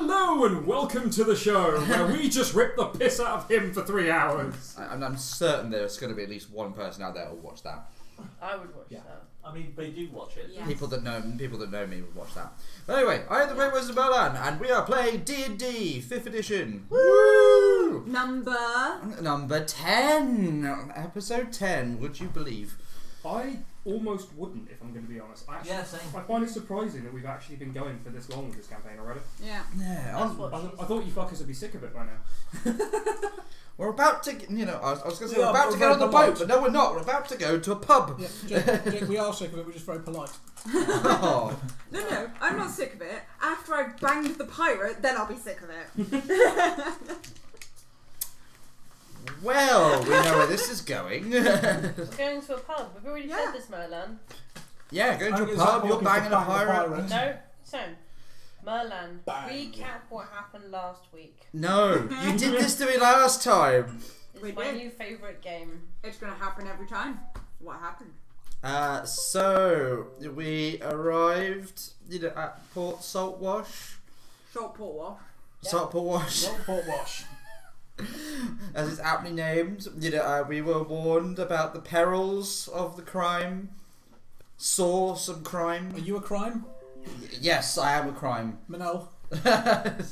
Hello and welcome to the show where we just rip the piss out of him for 3 hours. I'm certain there's going to be at least one person out there who'll watch that. I would watch that. I mean, they do watch it. Yes. People that know me would watch that. But anyway, I am the greatwizardmerlan, and we are playing D&D 5th edition. Woo! Number 10, episode 10. Would you believe? I almost wouldn't, if I'm going to be honest. Yeah, same. I find it surprising that we've actually been going for this long with this campaign already. Yeah. Yeah. I thought you fuckers would be sick of it by now. We're about to, I was going to say we're about to get on the boat, but no, we're not. We're about to go to a pub. Yeah, Jake, we are sick of it. We're just very polite. Oh. No, I'm not sick of it. After I've banged the pirate, then I'll be sick of it. Well, we know where this is going. We're going to a pub. We've already said this, Merlan. Yeah, going to a pub, you're banging a pirate. No, so, Merlan, recap what happened last week. No, you did this to me last time. It's my new favourite game. It's going to happen every time. What happened? So we arrived, at Port Saltwash. Short-port wash. Yep. Saltport Wash. Saltport Wash. As it's aptly named. We were warned about the perils of the crime. Saw some crime. Are you a crime? Yes, I am a crime. Manel. But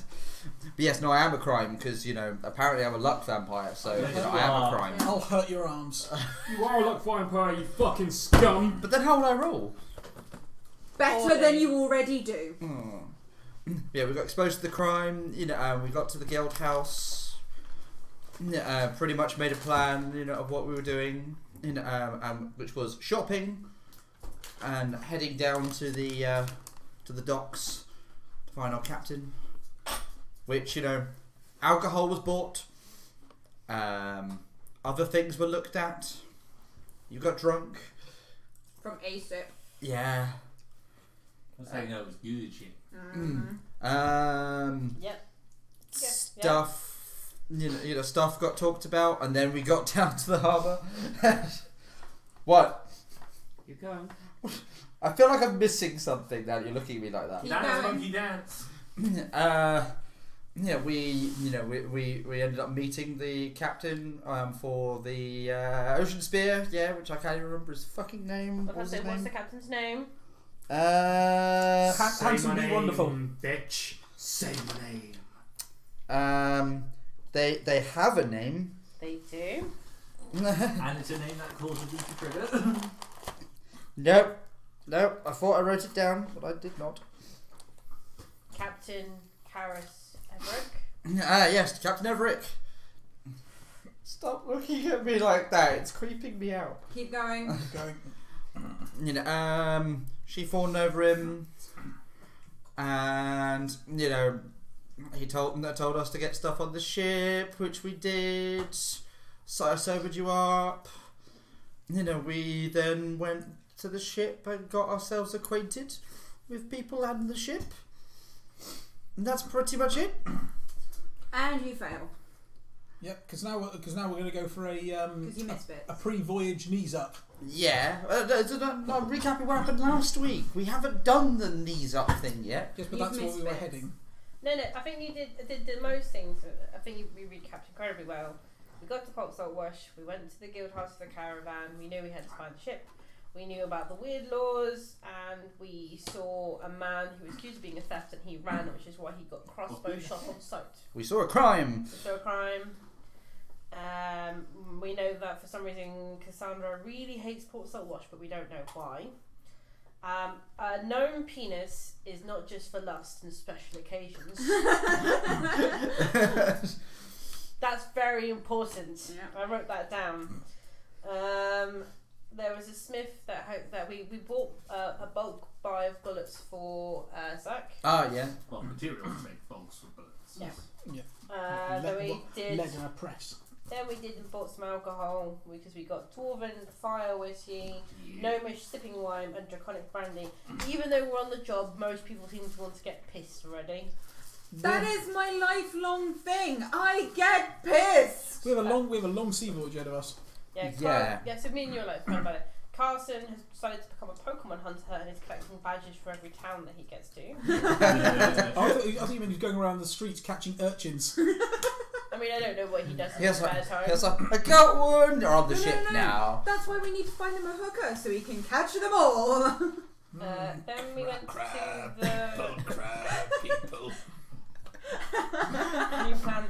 yes, no, I am a crime because, apparently I'm a luck vampire, so I am a crime. I'll hurt your arms. You are a luck vampire, you fucking scum. But then how will I roll? Better than you already do. Yeah, we got exposed to the crime, we got to the guild house, pretty much made a plan, of what we were doing, which was shopping and heading down to the docks to find our captain, which, alcohol was bought, other things were looked at, you got drunk. From a sip. Yeah. I'm saying that was good shit. Yep. Stuff, stuff got talked about, and then we got down to the harbour. What? Keep going. I feel like I'm missing something now that you're looking at me like that. Dance, monkey dance. Yeah, we ended up meeting the captain for the Ocean Spear, which I can't even remember his fucking name. What's the captain's name? Handsome, be wonderful. Bitch. Say my name. They have a name. They do. And it's a name that causes you to trigger. Nope. I thought I wrote it down, but I did not. Captain Karis Everett. Yes, Captain Everett. Stop looking at me like that. It's creeping me out. Keep going. She fawned over him, and he told us to get stuff on the ship, which we did. So I sobered you up. We then went to the ship and got ourselves acquainted with people and the ship. And that's pretty much it. And you fail. Yep, because now we're going to go for a pre-voyage knees up. Yeah, no, recapping what happened last week. We haven't done the knees up thing yet. Yes, but that's where we were heading. No, I think you did the most things. I think we recapped incredibly well. We got to Port Saltwash, we went to the guild house of the caravan, we knew we had to find the ship, we knew about the weird laws, and we saw a man who was accused of being a theft and he ran, which is why he got crossbow shot on sight. We saw a crime. We know that for some reason Cassandra really hates Port Saltwash, but we don't know why. A gnome penis is not just for lust and special occasions. That's very important. Yeah. I wrote that down. There was a smith that we bought a bulk buy of bullets for Zach. Ah, yeah. Well, materials to make bolts for bullets. Yeah. Then we did. Lead in a press. Then we did import some alcohol because we got Dwarven fire whiskey, gnomish sipping wine, and draconic brandy. Even though we're on the job, most people seem to want to get pissed already. That is my lifelong thing. I get pissed. We have a long sea voyage ahead of us. Yeah, so me and you are like fun about it. Carson has decided to become a Pokemon hunter and is collecting badges for every town that he gets to. I thought he meant he was going around the streets catching urchins. I mean, I don't know what he does in his spare time. He's like, I got one! They're on the ship now. That's why we need to find him a hooker so he can catch them all. Then we went to Crab people. new plan.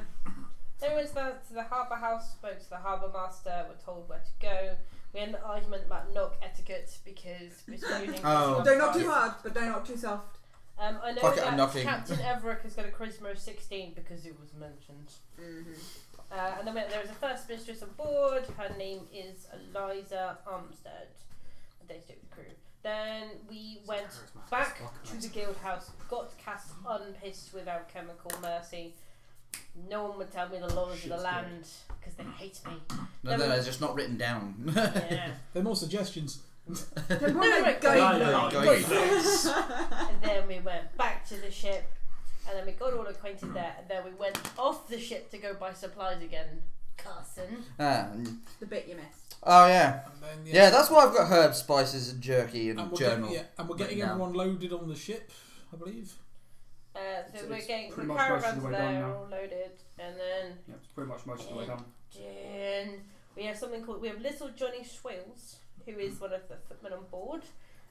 Then we went to the harbour house, spoke to the harbour master, were told where to go. We had an argument about knock etiquette because we're using Don't knock too hard, but don't knock too soft. I know that Captain Everick has got a charisma of 16 because it was mentioned. And then there was a first mistress on board. Her name is Eliza Armstead. They stayed with the crew. Then we went back to the guild house, got Cass unpissed without chemical mercy. No one would tell me the laws of the land because they hate me. No, they're just not written down. Yeah. They're more suggestions. Guidelines. And then we went back to the ship, and then we got all acquainted there, and then we went off the ship to go buy supplies again. Carson. The bit you missed. Oh yeah. And then, Yeah, that's why I've got herbs, spices, and jerky and journal. And we're getting everyone loaded on the ship, I believe. So we're getting pretty much most of caravans the way done there, now. all loaded, and then Yeah, it's pretty much most of the way done. then we have something called Little Johnny Swales, who is one of the footmen on board,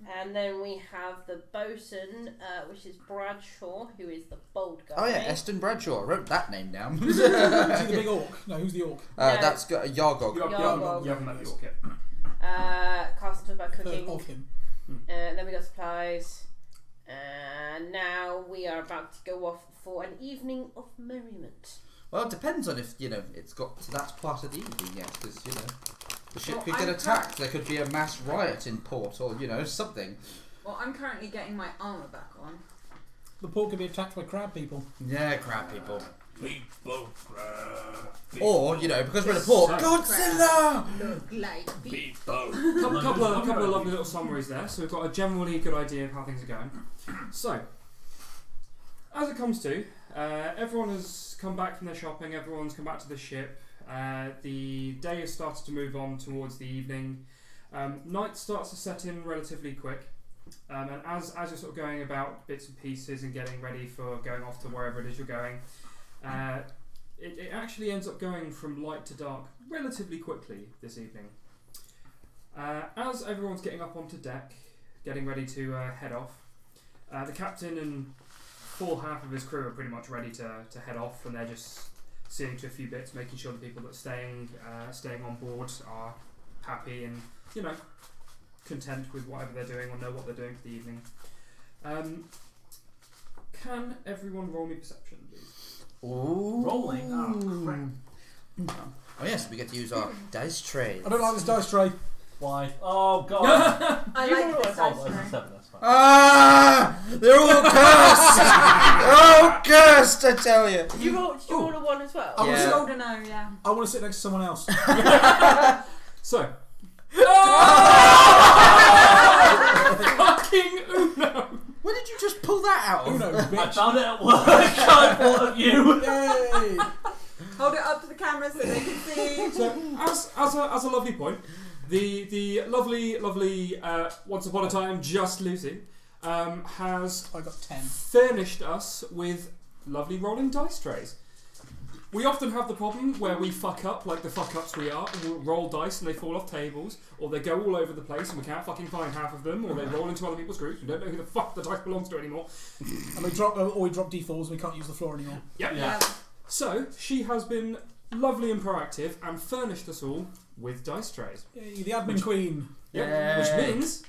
and then we have the bosun, which is Bradshaw, who is the bold guy. Oh yeah, Eston Bradshaw. I wrote that name down. Is he the big orc? No, who's the orc? That's got a Yargog. You haven't met the orc yet. Carson talked about cooking. Of him. Then we got supplies. And now we are about to go off for an evening of merriment. Well, it depends on if, it's got to that part of the evening yet, because, the ship Well, could get attacked. There could be a mass riot in port or, something. Well, I'm currently getting my armour back on. The port could be attacked by crab people. Yeah, crab people. People, crab. Or, because we're in a port, Godzilla! Look like People. Couple of lovely little summaries there. So we've got a generally good idea of how things are going. So, as it comes to, everyone has come back from their shopping, everyone's come back to the ship. The day has started to move on towards the evening. Night starts to set in relatively quick. And as you're sort of going about bits and pieces and getting ready for going off to wherever it is you're going, it actually ends up going from light to dark relatively quickly this evening. As everyone's getting up onto deck, getting ready to head off, the captain and full half of his crew are pretty much ready to head off, and they're just seeing to a few bits, making sure the people that are staying on board are happy and content with whatever they're doing or know what they're doing for the evening. Can everyone roll me perception, please? Ooh. Rolling? Oh, crap. Oh yes, we get to use our dice tray. I don't like this dice tray. Why? Oh, God. I You like roll this a dice Oh, tray. it's a 7, that's fine. Ah! They're all cursed! They're all cursed, I tell you! Did you roll a 1 as well? I Yeah. Rolled a no, yeah. I want to sit next to someone else. So. Fucking Uno! Where did you just pull that out of? Uno, I bitch. found it at work. I thought of you. Yay! Hold it up to the camera so they can see. So, as a lovely point, the lovely once upon a time just Lucy has I got 10. furnished us with lovely rolling dice trays. We often have the problem where we fuck up like the fuck ups we are, and we'll roll dice and they fall off tables, or they go all over the place and we can't fucking find half of them, or they roll into other people's groups. We don't know who the fuck the dice belongs to anymore. And we drop D4s and we can't use the floor anymore. Yep. Yeah. So she has been lovely and proactive and furnished us all with dice trays. Yay, the admin queen. Yep. Which means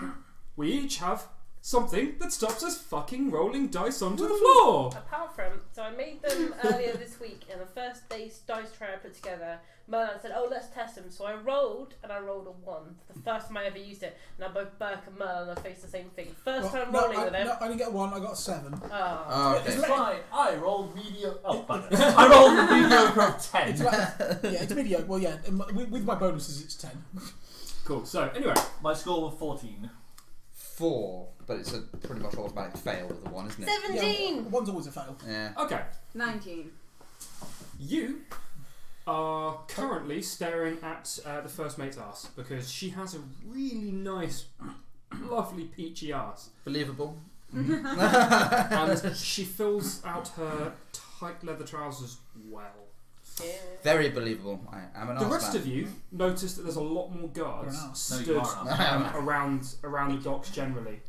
we each have something that stops us fucking rolling dice onto the floor. Apart from, so I made them earlier this week, and the first dice tray I put together, Merlan said, "Oh, let's test them." So I rolled, and I rolled a 1. The first time I ever used it. Now both Burke and Merlan have faced the same thing. First time rolling with it. No, I didn't get a 1, I got a 7. Oh. Oh, It's okay. fine. I rolled mediocre. Oh, fuck it. I rolled a mediocre of 10. It's like, yeah, it's mediocre. Well, yeah, with my bonuses, it's 10. Cool. So anyway, My score was 14. 4, but it's a pretty much automatic fail with the 1, isn't it? 17! Yeah, 1's always a fail. Yeah. okay. 19. You are currently staring at the first mate's ass because she has a really nice, lovely peachy ass. Believable. And she fills out her tight leather trousers well. Yeah. Very believable. I am an The arse rest man. of you notice that there's a lot more guards You're an arse. stood No, you are an arse. around the docks generally.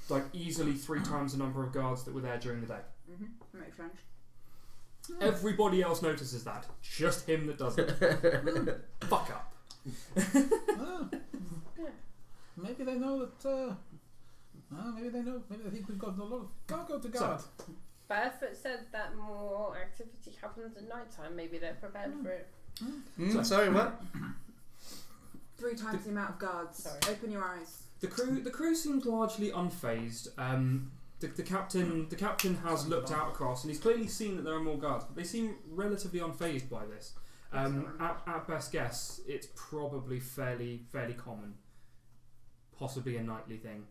Like easily 3 times the number of guards that were there during the day. Makes sense. Everybody else notices that. Just him that doesn't. Fuck up. Ah. Maybe they know that. Maybe they know. Maybe they think we've got a lot of cargo to guard. But if it said that more activity happens at night time, maybe they're prepared for it. Sorry, what? 3 times the amount of guards. Sorry. Open your eyes. The crew seems largely unfazed. The captain has looked out across and he's clearly seen that there are more guards, but they seem relatively unfazed by this. At best guess, it's probably fairly common, possibly a nightly thing.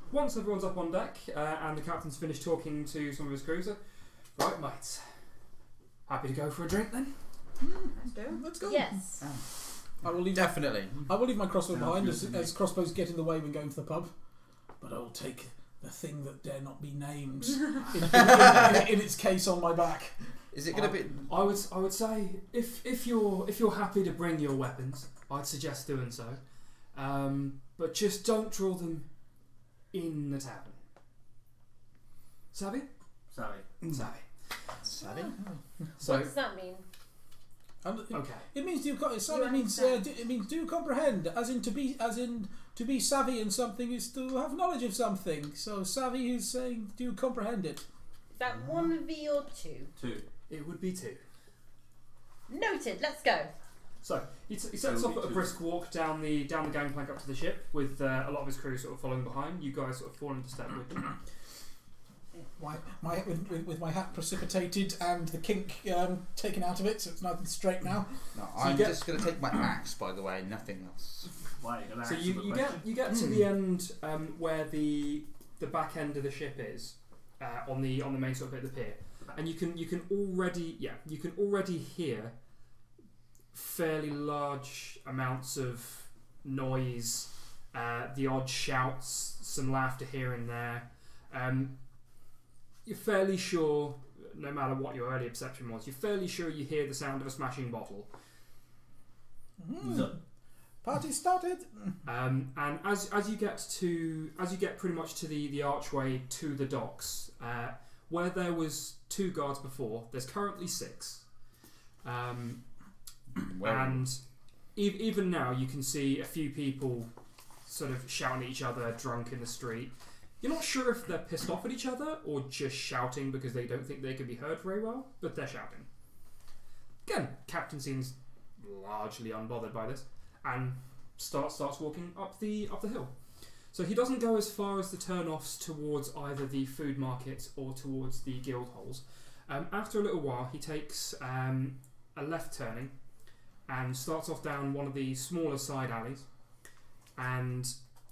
Once everyone's up on deck and the captain's finished talking to some of his crew, right, mates, happy to go for a drink then? Let's do it. Let's go. Yes. I will leave. Definitely. I will leave my crossbow Sounds behind good to me. as crossbows get in the way when going to the pub. But I will take the thing that dare not be named in its case on my back. Is it going to be? I would say if you're happy to bring your weapons, I'd suggest doing so. But just don't draw them in the tavern. Savvy? Sorry. Savvy? So What does that mean? okay. It means do you comprehend, as in to be savvy in something is to have knowledge of something. So savvy is saying, do you comprehend it? Is that 1v or 2? 2. It would be 2. Noted. Let's go. So he sets off at a brisk walk down the gangplank up to the ship with a lot of his crew sort of following behind. You guys sort of fall into step with him. With my hat precipitated and the kink taken out of it, so it's nice and straight now. No, So I'm you get- just going to take my axe, by the way, nothing else. Why? So you get to the end where the back end of the ship is on the main sort of bit of the pier, and you can already hear fairly large amounts of noise, the odd shouts, some laughter here and there. You're fairly sure, no matter what your earlier perception was, you're fairly sure you hear the sound of a smashing bottle. Party started. And as you get pretty much to the archway to the docks, where there was 2 guards before, there's currently 6. And even now you can see a few people sort of shouting at each other, drunk in the street. You're not sure if they're pissed off at each other or just shouting because they don't think they can be heard very well, but they're shouting. Again, Captain seems largely unbothered by this and starts walking up the hill. So he doesn't go as far as the turn-offs towards either the food market or towards the guild halls. After a little while, he takes a left turning and starts off down one of the smaller side alleys. And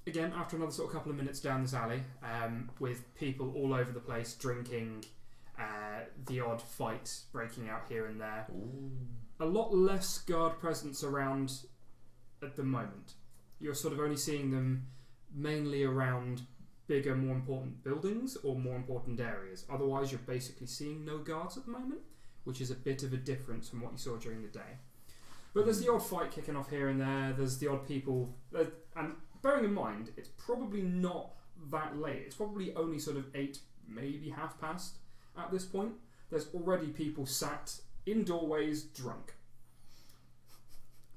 again, after another sort of couple of minutes down this alley, with people all over the place drinking, the odd fight breaking out here and there. Ooh. A lot less guard presence around at the moment. You're sort of only seeing them mainly around bigger, more important buildings or more important areas. Otherwise, you're basically seeing no guards at the moment, which is a bit of a difference from what you saw during the day. But there's the odd fight kicking off here and there. There's the odd people, and bearing in mind, it's probably not that late. It's probably only sort of 8, maybe half past at this point. There's already people sat in doorways drunk.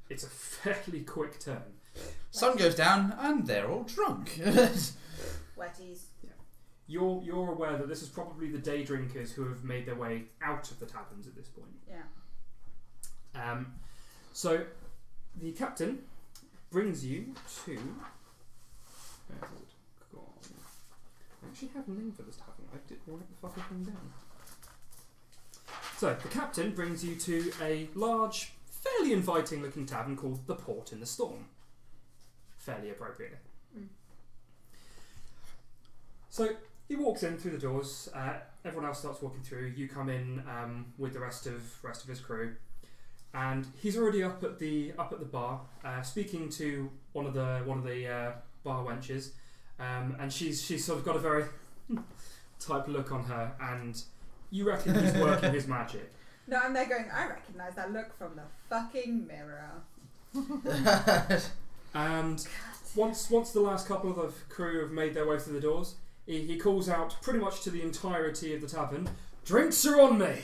It's a fairly quick turn. Sun goes down and they're all drunk. Wetties. You're aware that this is probably the day drinkers who have made their way out of the taverns at this point. Yeah. So the captain brings you to. Where's it gone? I actually have a name for this tavern. I did write the fucking thing down. So the captain brings you to a large, fairly inviting-looking tavern called the Port in the Storm. Fairly appropriate. So he walks in through the doors. everyone else starts walking through. You come in with the rest of his crew, and he's already up at the bar, speaking to one of the bar wenches, and she's sort of got a very type look on her, and you reckon he's working his magic. No, and they're going, I recognise that look from the fucking mirror. And once the last couple of the crew have made their way through the doors, he calls out pretty much to the entirety of the tavern, "Drinks are on me!"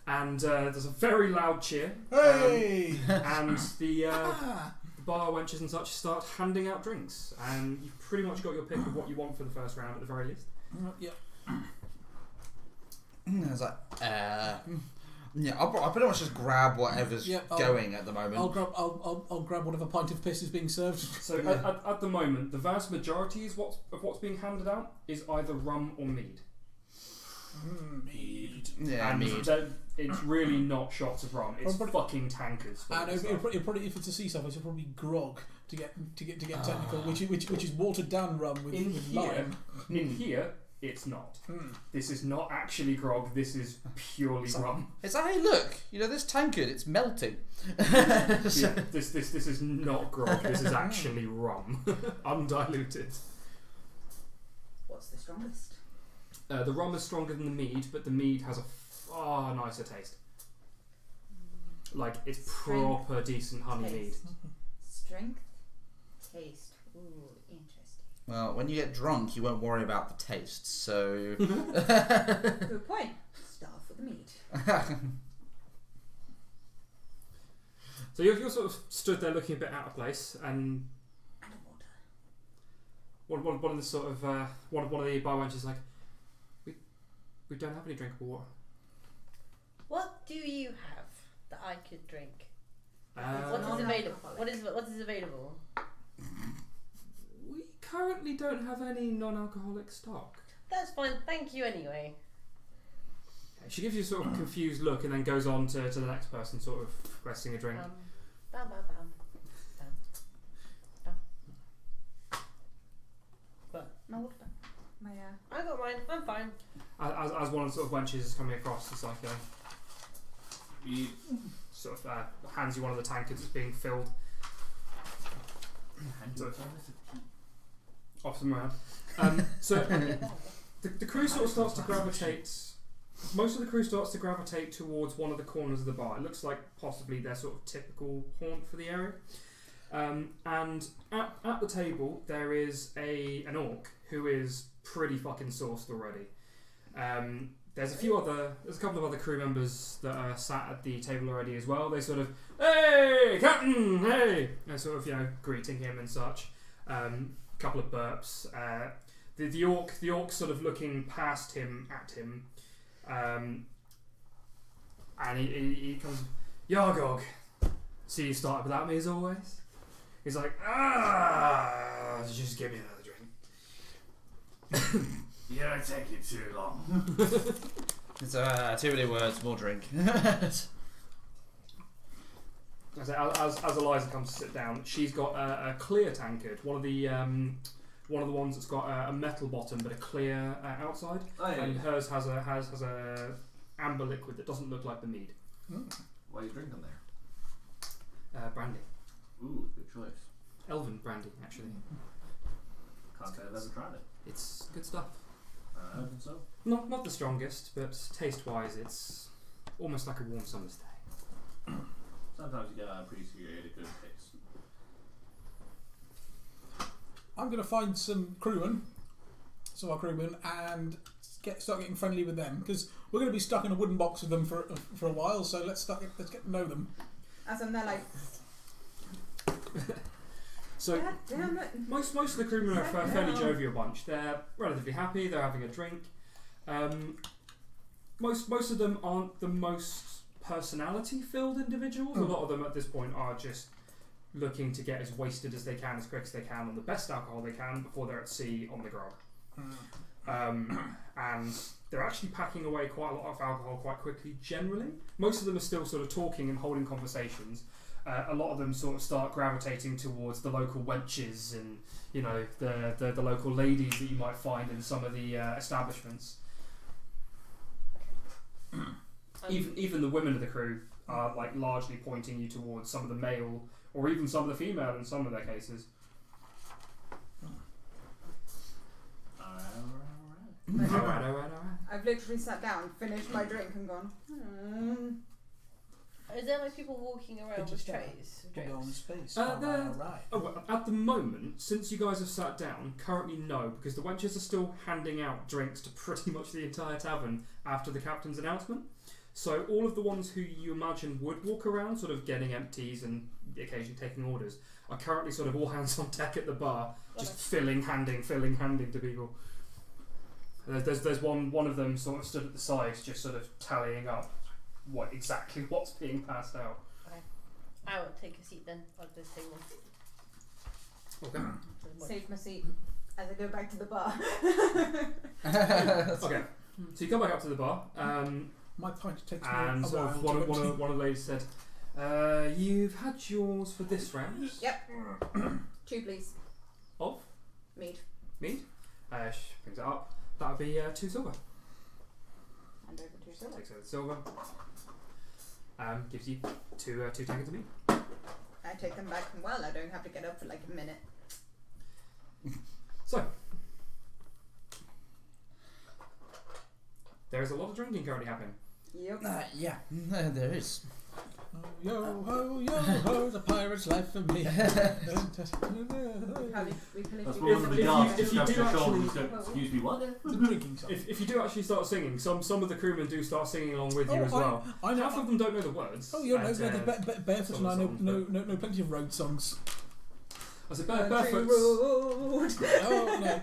And there's a very loud cheer. Hey! And the bar wenches and such start handing out drinks, and you've pretty much got your pick of what you want for the first round at the very least. Yeah. I was like, yeah, I'll pretty much just grab whatever's going at the moment. I'll grab whatever pint of piss is being served. So at the moment, the vast majority of what's being handed out is either rum or mead. Mead. Yeah, and mead. It's really not shots of rum. It's fucking tankards. And it'll probably, if it's a sea stuff, it'll probably grog to get technical, which is watered down rum with lime. In here, it's not. This is not actually grog. This is purely rum. It's like, hey, look, this tankard, it's melting. Yeah, this is not grog. This is actually rum, undiluted. What's the strongest? The rum is stronger than the mead, but the mead has a far nicer taste. Like, it's proper decent honey mead. Strength, taste. Ooh, interesting. Well, when you get drunk, you won't worry about the taste, so... Good point. Start with the meat. So you're sort of stood there looking a bit out of place, and water. one of the sort of one of the bar wenches is like, we don't have any drinkable water. What do you have that I could drink? What is available? What is available? We currently don't have any non-alcoholic stock. That's fine. Thank you anyway. She gives you a sort of confused look and then goes on to the next person, sort of requesting a drink. Bam, bam, bam. But My water. My I got mine. I'm fine. As one of the sort of wenches is coming across, it's like he sort of hands you one of the tankards that's being filled. Off them around. So the crew sort of starts to gravitate. Most of the crew starts to gravitate towards one of the corners of the bar. It looks like possibly their sort of typical haunt for the area. And at the table there is an orc who is pretty fucking sauced already. There's a couple of other crew members that are sat at the table already as well. They sort of, "Hey, Captain, hey!" They're sort of, greeting him and such. Couple of burps. The orc sort of looking past him at him, and he comes, "Yargog, see you started without me as always." He's like, just give me another drink. You don't take it too long. It's too many words, more drink. As Eliza comes to sit down, she's got a clear tankard, one of the ones that's got a metal bottom but a clear outside, and hers has a amber liquid that doesn't look like the mead. What are you drinking there? Brandy, Ooh, good choice. elven brandy actually. Can't say I've ever tried it. It's good stuff. I think so. Not the strongest, but taste-wise, it's almost like a warm summer's day. Sometimes you gotta appreciate a good taste. I'm going to find some crewmen, and start getting friendly with them, because we're going to be stuck in a wooden box with them for a while. So let's get to know them. As in, they're like. So God damn it. most of the crewmen are a fairly jovial bunch. They're relatively happy. They're having a drink. Most of them aren't the most personality-filled individuals. A lot of them at this point are just looking to get as wasted as they can, as quick as they can, on the best alcohol they can before they're at sea on the grog. And they're actually packing away quite a lot of alcohol quite quickly. Generally, most of them are still sort of talking and holding conversations. A lot of them sort of start gravitating towards the local wenches and the local ladies that you might find in some of the establishments. Even the women of the crew are like largely pointing you towards some of the male, or even some of the female in some of their cases. Alright. I've literally sat down, finished my drink, and gone. Is there like people walking around with trays? We'll go on space. Right. Oh, well, at the moment, since you guys have sat down, currently no, because the wenches are still handing out drinks to pretty much the entire tavern after the captain's announcement. So all of the ones who you imagine would walk around, sort of getting empties and occasionally taking orders, are currently sort of all hands on deck at the bar, just filling, handing to people. There's one of them sort of stood at the side, just sort of tallying up what's being passed out. Okay. I will take a seat then at this table. Okay. Save my seat as I go back to the bar. Okay. So you come back up to the bar. My pint takes me And a sort of while one of the ladies said, "You've had yours for this round." Yep. 2 please. Of Mead. mead. She brings it up. That would be 2 silver. And over 2 silver. Takes over the silver. Gives you two tankards of mead. I take them back and well, I don't have to get up for like a minute. So there is a lot of drinking currently happening. Yep. Yeah, there is. Oh, yo ho, the pirate's life for me. Have we That's finished? one of the guards if you just do scratched their shoulders and actually- go, excuse me, what? It's a drinking song. If you do actually start singing, some of the crewmen do start singing along with you Oh, as well. I know. Half of them don't know the words. Oh, you know, and, Barefoot and I some songs, know plenty of road songs. I said Country Barefoot's. road. Oh, no.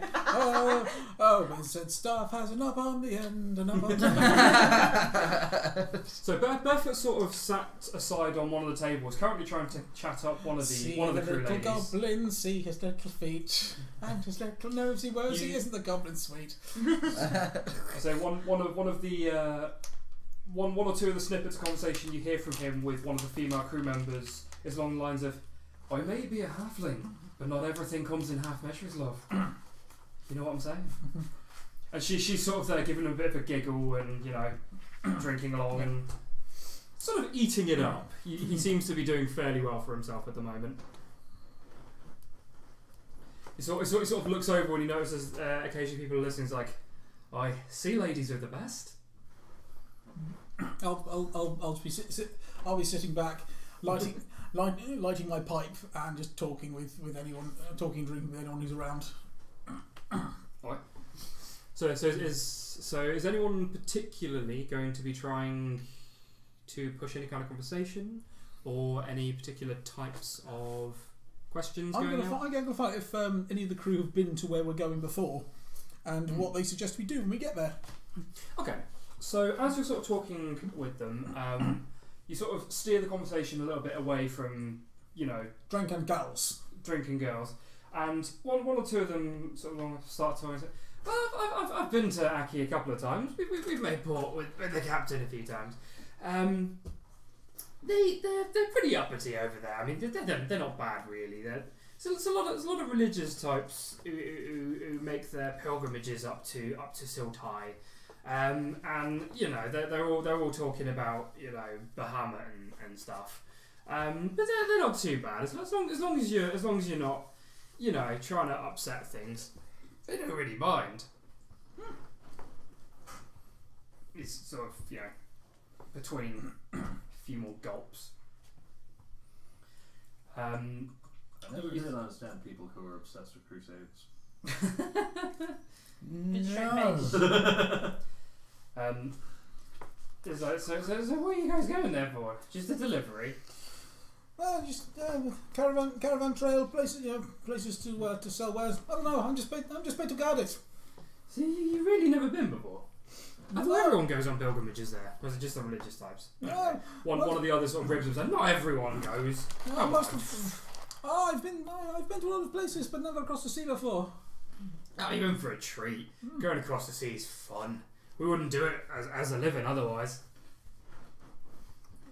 Oh, Wizard Staff has an up on the end and up on the end. So Barefoot sort of sat aside on one of the tables, currently trying to chat up one of the crew little ladies. goblin, see his little feet, and his little nosy wosy. You- Isn't the goblin sweet? So one or two of the snippets of conversation you hear from him with one of the female crew members is along the lines of, "I may be a halfling, but not everything comes in half measures, love." You know what I'm saying? And she's sort of there giving him a bit of a giggle and, you know, drinking along and sort of eating it up. He seems to be doing fairly well for himself at the moment. He sort of looks over when he notices occasionally people are listening. He's like, "I sea ladies are the best." I'll be sitting back, lighting my pipe and just talking with anyone, talking, drinking with anyone who's around. So is anyone particularly going to be trying to push any kind of conversation or any particular types of questions I'm going going on? to find if any of the crew have been to where we're going before, and what they suggest we do when we get there. Okay. So as you're sort of talking with them, you sort of steer the conversation a little bit away from, you know, Drink and gals. drinking girls, and one or two of them sort of start talking and say, "Well, I've been to Aki a couple of times. We've made port with the captain a few times. They're pretty uppity over there. I mean, they're not bad really. There's a lot of religious types who make their pilgrimages up to Siltai, and you know they're all talking about, you know, Bahamut and stuff. But they're not too bad as long as you're not, you know, trying to upset things. They don't really mind." It's sort of, you know, between a few more gulps. I never did understand people who are obsessed with crusades. Good straight No. face. It's like, so what are you guys going there for? Just a delivery? Well, just caravan trail places, places to sell wares. I don't know. I'm just paid to guard it. So you've really never been before? I thought No. everyone goes on pilgrimages there. Or is it just the religious types? No. One of the other sort of ribs was like, not everyone goes. No, Come most on. I've been to a lot of places, but never across the sea before. Oh, you're in for a treat. Going across the sea is fun. We wouldn't do it as a living otherwise.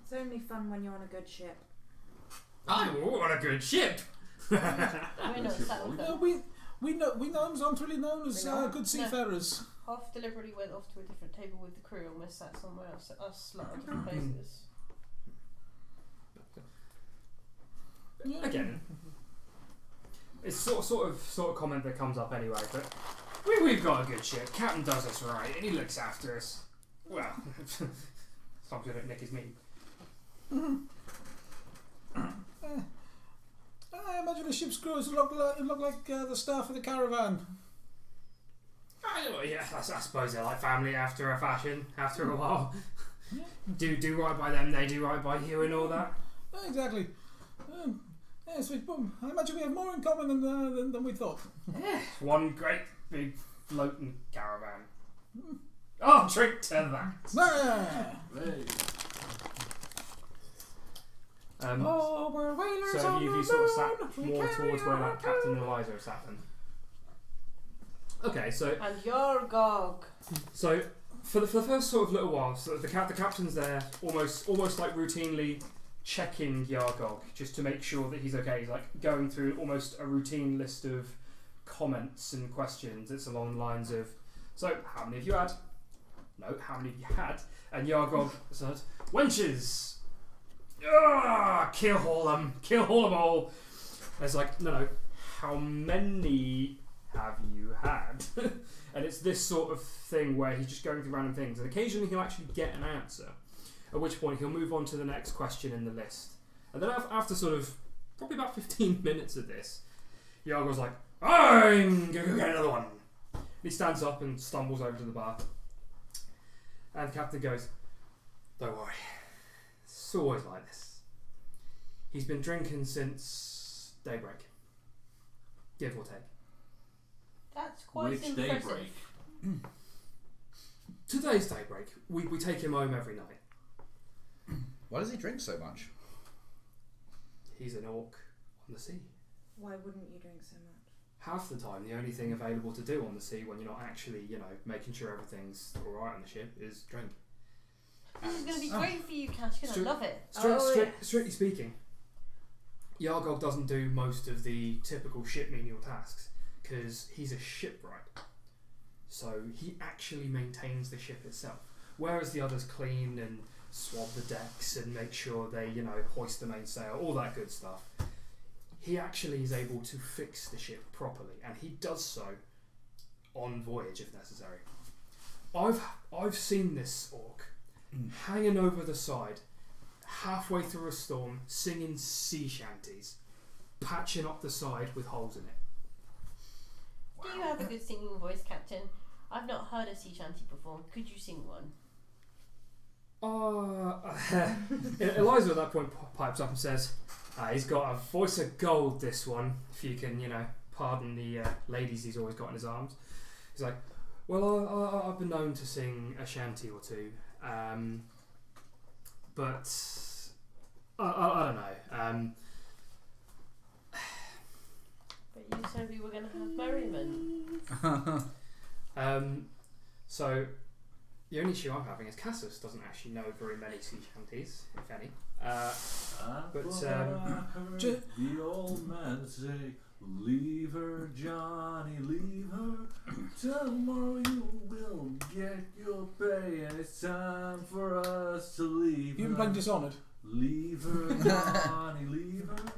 It's only fun when you're on a good ship. Oh, what a good ship! We're not sat with No, them. We gnomes aren't really known as We not? good seafarers. Half deliberately went off to a different table with the crew and we're sat somewhere else. Us slot at different places. Yeah. Again, it's sort of comment that comes up anyway, but we've got a good ship. Captain does us right, and he looks after us. Well, as long as we don't nick his meat. I imagine the ship's crew look like the staff of the caravan. Yeah, I suppose they're like family after a fashion, after a while. Do right by them, they do right by you and all that. Exactly. Yes, I imagine we have more in common than we thought. Yeah, one great big floating caravan. Oh, drink to that. Hey. Oh, we're whalers So on have you the sort of moon. sat We more carry towards where our that Captain load. and Eliza have sat then? Okay, so And your gog. for the first sort of little while, so the captain's there, almost like routinely checking Yargog just to make sure that he's okay. He's like going through almost a routine list of comments and questions. It's along the lines of, so how many have you had? No, how many have you had? And Yargog said, wenches! Kill all them all. And it's like, no, how many have you had? And it's this sort of thing where he's just going through random things, and occasionally he'll actually get an answer, at which point he'll move on to the next question in the list. And then after sort of probably about 15 minutes of this, Yargor's like, I'm gonna go get another one. And he stands up and stumbles over to the bar, and the captain goes, don't worry, it's always like this. He's been drinking since daybreak, give or take. That's quite Which impressive. daybreak? Today's daybreak. We take him home every night. Why does he drink so much? He's an orc on the sea. Why wouldn't you drink so much? Half the time, the only thing available to do on the sea when you're not actually, making sure everything's alright on the ship is drink. This is going to be great for you, Cash, because I love it. Strictly speaking, Yargog doesn't do most of the typical ship menial tasks because he's a shipwright. So he actually maintains the ship itself. Whereas the others clean and swab the decks and make sure they, hoist the mainsail, all that good stuff. He actually is able to fix the ship properly, and he does so on voyage if necessary. I've seen this orc hanging over the side, halfway through a storm, singing sea shanties, patching up the side with holes in it. Do you have a good singing voice, Captain? I've not heard a sea shanty before. Could you sing one? Eliza at that point pipes up and says, he's got a voice of gold, this one, if you can, pardon the ladies he's always got in his arms. He's like, well, I've been known to sing a shanty or two, but I don't know. But you said we were going to have merriment. So the only issue I'm having is Cassus doesn't actually know very many sea shanties, if any. The old man say, leave her, Johnny, leave her. Tomorrow you will get your pay, and it's time for us to leave her. You've been playing Dishonored. Leave her, Johnny, leave her.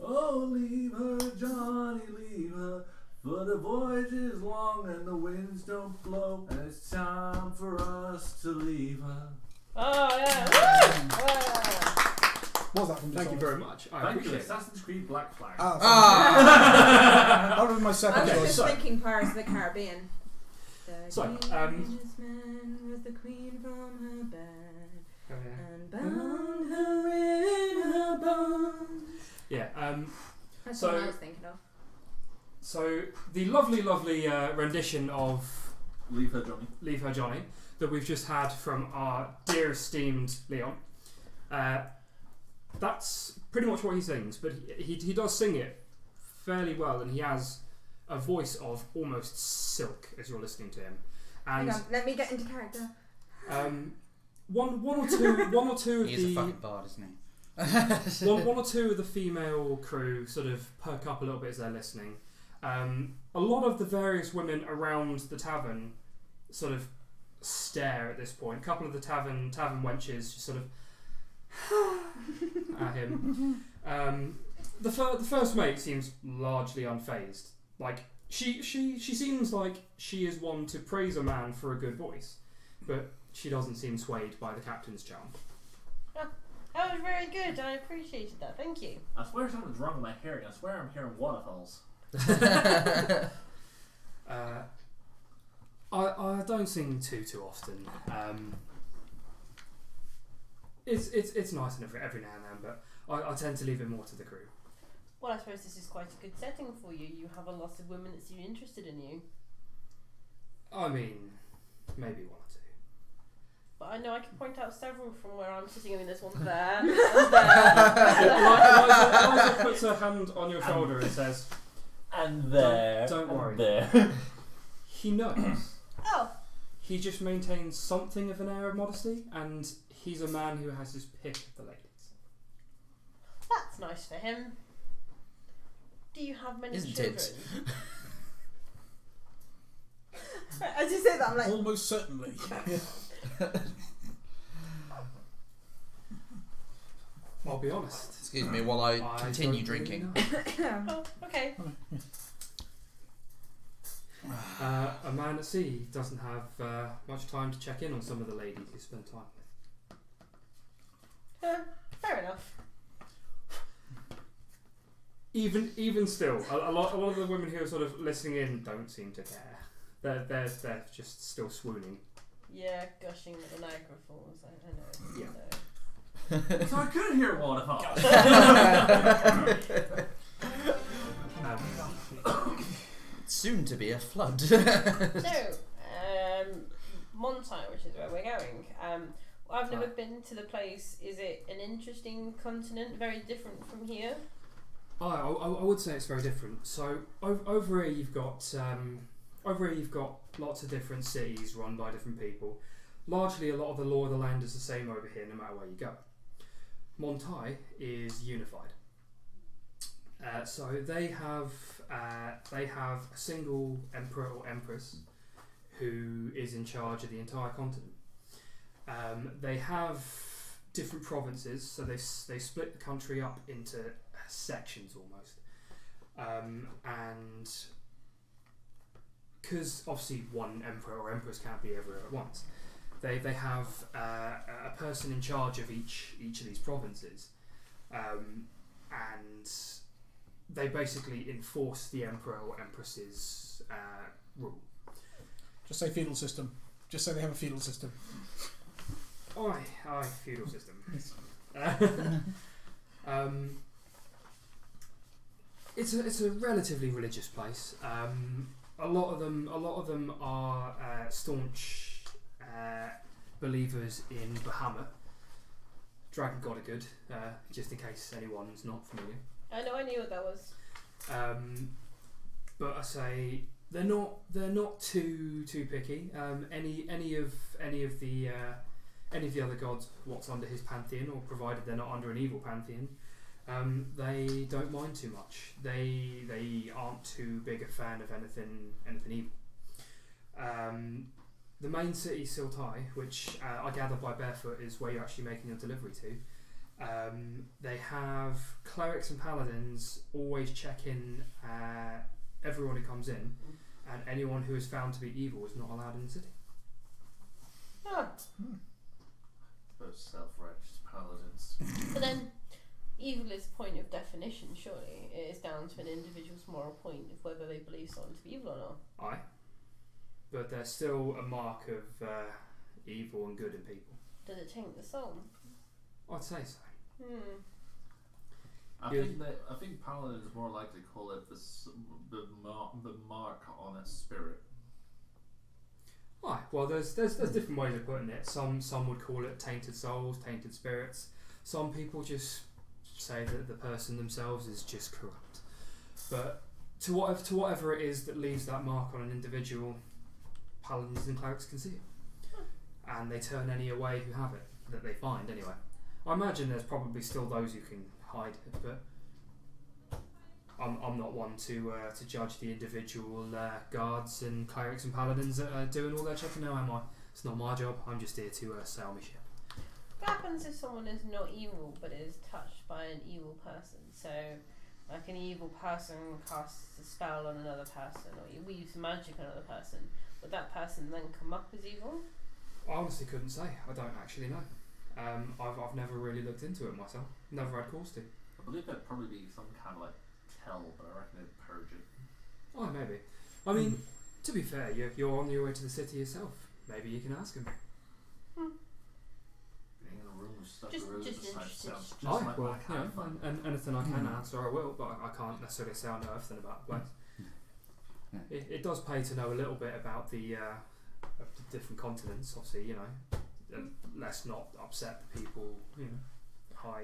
Oh, leave her, Johnny, leave her. For the voyage is long and the winds don't blow, and it's time for us to leave her. Oh, yeah. Woo! Yeah. What was that from Dishonored? Thank you very much. I Thank you, appreciate it. Assassin's Creed Black Flag. That would have been my I second was choice. just thinking Pirates of the Caribbean. The So, man was the queen from her bed Oh, yeah. and bound her in her bonds. Yeah. That's So- what I was thinking of. So the lovely rendition of Leave her, Johnny. Leave Her Johnny that we've just had from our dear esteemed Leon. That's pretty much what he sings, but he does sing it fairly well, and he has a voice of almost silk as you're listening to him. And Hang on, let me get into character. one or two of He's a the fucking bard, isn't he? one or two of the female crew sort of perk up a little bit as they're listening, A lot of the various women around the tavern sort of stare at this point. A couple of the tavern wenches just sort of at him. The first mate seems largely unfazed. Like she seems like she is one to praise a man for a good voice, but she doesn't seem swayed by the captain's charm. That was very good. I appreciated that. Thank you. I swear something's wrong with my hearing. I swear I'm hearing waterfalls. I don't sing too often. It's nice enough every now and then, but I tend to leave it more to the crew. Well, I suppose this is quite a good setting for you. You have a lot of women that seem interested in you. I mean, maybe one or two. But I know I can point out several from where I'm sitting. I mean, there's one there, and there. Eliza puts her hand on your shoulder and says, And there. Don't worry. There. He knows. Oh. He just maintains something of an air of modesty, and he's a man who has his pick of the ladies. That's nice for him. Do you have many Isn't children? it? As you say that, I'm like, Almost certainly. I'll be honest. Excuse me while I continue don't drinking. really know. Oh, okay. A man at sea doesn't have much time to check in on some of the ladies he spent time with. Fair enough. Even still, a lot of the women who are sort of listening in don't seem to care. They're just still swooning. Yeah, gushing at the Niagara Falls. I know. Yeah. I know. So I could hear waterfalls. Soon to be a flood. So, Montai, which is where we're going. I've never been to the place. Is it an interesting continent? Very different from here? I would say it's very different. So over here you've got lots of different cities run by different people. Largely, a lot of the law of the land is the same over here, no matter where you go. Montai is unified. So they have a single emperor or empress who is in charge of the entire continent. They have different provinces, so they split the country up into sections almost, and because obviously one emperor or empress can't be everywhere at once, they have a person in charge of each of these provinces, and they basically enforce the emperor or empress's rule. Just say feudal system. Just say they have a feudal system. Aye, feudal system. It's a relatively religious place. A lot of them are staunch believers in Bahamut, dragon god of good. Just in case anyone's not familiar. I know. I knew what that was. But I say they're not too picky. Any of the other gods, what's under his pantheon, or provided they're not under an evil pantheon, they don't mind too much. They aren't too big a fan of anything evil. The main city, Siltai, which I gather by barefoot is where you're actually making your delivery to. They have clerics and paladins always checking everyone who comes in, and anyone who is found to be evil is not allowed in the city. Oh. Those self-righteous paladins. But then, evil is point of definition, surely. It is down to an individual's moral point of whether they believe someone to be evil or not. Aye. But there's still a mark of evil and good in people. Does it taint the soul? I'd say so. I think paladins more likely call it the mark on a spirit. Aye. Well, there's different ways of putting it. Some would call it tainted souls, tainted spirits. Some people just say that the person themselves is just corrupt. But to whatever it is that leaves that mark on an individual, paladins and clerics can see it, and they turn any away who have it that they find. Anyway, I imagine there's probably still those who can hide it, but I'm not one to judge the individual guards and clerics and paladins that are doing all their checking now, am I? It's not my job. I'm just here to sail my ship. What happens if someone is not evil but is touched by an evil person? So, like an evil person casts a spell on another person, or you weaves magic on another person, would that person then come up as evil? I honestly couldn't say. I don't actually know. I've never really looked into it myself. Never had cause to. I believe there'd probably be some kind of like tell, but I reckon they'd purge it. Oh, maybe. I mean, to be fair, you're on your way to the city yourself. Maybe you can ask him. Being in a room with stuff Just just interested. sounds just Oh, like well, my kind of fun. and anything I can answer, I will, but I can't necessarily say I know everything about the place. It does pay to know a little bit about the different continents, obviously, you know. Let's not upset the people, you know. Hi.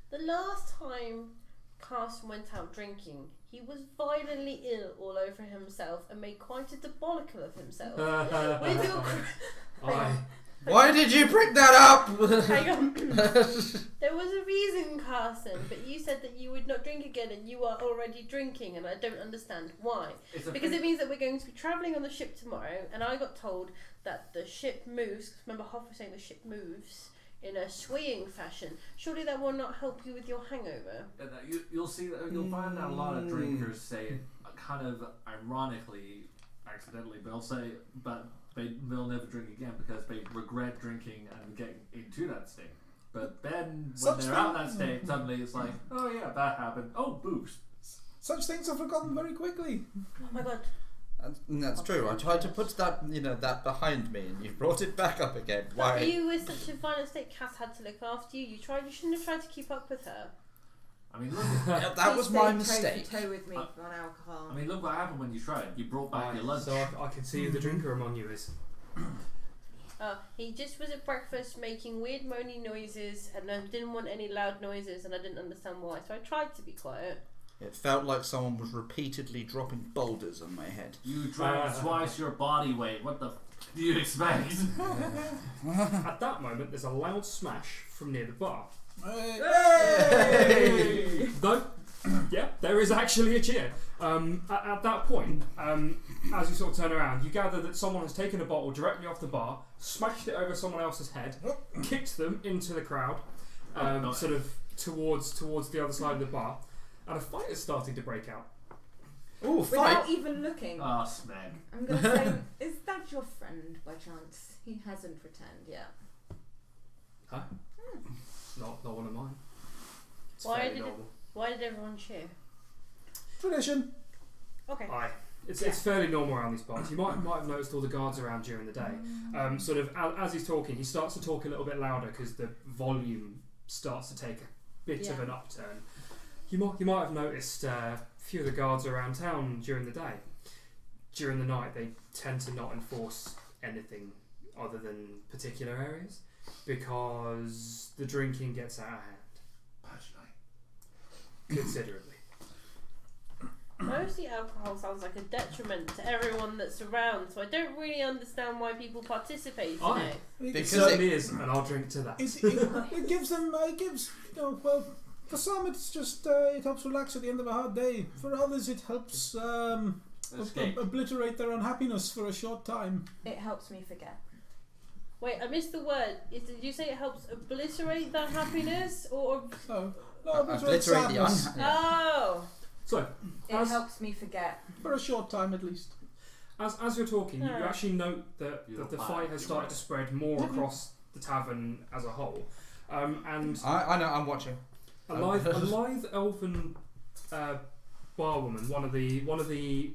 The last time Carson went out drinking, he was violently ill all over himself and made quite a debauchal of himself. With your Why did you bring that up? hang on. There was a reason, Carson, but you said that you would not drink again and you are already drinking, and I don't understand why. Because it means that we're going to be travelling on the ship tomorrow, and I got told that the ship moves. Remember, Hoff was saying the ship moves in a swaying fashion. Surely that will not help you with your hangover. And you'll see that you'll find that a lot of drinkers say it kind of ironically, accidentally, but they'll say, but they'll never drink again because they regret drinking and getting into that state. But then when they're out of that state, suddenly it's like, oh yeah, that happened. Oh, boobs. Such things are forgotten very quickly. Oh my god. That's true. I tried to put that, that behind me, and you brought it back up again. Why? But you were such a violent state. Cass had to look after you. You shouldn't have tried to keep up with her. I mean, look. That was my mistake. Toe with me on alcohol. I mean, look what happened when you tried. You brought back your lunch. So I can see who the drinker among you is. He just was at breakfast making weird moaning noises, and I didn't want any loud noises, and I didn't understand why. So I tried to be quiet. It felt like someone was repeatedly dropping boulders on my head. You drank twice your body weight. What the do you expect? At that moment, there's a loud smash from near the bar. Hey! Though, yeah, there is actually a cheer. At that point, as you sort of turn around, you gather that someone has taken a bottle directly off the bar, smashed it over someone else's head, kicked them into the crowd, sort of towards the other side of the bar, and a fight is starting to break out. Ooh, fight! Without even looking. Ah, smeg. I'm going to say, is that your friend by chance? He hasn't returned yet. Huh? Not one of mine. It's Why fairly did normal. Why did everyone cheer? Tradition. Okay. Aye. It's fairly normal around these parts. You might have noticed all the guards around during the day. Sort of as he's talking, he starts to talk a little bit louder because the volume starts to take a bit of an upturn. You might have noticed a few of the guards around town during the day. During the night, they tend to not enforce anything other than particular areas because the drinking gets out of hand considerably. Mostly alcohol sounds like a detriment to everyone that's around, so I don't really understand why people participate in it. It certainly is, and I'll drink to that. It gives them, well, for some it's just, it helps relax at the end of a hard day. For others it helps obliterate their unhappiness for a short time. It helps me forget. Wait, I missed the word. Did you say it helps obliterate their happiness, or... No, Obliterate the sadness. Oh! So, It helps me forget. For a short time at least. As you're talking, you actually note that the fight has started to spread more across the tavern as a whole. And I know, I'm watching. a lithe elven barwoman, one of the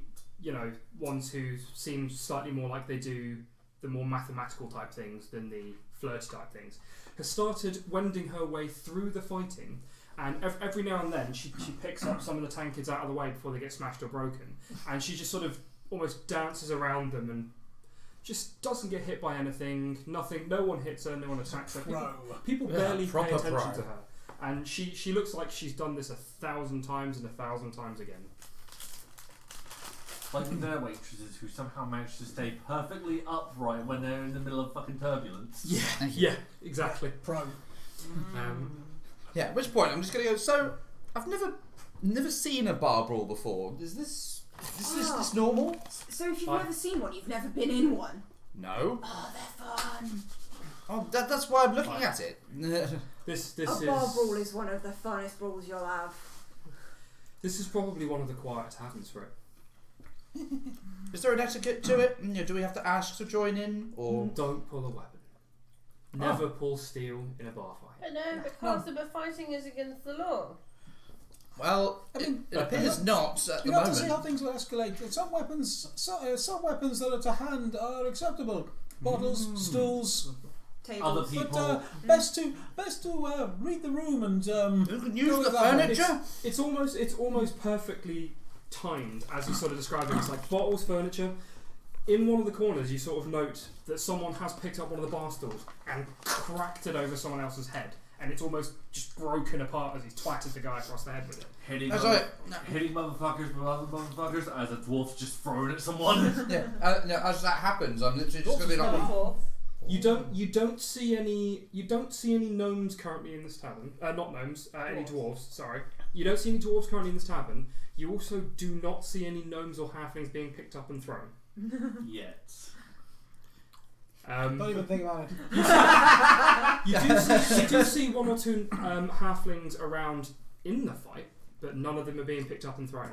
ones who seems slightly more like they do the more mathematical type things than the flirty type things, has started wending her way through the fighting. And every now and then she picks up some of the tankards out of the way before they get smashed or broken, and she just sort of almost dances around them and just doesn't get hit by anything. Nothing. No one hits her. No one attacks her. People barely pay attention to her, and she looks like she's done this 1,000 times and 1,000 times again. Like their waitresses who somehow manage to stay perfectly upright when they're in the middle of fucking turbulence. Yeah, exactly. Pro. Yeah, at which point I'm just going to go, so I've never never seen a bar brawl before. Is this normal? So if you've never seen one, you've never been in one? No. Oh, they're fun. Oh, that's why I'm looking at it. This A is bar brawl is one of the funnest brawls you'll have. this is probably one of the quiet taverns for it. Is there an etiquette to it? Do we have to ask to join in, or Don't pull a weapon. Never pull steel in a bar fight. But no, because the fighting is against the law. well, I mean, it appears not at the You have to see moment. how things will escalate. Some weapons that are to hand are acceptable. Bottles, stools. Tables. Other people. But best to read the room and You can use go the with that one. furniture. It's almost perfectly timed as you sort of described it. It's like bottles, furniture. In one of the corners, you sort of note that someone has picked up one of the bar stools and cracked it over someone else's head, and it's almost just broken apart as he's twatted the guy across the head with it. Hitting, That's mother- right. hitting motherfuckers with other motherfuckers as a dwarf's just throwing at someone. Yeah. No, as that happens, I'm literally just going to be like, Fourth. You don't see any gnomes currently in this tavern. Not gnomes, any dwarves. Sorry, you don't see any dwarves currently in this tavern. You also do not see any gnomes or halflings being picked up and thrown. Yet. Don't even think about it. You do see one or two halflings around in the fight, but none of them are being picked up and thrown.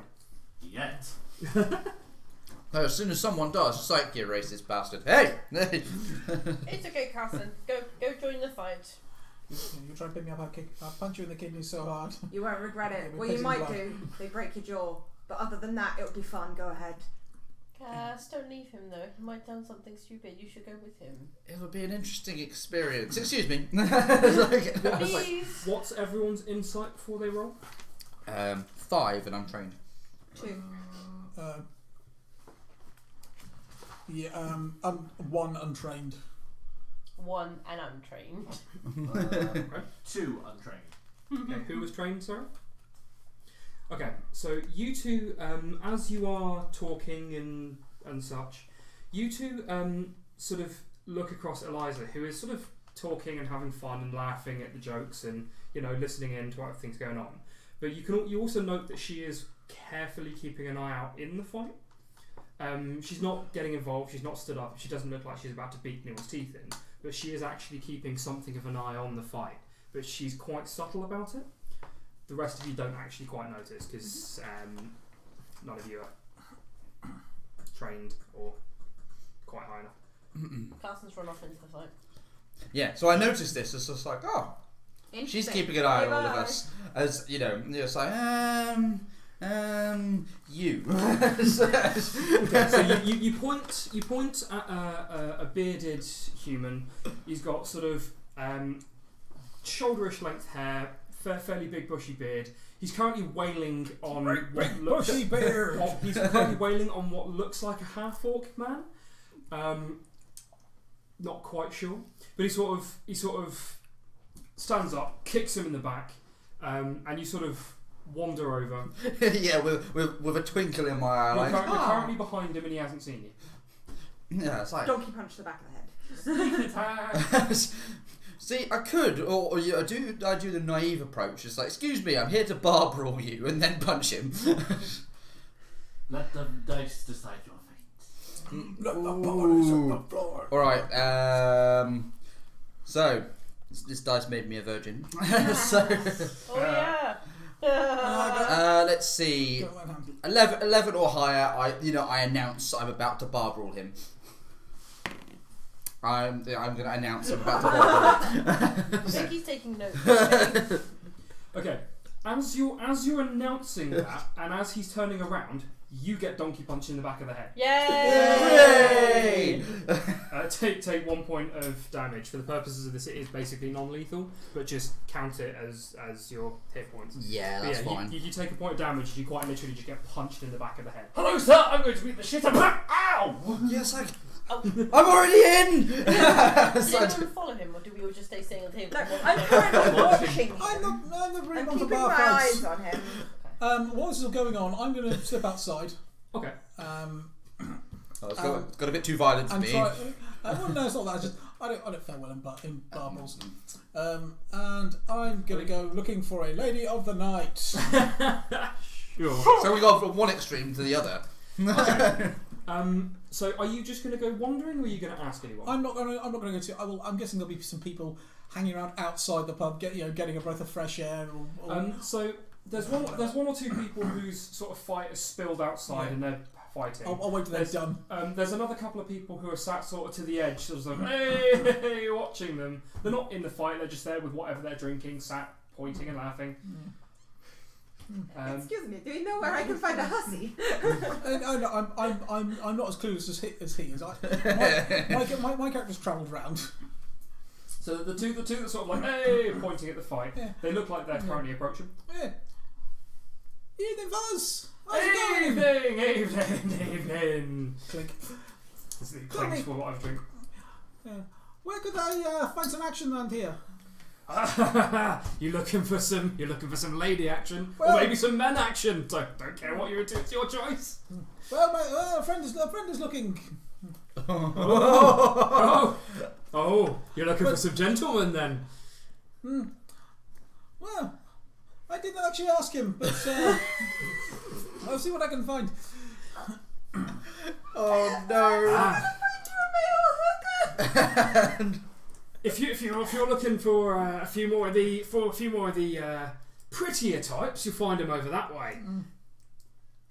Yet. no, as soon as someone does, it's like, you racist bastard. Hey! It's okay, Carson. Go join the fight. You try and pick me up, I'll punch you in the kidney so hard. You won't regret it. Yeah, Well, you we're might pissing do. They break your jaw. But other than that, it'll be fun. Go ahead. Cass, don't leave him though. He might done something stupid. You should go with him. It'll be an interesting experience. Excuse me. It's like- Please. What's everyone's insight before they roll? 5 and I'm trained. 2. I'm one untrained. One and untrained. 2 untrained. Okay, who was trained, sorry? Okay, so you two, as you are talking and such, you two sort of look across Eliza, who is sort of talking and having fun and laughing at the jokes and, you know, listening in to what things going on. But you also note that she is carefully keeping an eye out in the fight. She's not getting involved, she's not stood up, she doesn't look like she's about to beat anyone's teeth in, but she is actually keeping something of an eye on the fight. But she's quite subtle about it. The rest of you don't actually quite notice because none of you are trained or quite high enough. Carson's run off into the fight. Yeah, so I noticed this. It's just like, oh, she's keeping an eye on all of us. As, you know, it's like, you. Okay, so you point at a bearded human. He's got sort of shoulderish length hair, fairly big bushy beard. He's currently wailing on what looks bushy beard. He's currently wailing on what looks like a half-orc man. Not quite sure, but he sort of stands up, kicks him in the back, and you sort of wander over. Yeah, with a twinkle in my eye. You're Like, currently behind him, and he hasn't seen you. yeah, it's like. Donkey punch to the back of the head. See, I could, or I do the naive approach. It's like, excuse me, I'm here to bar brawl you, and then punch him. Let the dice decide your fate. Let the bodies on the floor. All right. So this dice made me a virgin. So Oh yeah. let's see, Go on, Hamdi. 11 or higher. I announce I'm about to bar brawl him. I'm going to announce I'm about to bar brawl him. I think he's taking notes. Okay, as you're announcing that, and as he's turning around, you get donkey punched in the back of the head. Yay! Yay! Take 1 point of damage. For the purposes of this, it is basically non-lethal, but just count it as your hit points. Yeah, But that's yeah, fine. you take a point of damage, you quite literally just get punched in the back of the head. Hello, sir. I'm going to beat the shit out of you. Ow! Yes, Oh. I'm already in. Did anyone follow him, or do we all just stay staying on the table? No, and watch I'm him? currently watching him. I'm not really I'm on the keeping bar my fights. eyes on him. While this is going on, I'm going to step outside. Okay. Oh, it's got a bit too violent for And me. try. Well, no, it's not that. It's just I don't fare well in barbels. And I'm gonna go looking for a lady of the night. Sure. So we go from one extreme to the other. Okay. So are you just going to go wandering, or are you going to ask anyone? I'm not gonna go to. I'm guessing there'll be some people hanging around outside the pub, getting a breath of fresh air. So there's one or two people whose sort of fight has spilled outside and they're fighting. I'll wait till they're done. There's another couple of people who are sat sort of to the edge, sort of hey, watching them. They're not in the fight; they're just there with whatever they're drinking, sat pointing and laughing. Excuse me, do you know where I can find a hussy? I'm not as clueless as he is. My character's travelled round. So the two that sort of like hey, pointing at the fight. Yeah. They look like they're currently approaching. Yeah. Evening, fellas. How's it going? Evening. Clink. This is the clinks for what I've drink. Yeah. Where could I find some action around here? You're looking for some lady action, Well, or maybe some men action. Don't care what you're into. It's your choice. Well, my friend is looking. Oh, you're looking for some gentlemen then. Well, I didn't actually ask him, but I'll see what I can find. Oh no! If you're looking for a few more of the prettier types, you'll find them over that way.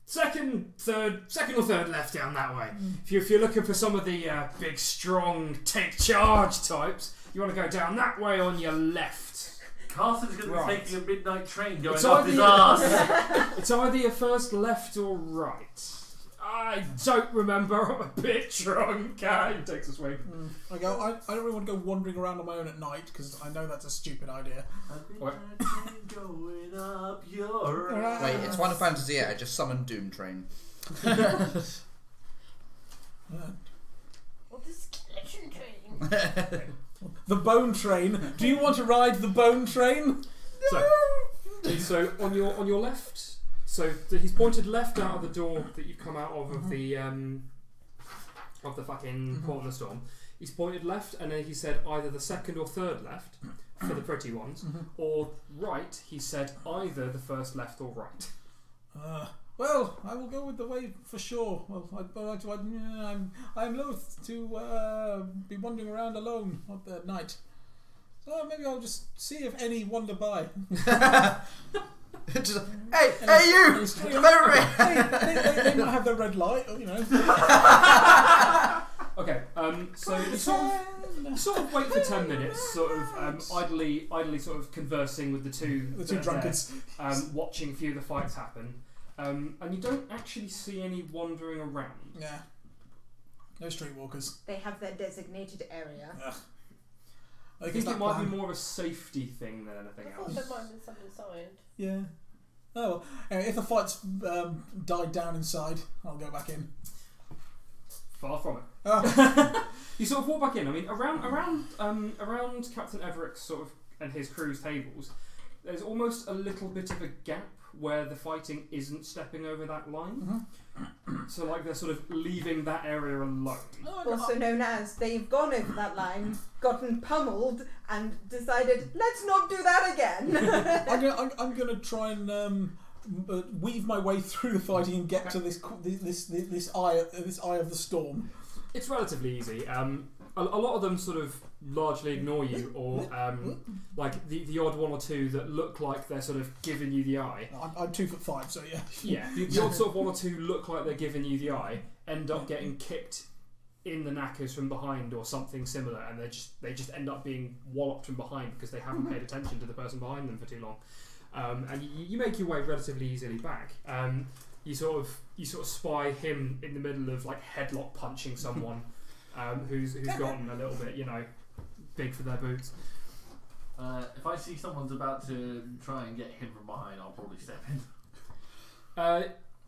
Second or third left down that way. If you're looking for some of the big, strong, take charge types, you want to go down that way on your left. Carson's going to be taking a midnight train going It's up his ass. It's either your first left or right. I don't remember. I'm a bit drunk. He takes a swing. I don't really want to go wandering around on my own at night because I know that's a stupid idea. What? Going up your Wait, it's Final Fantasy VIII. I just summoned Doom Train. Or the skeleton train. The bone train. Do you want to ride the bone train? So on your left. So he's pointed left out of the door that you've come out of the fucking Port in the Storm. He's pointed left, and then he said either the second or third left for the pretty ones, or right. He said either the first left or right. Well, I will go with the way for sure. Well, I'm loath to be wandering around alone at night. So maybe I'll just see if any wander by. Just, hey, you! Come over here! They might have their red light, you know. Okay, so you sort of wait for 10 minutes, sort of idly sort of conversing with the two drunkards, watching a few of the fights happen, and you don't actually see any wandering around. Yeah, no streetwalkers. They have their designated area. I think it might be more of a safety thing than anything I thought else. there might have been some inside. Yeah. Oh well. Anyway, if the fight's died down inside, I'll go back in. Far from it. Oh. You sort of walk back in. I mean, around Captain Everett's sort of and his crew's tables, there's almost a little bit of a gap where the fighting isn't stepping over that line. So like they're sort of leaving that area alone. Also known as they've gone over that line, gotten pummeled, and decided let's not do that again. I'm gonna try and weave my way through the fighting and get to this eye of the storm. It's relatively easy. A lot of them sort of largely ignore you, or like the odd one or two that look like they're sort of giving you the eye. I'm 2'5", so yeah. Yeah, the odd sort of one or two look like they're giving you the eye, end up getting kicked in the knackers from behind or something similar, and they just end up being walloped from behind because they haven't paid attention to the person behind them for too long. And you make your way relatively easily back. You sort of spy him in the middle of like headlock punching someone who's gotten a little bit, big for their boots. If I see someone's about to try and get him from behind, I'll probably step in.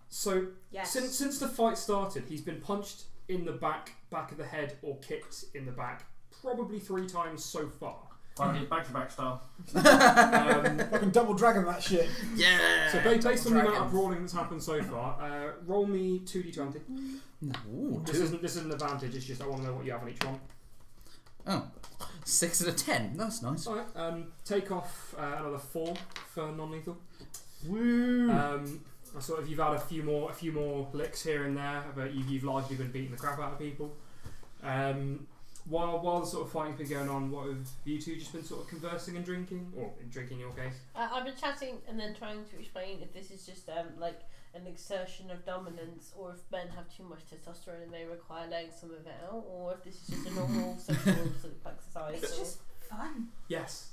So Yes. since the fight started, he's been punched in the back of the head or kicked in the back probably 3 times so far. Back-to-back style. Fucking double dragon that shit. Yeah! So based on the amount of brawling that's happened so far, roll me 2d20. Ooh, This isn't an advantage, it's just I want to know what you have on each one. Oh, 6 out of 10. That's nice. Alright, take off another 4 for non-lethal. Woo! Sort of, you've had a few more licks here and there, but you've largely been beating the crap out of people. While the sort of fighting's been going on, what have you two just been sort of conversing and drinking, or drinking in your case? I've been chatting and then trying to explain if this is just like an exertion of dominance, or if men have too much testosterone and they require letting some of it out, or if this is just a normal social sort of exercise. It's just fun. Yes.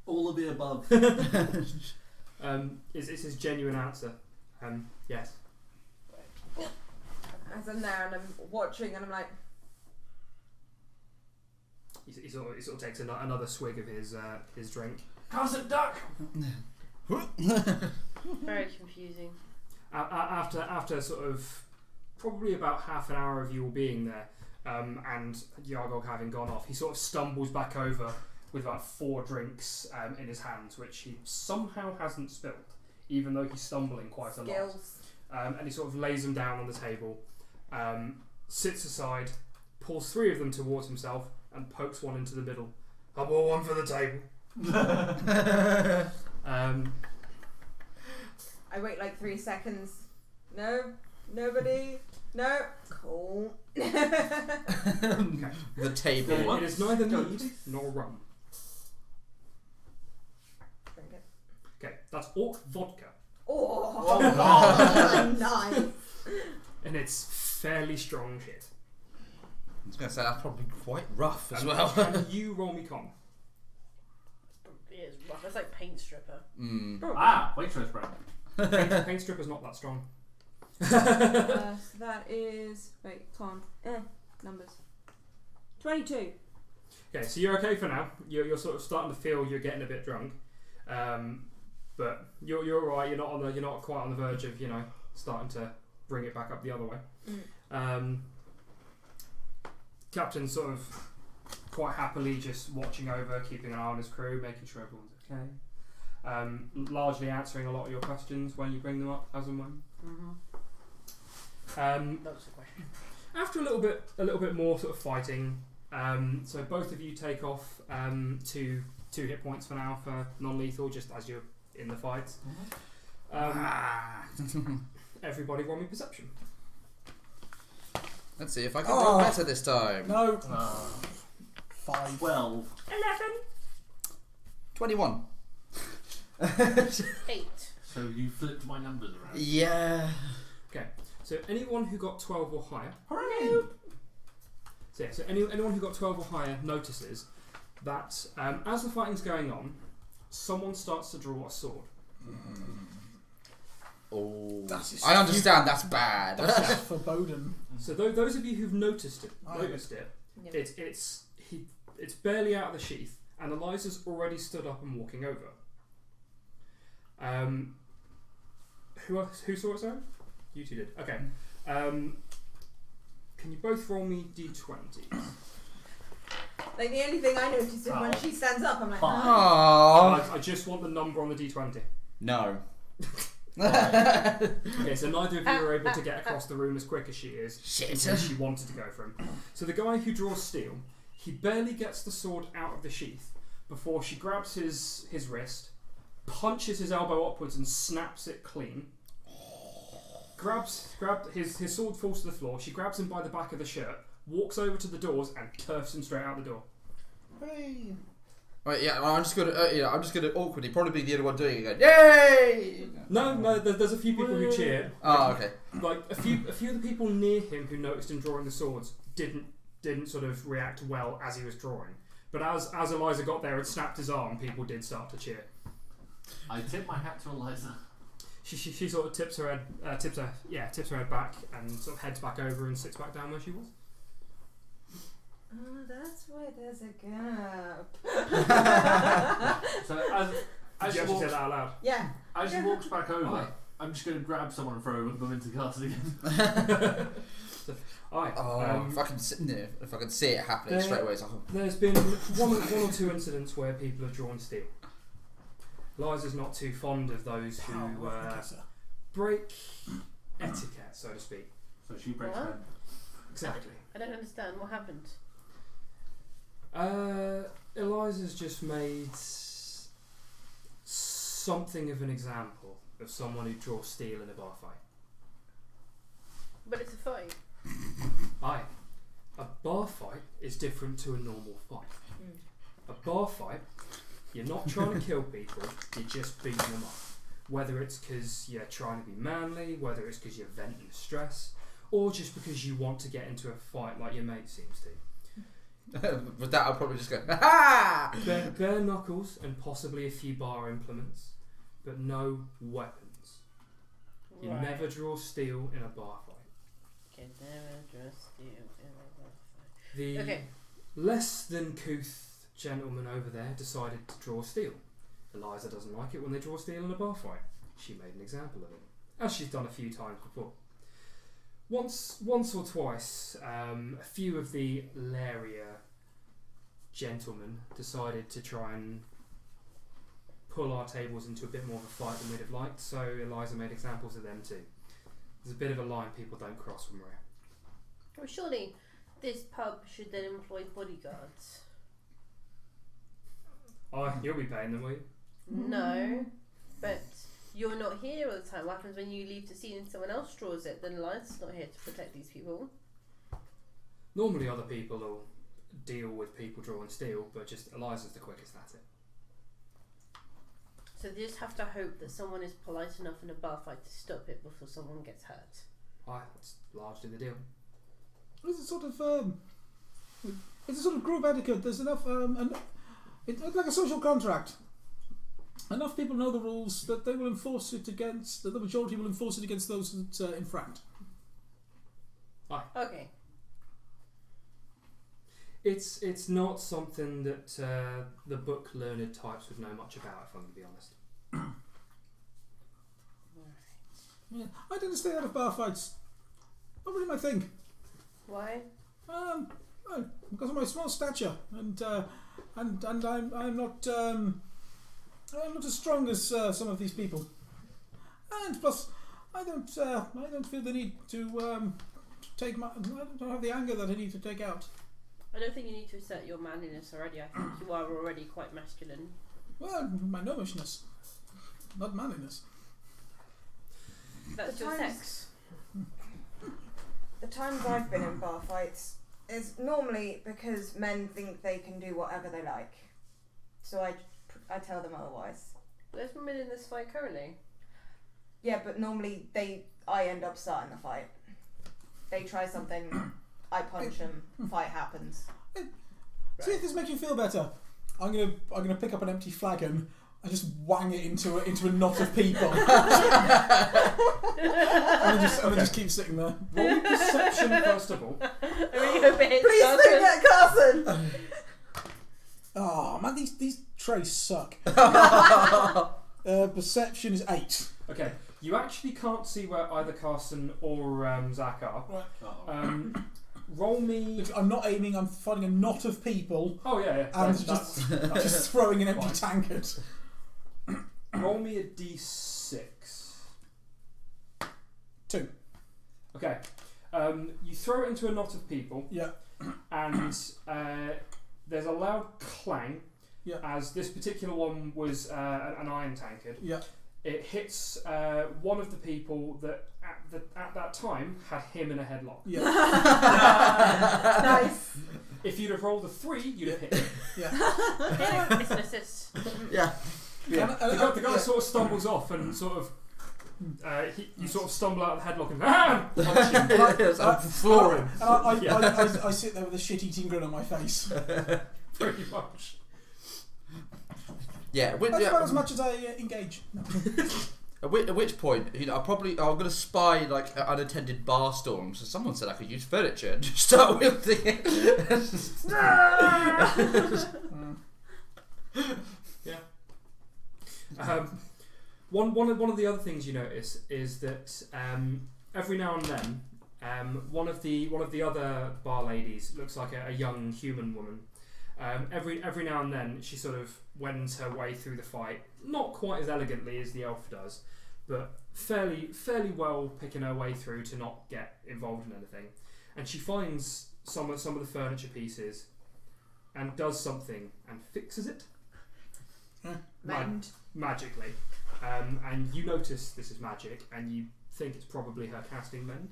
All of the above. It's his genuine answer. Yes. As I'm there and I'm watching and I'm like, He sort of takes another swig of his drink. How's it, duck? Very confusing. After sort of probably about half an hour of you all being there, and Yargog having gone off, he sort of stumbles back over with about 4 drinks in his hands, which he somehow hasn't spilled, even though he's stumbling quite a lot. skills. And he sort of lays them down on the table, sits aside, pulls 3 of them towards himself, and pokes one into the middle. I bought one for the table. I wait like 3 seconds. No? Nobody? No? Cool. The table. It is neither mead nor rum. Drink it. Okay, that's orc vodka, Oh, nice. and it's fairly strong shit. I was going to say that's probably quite rough as well. Can you roll me con? It is rough. It's like paint stripper. Waitress bread. Paint stripper's not that strong. So that is numbers. 22. Okay, so you're okay for now. You're sort of starting to feel you're getting a bit drunk, but you're alright. You're not quite on the verge of starting to bring it back up the other way. Captain's sort of quite happily just watching over, keeping an eye on his crew, making sure everyone's okay. Largely answering a lot of your questions when you bring them up, as and when. That was the question. After a little bit more sort of fighting, so both of you take off 2 hit points for now for non-lethal, just as you're in the fight. Everybody roll me perception. Let's see if I can roll better this time. No. 5. 12. 21. 8. So you flipped my numbers around. Yeah. Okay, so anyone who got 12 or higher. Hooray! So anyone who got 12 or higher notices that as the fighting's going on, someone starts to draw a sword. Oh, I understand. That's bad. That's foreboding. So those of you who've noticed it, Yep. it's barely out of the sheath, and Eliza's already stood up and walking over. Who saw it, sorry? You two did. Okay. Can you both roll me d20s? Like the only thing I noticed is when she stands up, I'm like, Aww. I just want the number on the d20. No. Okay, so neither of you are able to get across the room as quick as she is. Shit. As she wanted to go for him. So the guy who draws steel, he barely gets the sword out of the sheath before she grabs his wrist, punches his elbow upwards and snaps it clean. His sword falls to the floor. She grabs him by the back of the shirt, walks over to the doors and turfs him straight out the door. Hooray. Right, yeah, well, I'm just gonna awkwardly probably be the only one doing it. Going, yay! No, there's a few people who cheer. Oh, okay. Like a few of the people near him who noticed him drawing the swords didn't sort of react well as he was drawing. But as Eliza got there and snapped his arm, people did start to cheer. I tip my hat to Eliza. She sort of tips her head back and sort of heads back over and sits back down where she was. oh, that's why there's a gap. So Did as you she actually say walks, that out loud? Yeah. as she walks back over, Aye. I'm just going to grab someone and throw them into the castle again. Alright. If I can see it happening there- straight away, it's like, oh. There's been one or two incidents where people have drawn steel. Liza's not too fond of those who break etiquette, so to speak. So she breaks What? them. Exactly. I don't understand what happened. Eliza's just made something of an example of someone who draws steel in a bar fight. But it's a fight. Aye. A bar fight is different to a normal fight. A bar fight, you're not trying to kill people, you're just beating them up. Whether it's because you're trying to be manly, whether it's because you're venting stress, or just because you want to get into a fight like your mate seems to. With that, I'll probably just go, ha! Bare knuckles and possibly a few bar implements, but no weapons. You never draw steel in a bar fight. Can never draw steel in a bar fight. The less than couth gentleman over there decided to draw steel. Eliza doesn't like it when they draw steel in a bar fight. She made an example of it, as she's done a few times before. Once or twice, a few of the Laria gentlemen decided to try and pull our tables into a bit more of a fight than we'd have liked, so Eliza made examples of them too. There's a bit of a line people don't cross when we're here. Well, surely this pub should then employ bodyguards. Oh, you'll be paying them, will you? No, but you're not here all the time. What happens when you leave the scene and someone else draws it? Then Eliza's not here to protect these people. Normally other people will deal with people drawing steel, but just Eliza's the quickest at it. So they just have to hope that someone is polite enough in a bar fight to stop it before someone gets hurt. Aye, that's largely the deal. It's a sort of group etiquette. There's enough it's like a social contract. Enough people know the rules that they will enforce it against. That the majority will enforce it against those that infract. Aye. Okay. It's not something that the book learned types would know much about, if I'm going to be honest. Yeah, I tend to stay out of bar fights. Not really my thing. Why? Well, because of my small stature, and I'm not as strong as some of these people, and plus I don't feel the need to take I don't have the anger that I need to take out. I don't think you need to assert your manliness already. I think you are already quite masculine. Well, my gnomishness, not manliness. That's The your times- sex. The times I've been in bar fights is normally because men think they can do whatever they like. So I tell them otherwise. There's women in this fight currently. Yeah, but normally I end up starting the fight. They try something, I punch them, fight happens. See if this makes you feel better. I'm gonna pick up an empty flagon and just wang it into a knot of people. and then just keep sitting there. Roll perception first of all. Please don't get Carson! Oh man, these trays suck. Perception is 8. Okay, you actually can't see where either Carson or Zach are. Right. Roll me. I'm not aiming. I'm finding a knot of people. Oh yeah. And That's just throwing an empty fine. tankard. Roll me a d6. 2. Okay. You throw it into a knot of people. Yeah. And there's a loud clang. Yeah. As this particular one was an iron tankard. Yeah. It hits one of the people that at that time had him in a headlock. Yeah. Nice. If you'd have rolled a 3, you'd have hit him. Yeah. It's an assist. Yeah. Yeah. The guy sort of stumbles off and sort of you sort of stumble out of the headlock and punch him. Yes, I'm flooring. I sit there with a shit-eating grin on my face. Pretty much. Yeah. That's about as much as I engage. No. At which point, I'm going to spy like an unattended bar storm. So someone said I could use furniture and just start wielding it. Yeah. One of the other things you notice is that every now and then, one of the other bar ladies looks like a young human woman. Every now and then, she sort of wends her way through the fight, not quite as elegantly as the elf does, but fairly well picking her way through to not get involved in anything. And she finds some of the furniture pieces and does something and fixes it Mend. magically. And you notice this is magic, and you think it's probably her casting mend.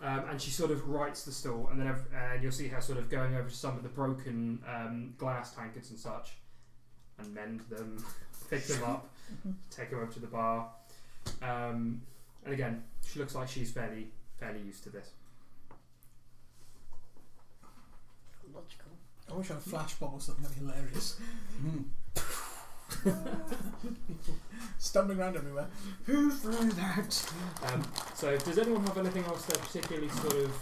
And she sort of rights the stall, and then you'll see her sort of going over to some of the broken glass tankards and such, and mend them, pick them up, take them over to the bar. And again, she looks like she's fairly used to this. Logical. I wish I had a flash bomb or something. That'd be hilarious. Stumbling around everywhere. Who threw that? So does anyone have anything else they're particularly sort of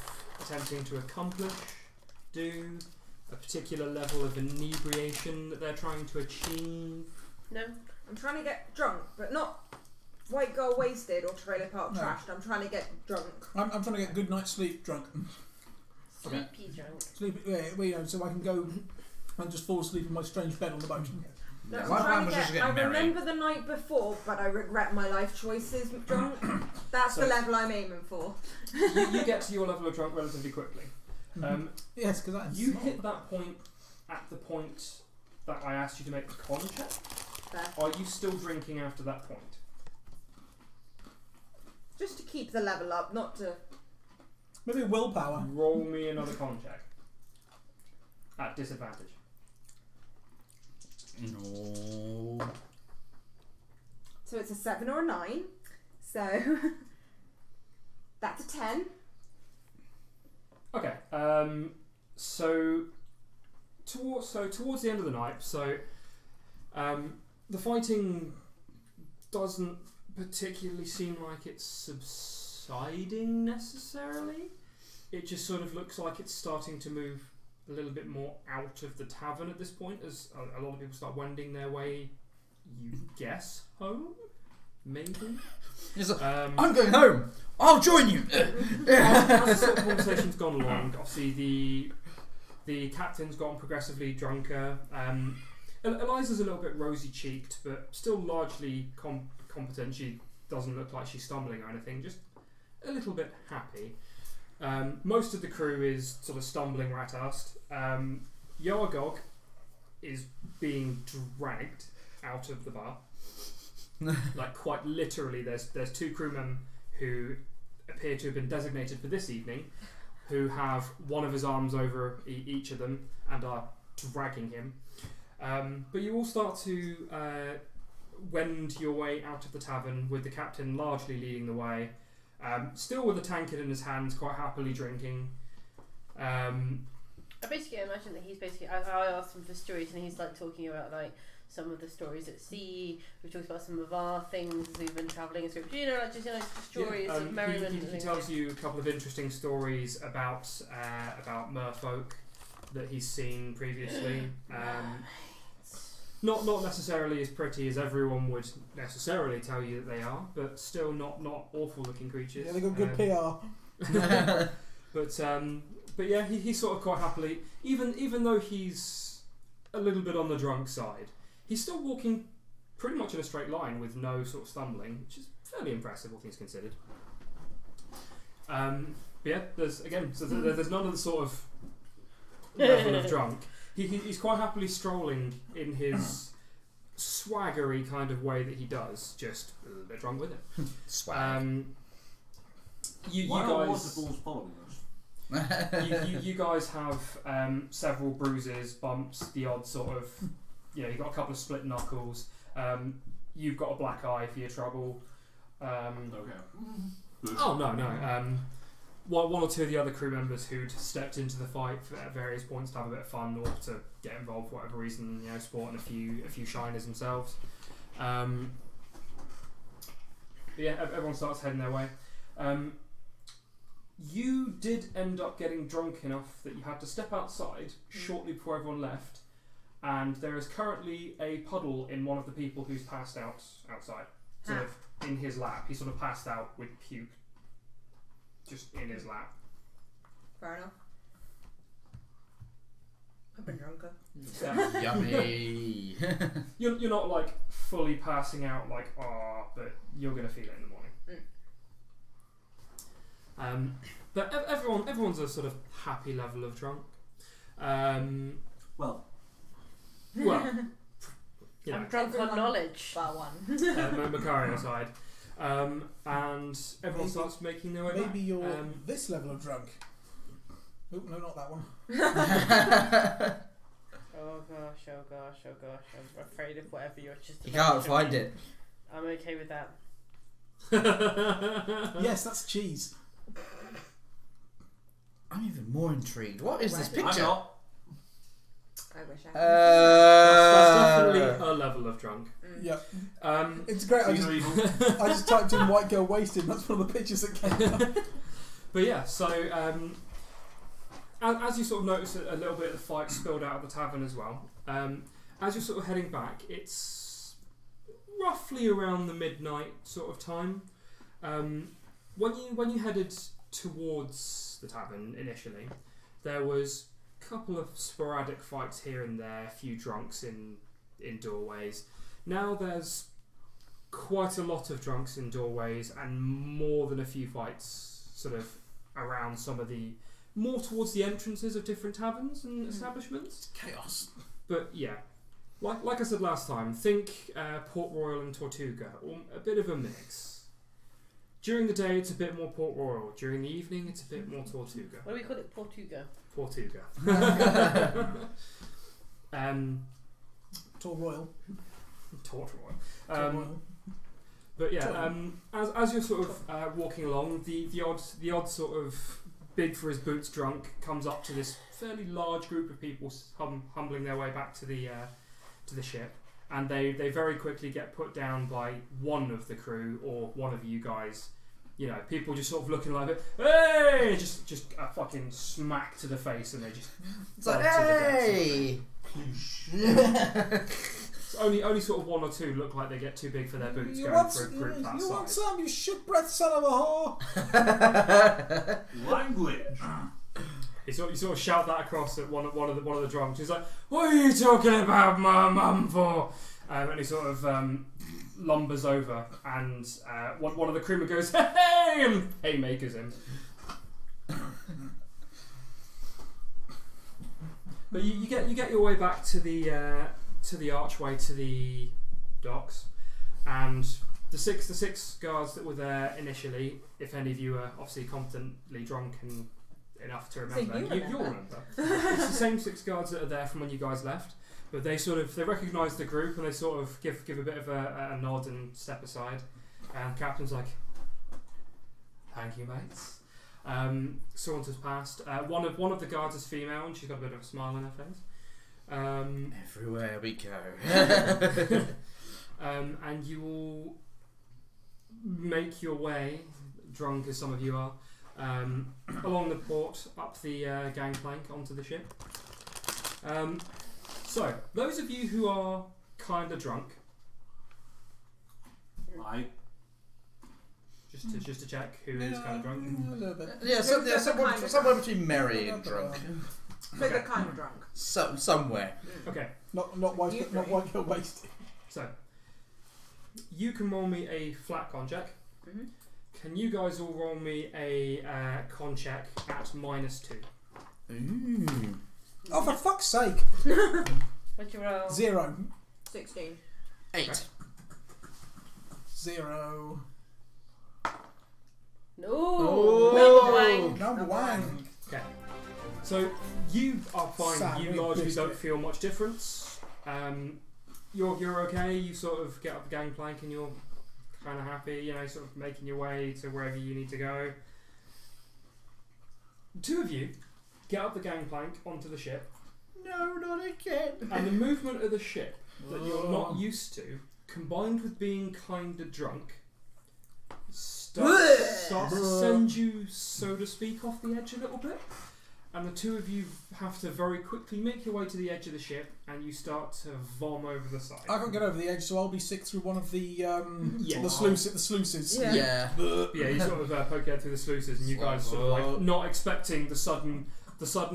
attempting to accomplish, do, a particular level of inebriation that they're trying to achieve? No. I'm trying to get drunk, but not white girl wasted or trailer park No. trashed. I'm trying to get drunk. I'm trying to get good night's sleep drunk. Sleepy drunk. Sleep, so I can go and just fall asleep in my strange bed on the boat. No, Yeah, I'm my trying plan to was just get, to I get married. remember the night before, but I regret my life choices drunk. That's So- the level I'm aiming for. You get to your level of drunk relatively quickly. Yes, because You hit that point at the point that I asked you to make the con check. There. Are you still drinking after that point? Just to keep the level up, not to... maybe willpower. Roll me another con check. At disadvantage. No. So it's a 7 or a 9. So... that's a 10. Okay. So towards the end of the night, the fighting doesn't particularly seem like it's subsiding necessarily. It just sort of looks like it's starting to move a little bit more out of the tavern at this point, as a lot of people start wending their way, you guess, home? Maybe? He's like, I'm going home. I'll join you. As the sort of conversation's gone along, obviously the captain's gotten progressively drunker. Eliza's a little bit rosy-cheeked, but still largely competent. She doesn't look like she's stumbling or anything, just a little bit happy. Most of the crew is sort of stumbling rat-assed. Yoagog is being dragged out of the bar. Like quite literally, there's two crewmen who appear to have been designated for this evening, who have one of his arms over each of them and are dragging him. But you all start to wend your way out of the tavern, with the captain largely leading the way, still with a tankard in his hands, quite happily drinking. I basically imagine that he's basically. I asked him for stories, and he's like talking about like some of the stories at sea. We've talked about some of our things as we've been travelling and script. You know, like just stories of merriment. He tells you a couple of interesting stories about merfolk that he's seen previously. Not necessarily as pretty as everyone would necessarily tell you that they are, but still not awful looking creatures. Yeah, they got good PR. But yeah, he sort of quite happily, even though he's a little bit on the drunk side, he's still walking pretty much in a straight line with no sort of stumbling, which is fairly impressive, all things considered. But yeah, there's none of the sort of level of drunk. He's quite happily strolling in his swaggery kind of way that he does, just a little bit drunk with it. Swag. You Why are guys, waterfalls following us? you guys have several bruises, bumps, the odd sort of, you've got a couple of split knuckles. You've got a black eye for your trouble. Okay. Oh no. One or two of the other crew members who'd stepped into the fight at various points to have a bit of fun or to get involved for whatever reason, sporting a few shiners themselves. But yeah, everyone starts heading their way. You did end up getting drunk enough that you had to step outside shortly before everyone left, and there is currently a puddle in one of the people who's passed out outside, sort of in his lap. He sort of passed out with puke just in his lap. Fair enough. I've been drunker. Yummy. You're not like fully passing out, like but you're gonna feel it in the morning. But everyone's a sort of happy level of drunk. Well, Well, you I'm know, drunk on Everyone- knowledge. Bar one. Macario aside. And everyone Maybe- starts making their way back. Maybe you're Um, this level of drunk. Oh, no, not that one. Oh gosh, oh gosh, oh gosh. I'm afraid of whatever you're just. You about can't to find do. it. I'm okay with that. Yes, that's cheese. I'm even more intrigued. What is this Right. I'm picture? not. I wish I could. That's definitely a level of drunk. Yeah, Um, it's great. I These are just, evil. I just typed in white girl wasted. And that's one of the pictures that came up. but yeah, so as you sort of notice a little bit of the fight spilled out of the tavern as well, as you're sort of heading back, it's roughly around the midnight sort of time. When you headed towards the tavern initially, there was a couple of sporadic fights here and there, a few drunks in doorways. Now there's quite a lot of drunks in doorways and more than a few fights sort of around some of the more towards the entrances of different taverns and establishments. Chaos. But yeah, like I said last time, think Port Royal and Tortuga, or a bit of a mix. During the day, it's a bit more Port Royal. During the evening, it's a bit more Tortuga. What do we call it? Portuga. Tortuga. Tall Royal. Tort Royal. Tall Royal. But yeah, as you're sort of walking along, the odd sort of big for his boots drunk comes up to this fairly large group of people humbling their way back to the ship, and they very quickly get put down by one of the crew or one of you guys. You know, people just sort of looking like, hey, just a fucking smack to the face, and they just It's like, bump to the deck sort of hey! thing. So only sort of one or two look like they get too big for their boots You going want, for a group that you want size. some, you shit breath son of a whore? Language. You sort of shout that across at one of the drunks. He's like, "What are you talking about my mum for?" And he sort of lumbers over, and one of the crewmen goes, "Hey!" and haymakers him. But you get your way back to the archway to the docks, and the six guards that were there initially, if any of you are obviously competently drunk and enough to remember, you'll remember. It's the same 6 guards that are there from when you guys left, but they recognise the group and they sort of give a bit of a nod and step aside, and Captain's like, "Thank you, mates." Saunters past. One of the guards is female and she's got a bit of a smile on her face. Everywhere we go. And you all make your way, drunk as some of you are, along the port, up the gangplank onto the ship. So, those of you who are kind of drunk, just to check who is kind of drunk. A little bit. Yeah, somewhere between merry and drunk. So they're kind of drunk. Somewhere. Okay, Not white girl wasted. so you can roll me a flat con check. Mhm. Can you guys all roll me a con check at -2? Ooh. Oh, for fuck's sake! What'd you roll? 0. 16. 8. 0. No. Oh. Number one. Okay. So you are fine. Sad, You really largely pissed don't it. feel much difference. You're okay. You sort of get up the gangplank and you're kind of happy. You know, sort of making your way to wherever you need to go. 2 of you get up the gangplank onto the ship, No, not again. and the movement of the ship that you're not used to, combined with being kind of drunk, starts to send you, so to speak, off the edge a little bit. And the 2 of you have to very quickly make your way to the edge of the ship, and you start to vom over the side. I can't get over the edge, so I'll be sick through one of the Yeah. the sluices. Yeah. Yeah. Yeah, you sort of poke your head through the sluices, and you guys sort of like not expecting the sudden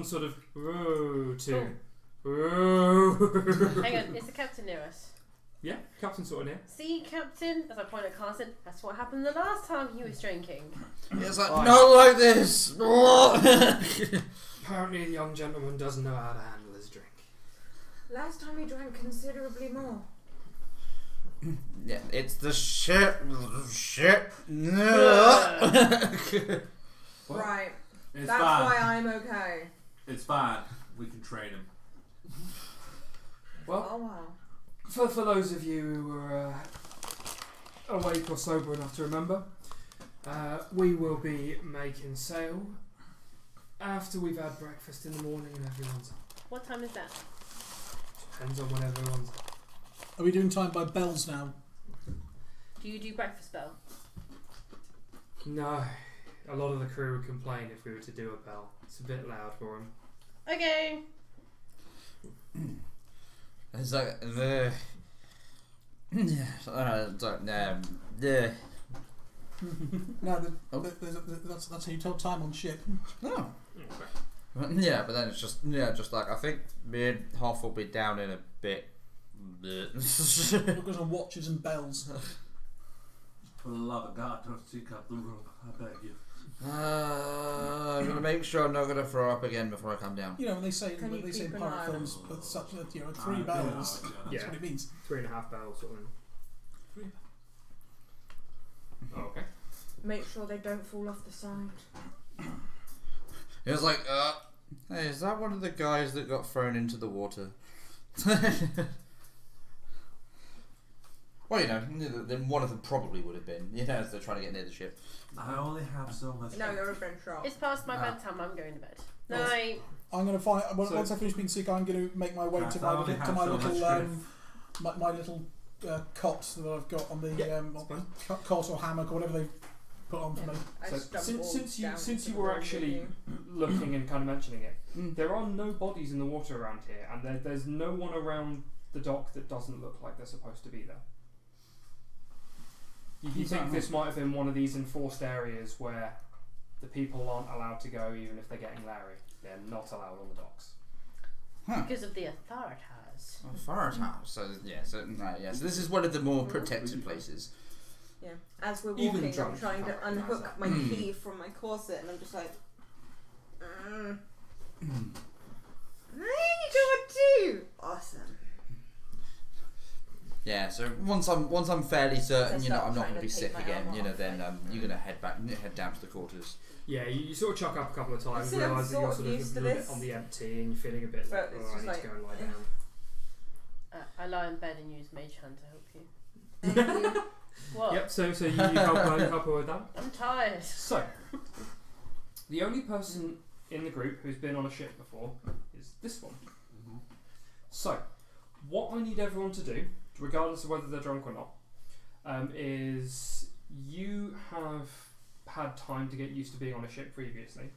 sort of whoa to whoa. Hang on, is the captain near us? Yeah, Captain's sort of near. See, Captain, as I point at Carson, that's what happened the last time he was drinking. It's like, Fine. not like this. Apparently, the young gentleman doesn't know how to handle his drink. Last time we drank considerably more. Yeah, it's the ship. No. Well, Right. It's That's fine. why I'm okay. It's fine. We can train him. Well, Oh wow. for those of you who were awake or sober enough to remember, we will be making sail after we've had breakfast in the morning and everyone's up. What time is that? Depends on when everyone's up. Are we doing time by bells now? Do you do breakfast bell? No, a lot of the crew would complain if we were to do a bell. It's a bit loud for them. Okay. It's like No, that's how you tell time on ship. Oh. Yeah, but then it's just like I think me and Hoff will be down in a bit. What goes on watches and bells? For the love of God, don't seek up the room. I beg you. I'm gonna make sure I'm not gonna throw up again before I come down. You know, when they say Can you in keep an pirate eye films, on- but such that 3 bells. That's Yeah. what it means. 3.5 bells sort of thing. 3. Oh, okay. Make sure they don't fall off the side. It was like, hey, is that one of the guys that got thrown into the water? Well, then one of them probably would have been, as they're trying to get near the ship. I only have so much. No, you're a been shot. It's past my bedtime. I'm going to bed. Night. I'm going to find So- once I finish being sick. I'm going to make my way to I my only little, have so much strength. my little cot that I've got on the cot or hammock or whatever they put on for me. I So stumbled since down you to the were road actually with you. looking and kind of mentioning it, Mm. there are no bodies in the water around here, and there's no one around the dock that doesn't look like they're supposed to be there. You think this might have been one of these enforced areas where the people aren't allowed to go even if they're getting Larry. They're not allowed on the docks. Because of the authorities. So this is one of the more protected places. Yeah. As we're Even walking, I'm drunk, trying you to can't recognise unhook that. my key from my corset, and I'm just like, I got two. Awesome. Yeah, so once I'm fairly certain, So I'm not start going to trying be to sick take my again, arm off, then like- you're going to head down to the quarters. Yeah, you sort of chuck up a couple of times, See, I'm realise that you're sort of sort of a used to little bit this. on the empty and you're feeling a bit like, But it's I just need like- to go and lie down. I lie in bed and use Mage Hand to help you. Thank you. What? Yep, so you help her with that. I'm tired. So, the only person in the group who's been on a ship before is this one. So, what I need everyone to do, regardless of whether they're drunk or not, is you have had time to get used to being on a ship previously.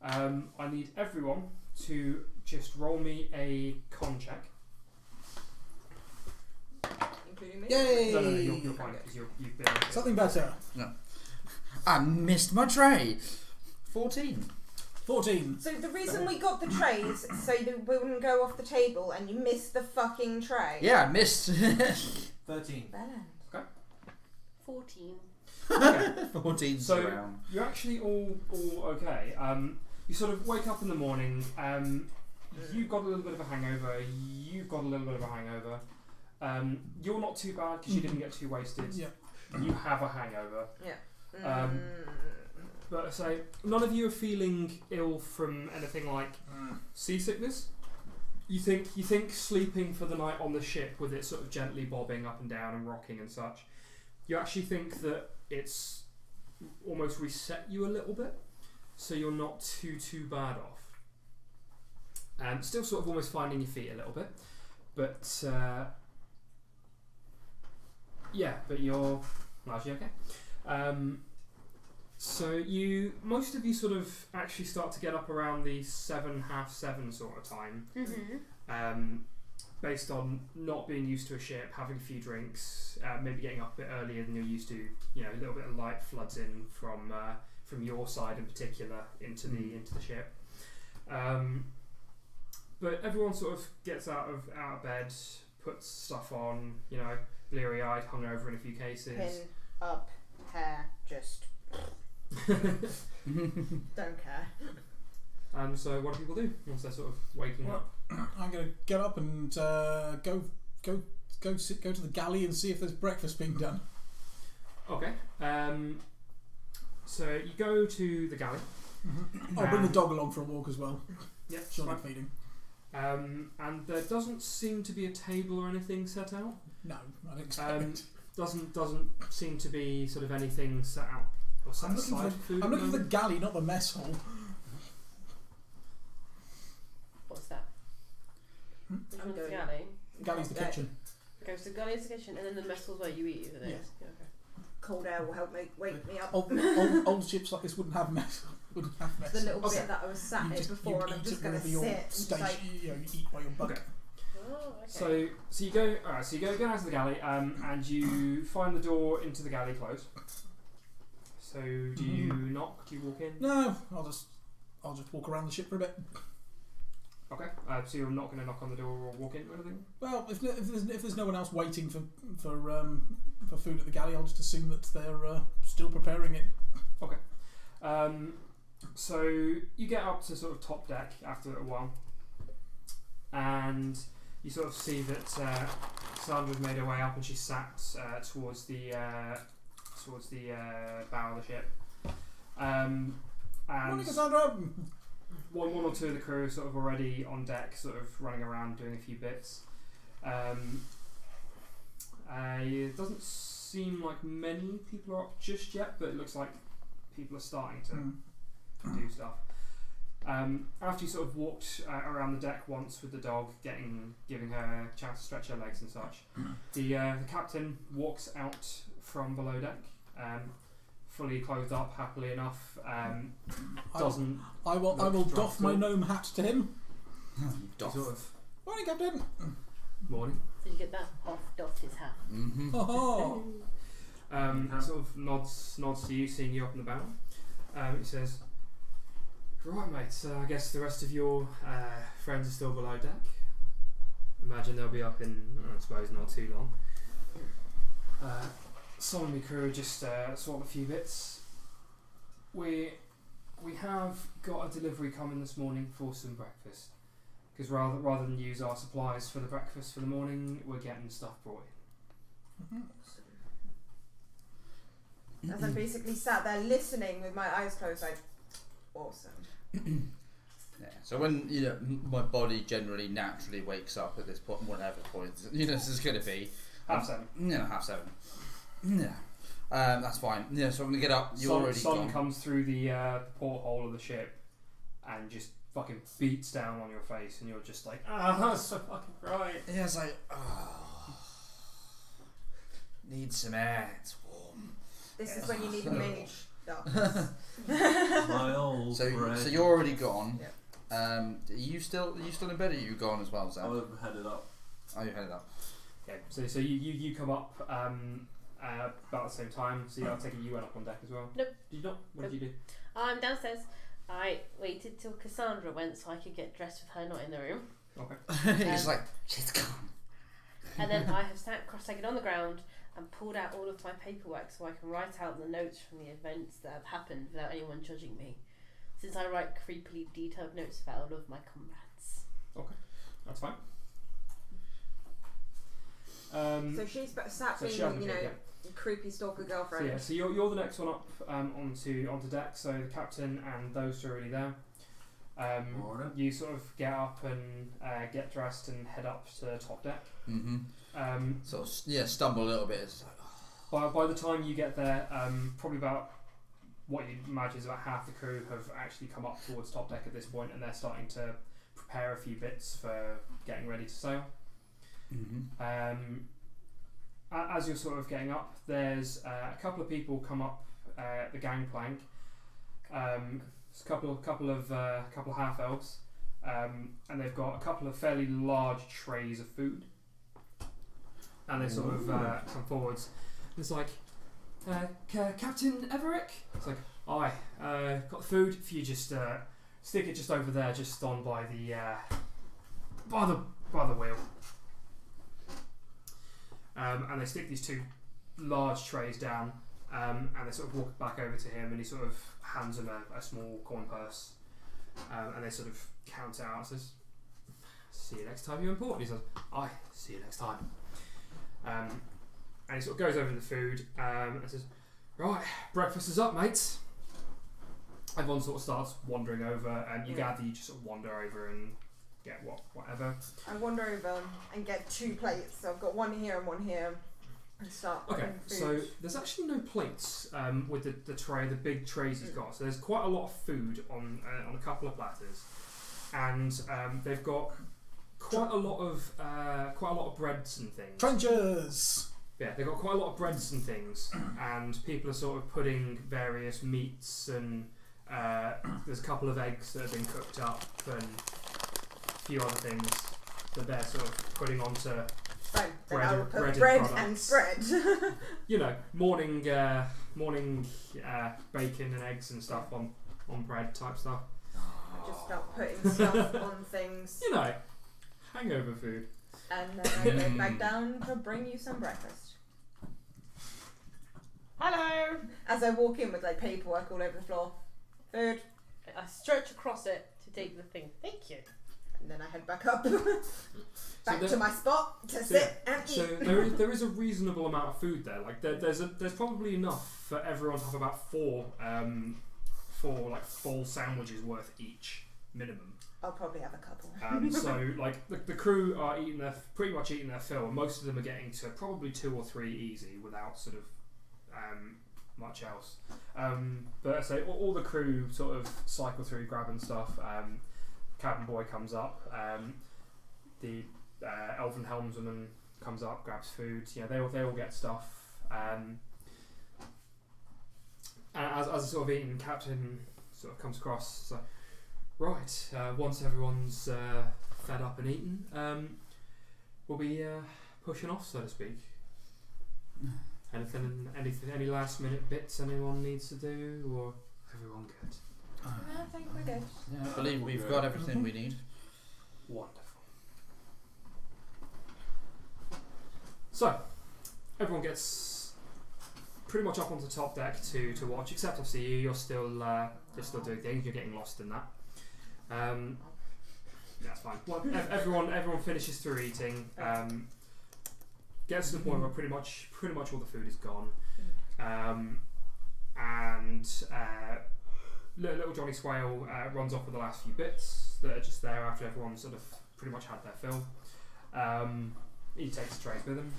I need everyone to just roll me a con check. Including me. Yay! No, you're fine because you've been on a ship. Something better. I missed my tray. 14. 14. So the reason we got the trays so they wouldn't go off the table, and you missed the fucking tray. Yeah, I missed. 13. Bellend. 14. Okay. 14 So around. you're actually all okay. You sort of wake up in the morning. You've got a little bit of a hangover. You've got a little bit of a hangover. You're not too bad because you didn't get too wasted. Yeah. You have a hangover. Mm. But say none of you are feeling ill from anything like seasickness. You think sleeping for the night on the ship with it sort of gently bobbing up and down and rocking and such. You actually think that it's almost reset you a little bit, so you're not too bad off. Still sort of almost finding your feet a little bit, but but you're largely okay. So most of you sort of actually start to get up around the 7, half 7 sort of time. Mm-hmm. Based on not being used to a ship, having a few drinks, maybe getting up a bit earlier than you're used to. A little bit of light floods in from your side in particular into the ship. But everyone sort of gets out of bed, puts stuff on. Bleary-eyed, hungover in a few cases. Pin up, hair, just don't care. So what do people do once they're sort of waking up? I'm going to get up and go to the galley and see if there's breakfast being done. Okay. So you go to the galley. I'll bring the dog along for a walk as well. Yeah, She'll fine. need feeding. And there doesn't seem to be a table or anything set out. No, I don't expect. Doesn't seem to be sort of anything set out or set aside for food. I'm looking for the at galley, not the mess hall. What's that? I'm Which one's the going- galley? Galley's the kitchen. Okay, so the galley is the kitchen, and then the mess hall's where you eat, isn't it? Yes. Yeah, okay. Cold air will help me wake me up. Old ships like this wouldn't have mess. Wouldn't have mess. The little Okay. bit that I was sat in before, and I'm just going to sit your and just like, you eat by your bunk. Okay. Oh, okay. So you go. Alright. So you go out to the galley, and you find the door into the galley closed. So do you knock? Do you walk in? No, I'll just walk around the ship for a bit. Okay. So you're not going to knock on the door or walk in or anything? Well, if there's no one else waiting for food at the galley, I'll just assume that they're still preparing it. Okay. So you get up to sort of top deck after a while, and you sort of see that Sandra's made her way up, and she's sat towards the bow of the ship. And Morning, Cassandra. one or two of the crew are sort of already on deck, sort of running around doing a few bits. It doesn't seem like many people are up just yet, but it looks like people are starting to do stuff. After you sort of walked around the deck once with the dog, giving her a chance to stretch her legs and such, the captain walks out from below deck, fully clothed up, happily enough. Doesn't. I will doff my gnome hat to him. Doff. Sort of Morning, Captain. morning. Did you get that? Doffed his hat. Mm-hmm. Oh, Sort of nods to you, seeing you up in the bow. He says, "Right, mate. I guess the rest of your friends are still below deck. Imagine they'll be up in, I suppose, not too long. Some of my crew just sort a few bits. We have got a delivery coming this morning for some breakfast. Because rather than use our supplies for the breakfast for the morning, we're getting stuff brought in." as I basically sat there listening with my eyes closed, like, awesome. Yeah. So when my body generally naturally wakes up at this point, whatever point this is going to be 7:30. 7:30. Yeah. That's fine. Yeah. So I'm gonna get up. You're already sun gone. comes through the porthole of the ship and just fucking beats down on your face, and you're just like, that's so fucking bright. Yeah, it's like, need some air. It's warm. This is when you need a mage. My old So friend. you're already gone. Yeah. Are you still in bed? Or are you gone as well, Zach? I've headed up. Oh, you headed up. Okay, so you come up about the same time. So I'll take it you went up on deck as well. Nope. Did you not? What Nope. did you do? I'm downstairs. I waited till Cassandra went so I could get dressed with her not in the room. Okay. He's like, she's gone. And then I have sat cross-legged on the ground and pulled out all of my paperwork so I can write out the notes from the events that have happened without anyone judging me. Since I write creepily detailed notes about all of my comrades. That's fine. So she's sat So she being, hasn't been yet. creepy stalker So girlfriend. yeah, so you're the next one up onto deck. So the captain and those two are already there. Morning. You sort of get up and get dressed and head up to the top deck. Mm-hmm. Sort of stumble a little bit. It's like, By the time you get there, probably about what you'd imagine is about half the crew have actually come up towards top deck at this point, and they're starting to prepare a few bits for getting ready to sail. mm-hmm. As you're sort of getting up, there's a couple of people come up the gangplank. It's a couple of half elves, and they've got a couple of fairly large trays of food. And they sort of come forwards. It's like, Captain Everick? It's like, aye, got the food. If you just stick it just over there, just on by the wheel. And they stick these two large trays down, and they sort of walk back over to him, and he sort of hands him a small coin purse. and they sort of count it out and says, "See you next time you import." And he says, "Aye, see you next time." And he sort of goes over the food and says, "Right, breakfast is up, mates." Everyone sort of starts wandering over, and you gather you just sort of wander over and get whatever. I wander over and get 2 plates. So I've got one here and one here, and start putting food. So there's actually no plates with the tray, the big trays he's got. So there's quite a lot of food on a couple of platters, and they've got quite a lot of breads and things. Trenchers! Yeah, they've got quite a lot of breads and things, and people are sort of putting various meats and there's a couple of eggs that have been cooked up and a few other things that they're sort of putting onto Right, then I will put breaded bread products. and bread. You know, morning bacon and eggs and stuff on bread type stuff. I just start putting stuff on things, You know, hangover food. and then I go back down to bring you some breakfast. Hello. As I walk in with like paperwork all over the floor, food, I stretch across it to take the thing. Thank you. and then I head back up, back there- to my spot to sit and eat. So there is a reasonable amount of food there. Like there's probably enough for everyone to have about four like full sandwiches worth each minimum. I'll probably have a couple. So like the crew are pretty much eating their fill, and most of them are getting to probably 2 or 3 easy without sort of much else. But I say all the crew sort of cycle through grabbing stuff. Cabin boy comes up. The elven helmsman comes up, grabs food. Yeah, they all get stuff. And as they're sort of eating, Captain sort of comes across. So, right, once everyone's fed up and eaten, we'll be pushing off, so to speak. Any last minute bits anyone needs to do, or everyone good? I think we're good. Yeah, I believe we've got everything we need. Wonderful. So, everyone gets pretty much up onto top deck to watch, except obviously you're still doing things. You're getting lost in that. That's fine. Well, everyone finishes through eating. Gets to the point where pretty much all the food is gone, and little Johnny Swale runs off with the last few bits that are just there after everyone sort of pretty much had their fill. He takes the trays with him,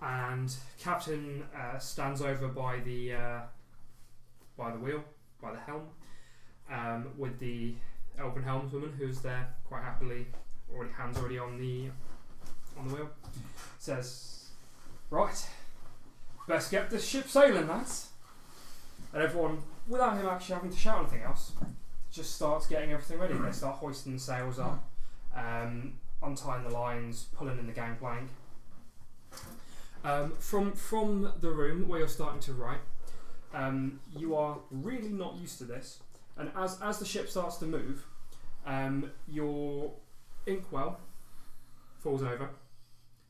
and Captain stands over by the wheel, by the helm, with the elven helmswoman who's there quite happily, hands already on the wheel. Says, "Right, best get this ship sailing, lads." And everyone, without him actually having to shout anything else, just starts getting everything ready. They start hoisting the sails up, untying the lines, pulling in the gangplank. From the room where you're starting to write, you are really not used to this, and as the ship starts to move, your inkwell falls over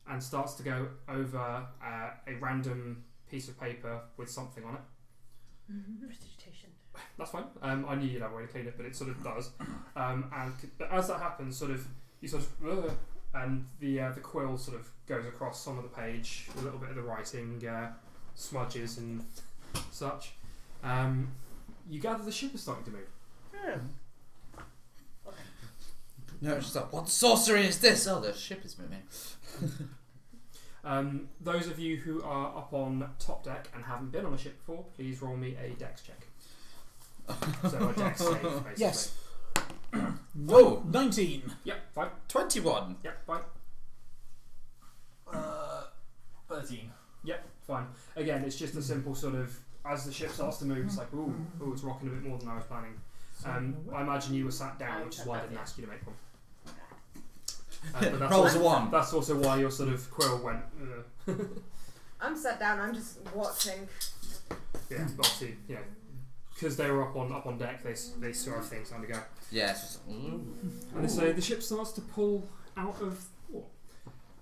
and starts to go over a random piece of paper with something on it. Prestidigitation. That's fine. I knew you'd have a way to clean it, but it sort of does. And as that happens, and the quill sort of goes across some of the page, a little bit of the writing smudges and such. You gather the ship is starting to move. No, it's just like, what sorcery is this? Oh, the ship is moving. Those of you who are up on top deck and haven't been on a ship before, please roll me a dex check. So a dex save, basically. Yes. Whoa! 19. Yep, fine. 21. Yep, fine. 13. Yep, fine. Again, it's just a simple sort of, as the ship starts to move, it's like, ooh, it's rocking a bit more than I was planning. I imagine you were sat down, which is why I didn't ask you to make one. But that's Rolls also, a 1. That's also why your sort of quill went. I'm sat down. I'm just watching. Yeah, obviously, yeah, because they were up on deck. They saw everything starting to go. Yeah, it's just, ooh. And they say the ship starts to pull out of port,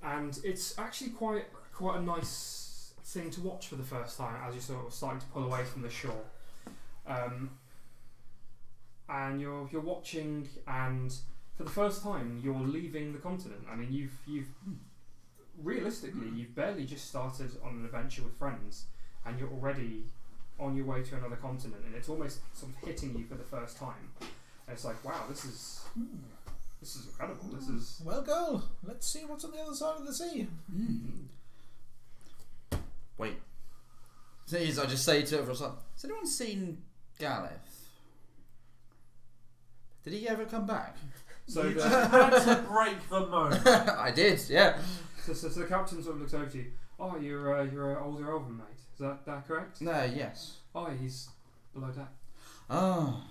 and it's actually quite a nice thing to watch for the first time as you're sort of starting to pull away from the shore. and you're watching, and for the first time you're leaving the continent. I mean, you've realistically you've barely just started on an adventure with friends, and you're already on your way to another continent, and it's almost sort of hitting you for the first time. And it's like, wow, this is incredible. This is Well, girl, let's see what's on the other side of the sea. Wait. So I just say to everyone, has anyone seen Galeth? Did he ever come back? so. You The, had to break the moment. I did, yeah. so the captain sort of looks over to you. Oh, you're an older elven mate. Is that correct? No, yes. Oh, he's below deck. Oh.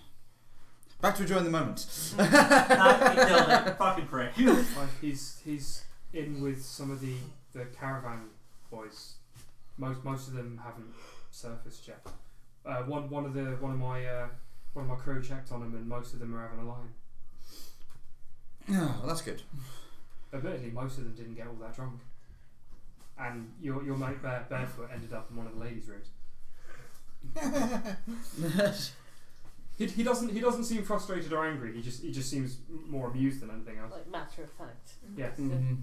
Back to enjoying the moment. He killed it. Fucking prick. Like he's in with some of the caravan boys. Most of them haven't surfaced yet. One of my crew checked on them, and most of them are having a line. Oh, well, that's good. Admittedly, most of them didn't get all that drunk. And your mate Barefoot ended up in one of the ladies' rooms. He doesn't seem frustrated or angry. He just seems more amused than anything else. Like matter of fact. Yes. Mm-hmm.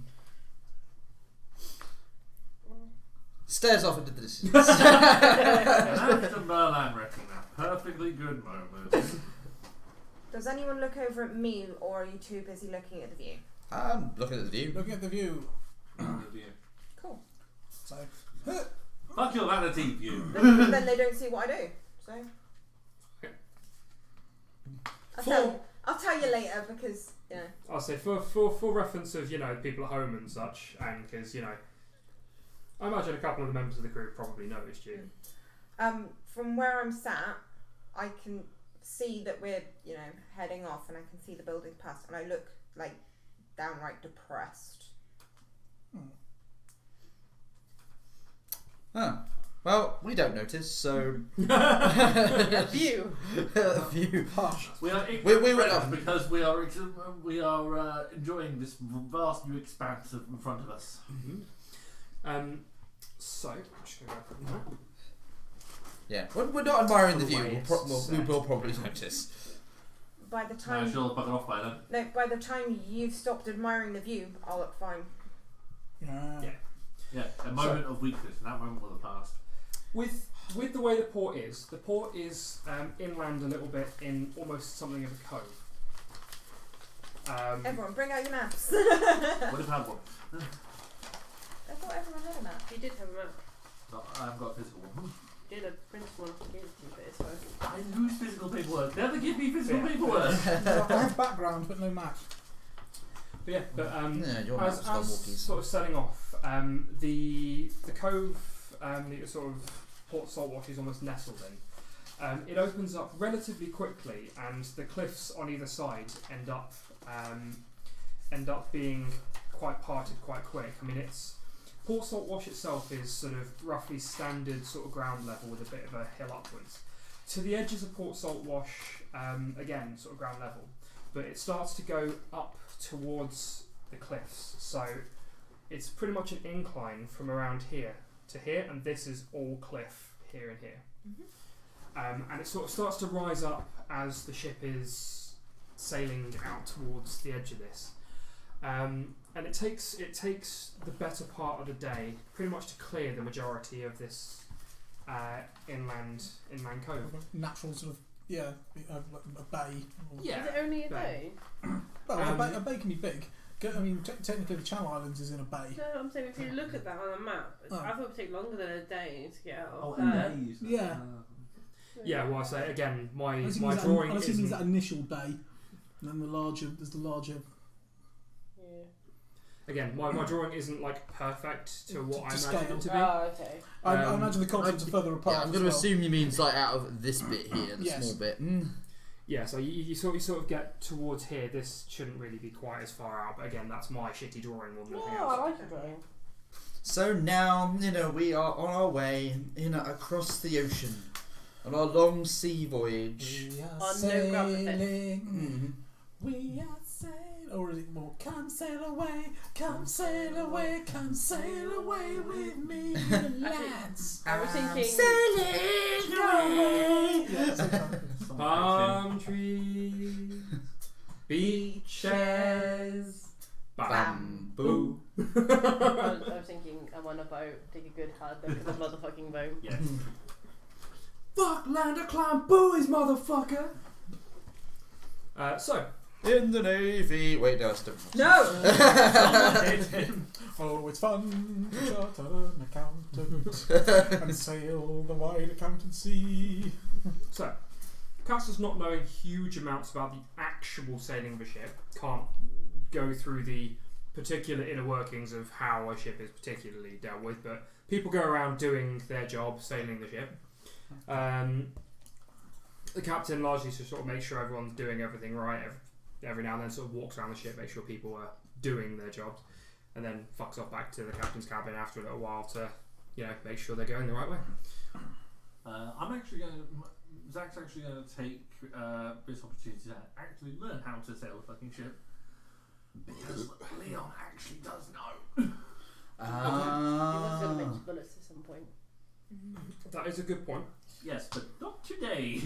Stares off into the distance. And after Merlan reckon that perfectly good moment. Does anyone look over at me, or are you too busy looking at the view? Looking at the view. Looking at the view. Cool. So, Fuck your vanity view. Then they don't see what I do. So I'll tell you later, because you know. I'll say for reference of people at home and such, and because I imagine a couple of the members of the crew probably noticed you. From where I'm sat, I can see that we're heading off, and I can see the building past, and I look like downright depressed. Oh. Well, we don't notice, so... View. View. harsh. We are We went up up. because we are enjoying this vast new expanse in front of us. So, I'm just going to go for a map. Yeah, we're not admiring the The view. way We it's will probably notice. By the No, time she'll bugger off by then. by the time you've stopped admiring the view, I'll look fine. Yeah. Yeah, a moment of weakness, and that moment will have passed. With the way the port is inland a little bit in almost something of a cove. Everyone, bring out your maps. Would have had one. I thought everyone had a map. You did have a map. No, I haven't got a physical one. You did a print one. I gave it to you, but it's fine. I lose physical paperwork. Never give me physical paperwork. I have background, but no map. But yeah, but Yeah, your map's got more as pieces. sort of setting off, the cove that you're sort of Port Saltwash is almost nestled in. It opens up relatively quickly, and the cliffs on either side end up being quite parted quite quick. I mean, Port Saltwash itself is sort of roughly standard sort of ground level with a bit of a hill upwards. To the edges of Port Saltwash, again, sort of ground level, but it starts to go up towards the cliffs. So it's pretty much an incline from around here to here, and this is all cliff here and here. And it sort of starts to rise up as the ship is sailing out towards the edge of this. And it takes the better part of the day pretty much to clear the majority of this inland cove. Natural sort of, a bay. Yeah. Is it only a Bay. day? Well, a bay can be big. I mean, technically the Channel Islands is in a bay. No, I'm saying if you look at that on a map, I thought it would take longer than a day to get out Oh, of and that. days. Yeah. Yeah, well, I say again, my I drawing assume isn't. that initial bay, and then there's the larger. Yeah. Again, my drawing isn't like perfect to what I To imagine scale. it to be. Oh, okay. I imagine the continents are further apart. Yeah, I'm as going to well. assume you mean like out of this bit here, the Yes. small bit. Yeah, so you sort of get towards here. This shouldn't really be quite as far out, but again, that's my shitty drawing more than anything No, I else. like your drawing. So now, we are on our way, across the ocean, on our long sea voyage. We are On no ground sailing. We are sailing. Or is it more? Come sail away, come sail away, come sail away with me, lads. I was thinking. Sailing away. Yeah, same time. Palm trees, beaches, bamboo. I was thinking, I'm on a boat, take a good hard look at the motherfucking boat. Yes. Fuck land of clown buoys, motherfucker! So, In the Navy. Wait, no, it's different. No! Oh, it's fun to charter an accountant and sail the wide accountancy. so Cassus, not knowing huge amounts about the actual sailing of a ship, can't go through the particular inner workings of how a ship is particularly dealt with, but people go around doing their job, sailing the ship. The captain largely to sort of make sure everyone's doing everything right. Every now and then sort of walks around the ship, make sure people are doing their jobs, and then fucks off back to the captain's cabin after a little while to, make sure they're going the right way. Zach's actually going to take this opportunity to actually learn how to sail a fucking ship. Because Leon actually does know. He was going to mention bullets at some point. That is a good point. Yes, but not today.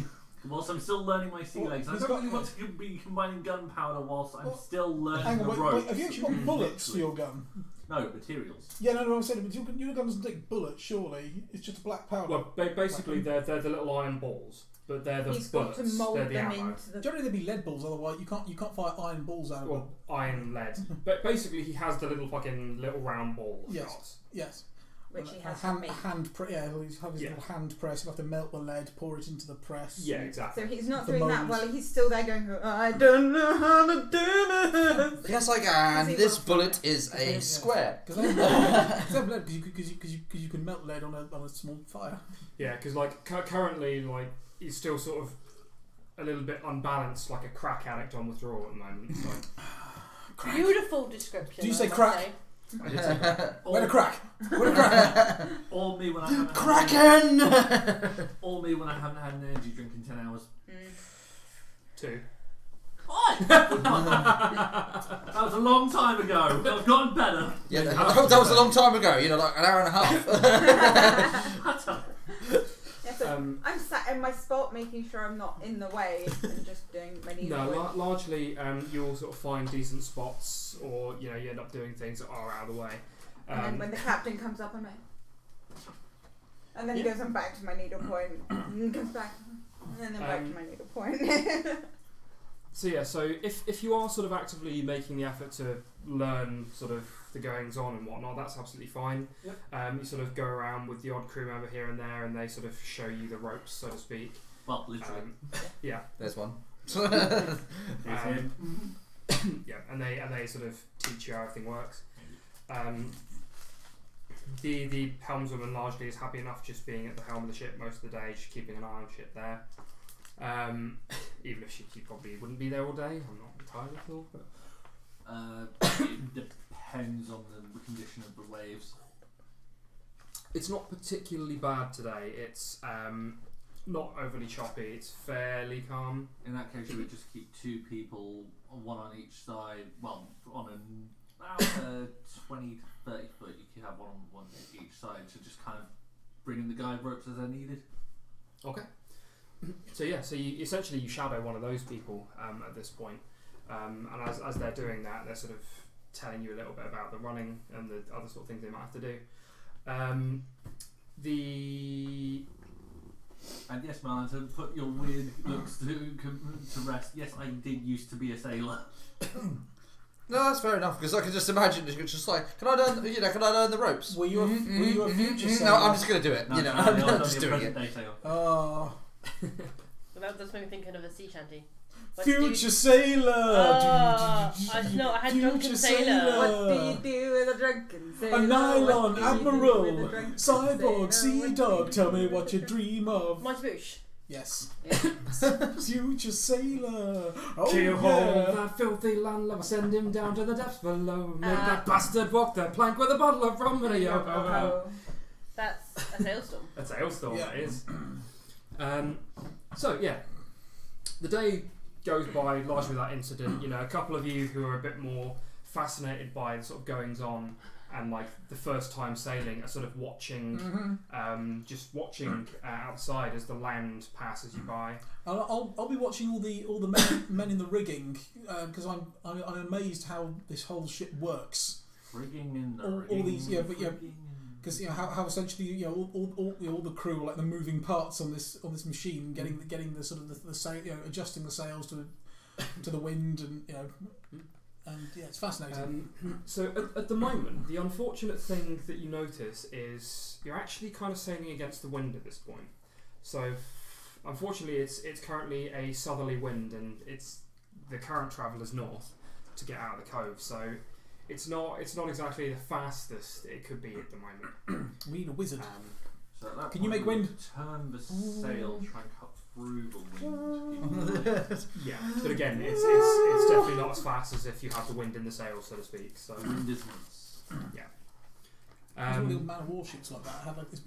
Whilst I'm still learning my sea legs. I he's don't got- really want to be combining gunpowder whilst I'm Well, still learning Hang the on, wait, ropes. have you actually got bullets for your gun? No, materials. Yeah, no, I'm saying, but your gun doesn't take bullets, surely. It's just black powder. Well, basically they're the little iron balls, but they're the He's got bullets. to mould they're the them ammo. into the. Generally, there'd be lead balls, otherwise you can't fire iron balls out of them. Well, iron lead. But basically, he has the little fucking little round ball Yes. shots. Yes. Which he has a hand, to make. he'll have his little hand press. He'll have to melt the lead, pour it into the press. Yeah, exactly. So he's not The doing that mould. while he's still there going, I don't know how to do this. Yes, I can. Is he This well- bullet is a square. Because you can melt lead on a small fire. Yeah, because currently he's still sort of a little bit unbalanced, like a crack addict on withdrawal at the moment. So. Beautiful description. Do you I say must crack? say. I did say that. Where the crack? Where the crack? Or me when I haven't Kraken! Or me when I haven't had an energy drink in 10 hours. 2. What? That was a long time ago. I've gotten better. Yeah, that was a long time ago, like an hour and a half. Yeah, so I'm sat in my spot making sure I'm not in the way and just doing my needle point. Largely you'll sort of find decent spots, or you end up doing things that are out of the way. And then when the captain comes up, I'm like, and then he goes, I'm back to my needle point, and goes back, and then back to my needle point. So if you are sort of actively making the effort to learn sort of the goings on and whatnot, that's absolutely fine. Yep. You sort of go around with the odd crew member here and there, and they sort of show you the ropes, so to speak. Well, literally. Yeah. There's one. Yeah, and they sort of teach you how everything works. The helmswoman largely is happy enough just being at the helm of the ship most of the day, just keeping an eye on ship there. Even if she probably wouldn't be there all day, I'm not entirely sure. But It depends on the condition of the waves. it's not particularly bad today. It's not overly choppy. It's fairly calm. In that case, you would just keep 2 people, one on each side. Well, on about 20 to 30 foot, you could have one on one each side to just kind of bring in the guide ropes as they're needed. Okay. So you essentially shadow one of those people at this point, and as they're doing that, they're sort of telling you a little bit about the running and the other sort of things they might have to do. And yes, Marlon, to put your weird looks to rest, yes, I did used to be a sailor. No, that's fair enough, because I can just imagine it's just like, can I learn the ropes? Were you a future sailor? No, I'm just going to do it. No, I'm I'm just doing it. Oh, Well, that does make me thinking of a sea shanty. future sailor! I had drunken Future sailor. What do you do with a drunken sailor? A nylon What do you do admiral, with a drunken cyborg, sailor? sea dog, tell me what you dream of. My boosh. Yes. Yeah. Future sailor. Oh, Keel-haul, yeah. that filthy landlubber, send him down to the depths below. Make Uh, that bastard walk the plank with a bottle of rum and a yo-ho-ho. That's a hailstorm. That's a hailstorm, Yeah. that is. The day goes by largely without incident. A couple of you who are a bit more fascinated by the sort of goings on and like the first time sailing are sort of watching, just watching outside as the land passes you by. I'll be watching all the men in the rigging because I'm amazed how this whole ship works. Rigging in the all these because how essentially all the crew, like the moving parts on this machine, getting the sort of the sail, adjusting the sails to the wind, and it's fascinating. So at the moment, the unfortunate thing that you notice is you're actually kind of sailing against the wind at this point. So unfortunately, it's currently a southerly wind, and the current travel is north to get out of the cove. So it's not exactly the fastest it could be at the moment. We need a wizard. So at that Can you point make we wind? Turn the sail, try and cut through the wind. Yeah, but again, it's definitely not as fast as if you have the wind in the sails, so to speak. So Wind is nice. yeah. All the man of war ships like that have like this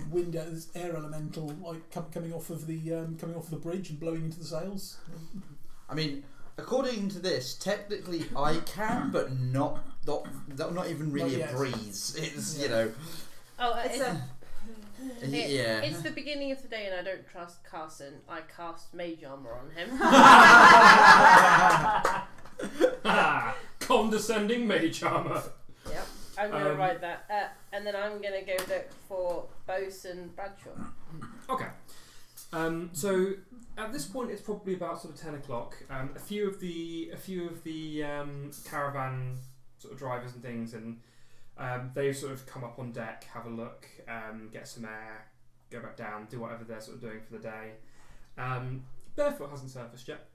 wind, this air elemental like coming off of the bridge and blowing into the sails. I mean, according to this, technically I can, but not even really Not a yet. breeze. It's Oh, yeah. It's the beginning of the day, and I don't trust Carson. I cast mage armor on him. Condescending mage armor. Yep, I'm gonna write that, and then I'm gonna go look for Bosun Bradshaw. Okay. So at this point, it's probably about sort of 10 o'clock. A few of the caravan sort of drivers and things, and they've sort of come up on deck, have a look, get some air, go back down, do whatever they're sort of doing for the day. Barefoot hasn't surfaced yet.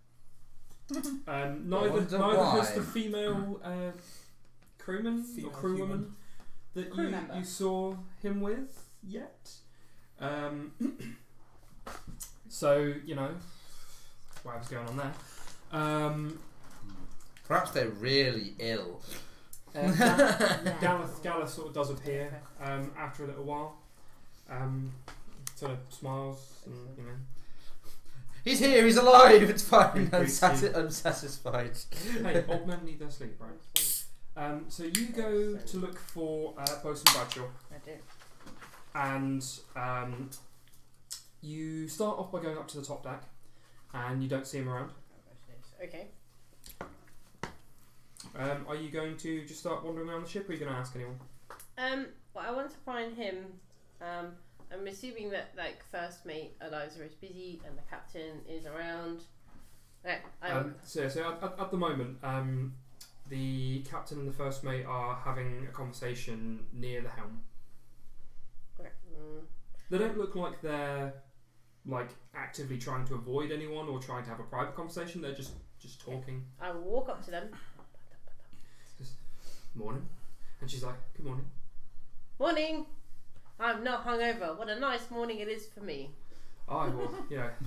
Neither has the female crewman or crewwoman that you saw him with yet. So whatever's going on there. Perhaps they're really ill. Gallus sort of does appear after a little while. Sort of smiles and He's here. He's alive. It's fine. Greets you. Unsatisfied. Hey, old men need their sleep, right? So you go to look for Bosun Bradshaw, I do. and you start off by going up to the top deck, and you don't see him around. Okay. Are you going to just start wandering around the ship, or are you going to ask anyone? Well, I want to find him. I'm assuming that first mate Eliza is busy and the captain is around. Okay. So at the moment, the captain and the first mate are having a conversation near the helm. They don't look like they're actively trying to avoid anyone or trying to have a private conversation. They're just talking. I will walk up to them. Morning, and she's like, "Good morning." Morning. I'm not hungover. What a nice morning it is for me. Oh, well,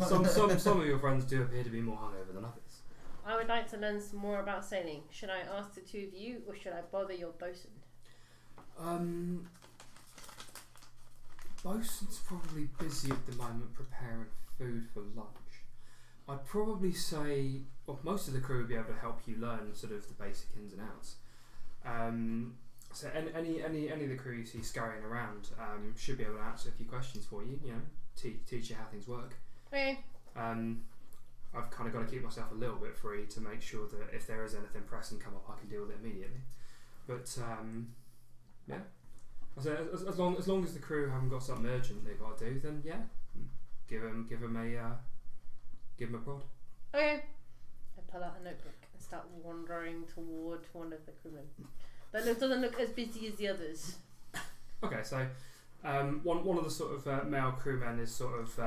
some of your friends do appear to be more hungover than others. I would like to learn some more about sailing. Should I ask the two of you, or should I bother your bosun? Bosun's probably busy at the moment preparing food for lunch. I'd probably say, well, most of the crew would be able to help you learn sort of the basic ins and outs. So any of the crew you see scurrying around should be able to answer a few questions for you. Teach you how things work. Okay. I've kind of got to keep myself a little bit free to make sure that if there is anything pressing come up, I can deal with it immediately. But yeah, I say as long as the crew haven't got something urgent they've got to do, then yeah, give them a prod. Okay. I pull out a notebook and start wandering toward one of the crewmen. That doesn't look as busy as the others. Okay, so one of the sort of male crewmen is sort of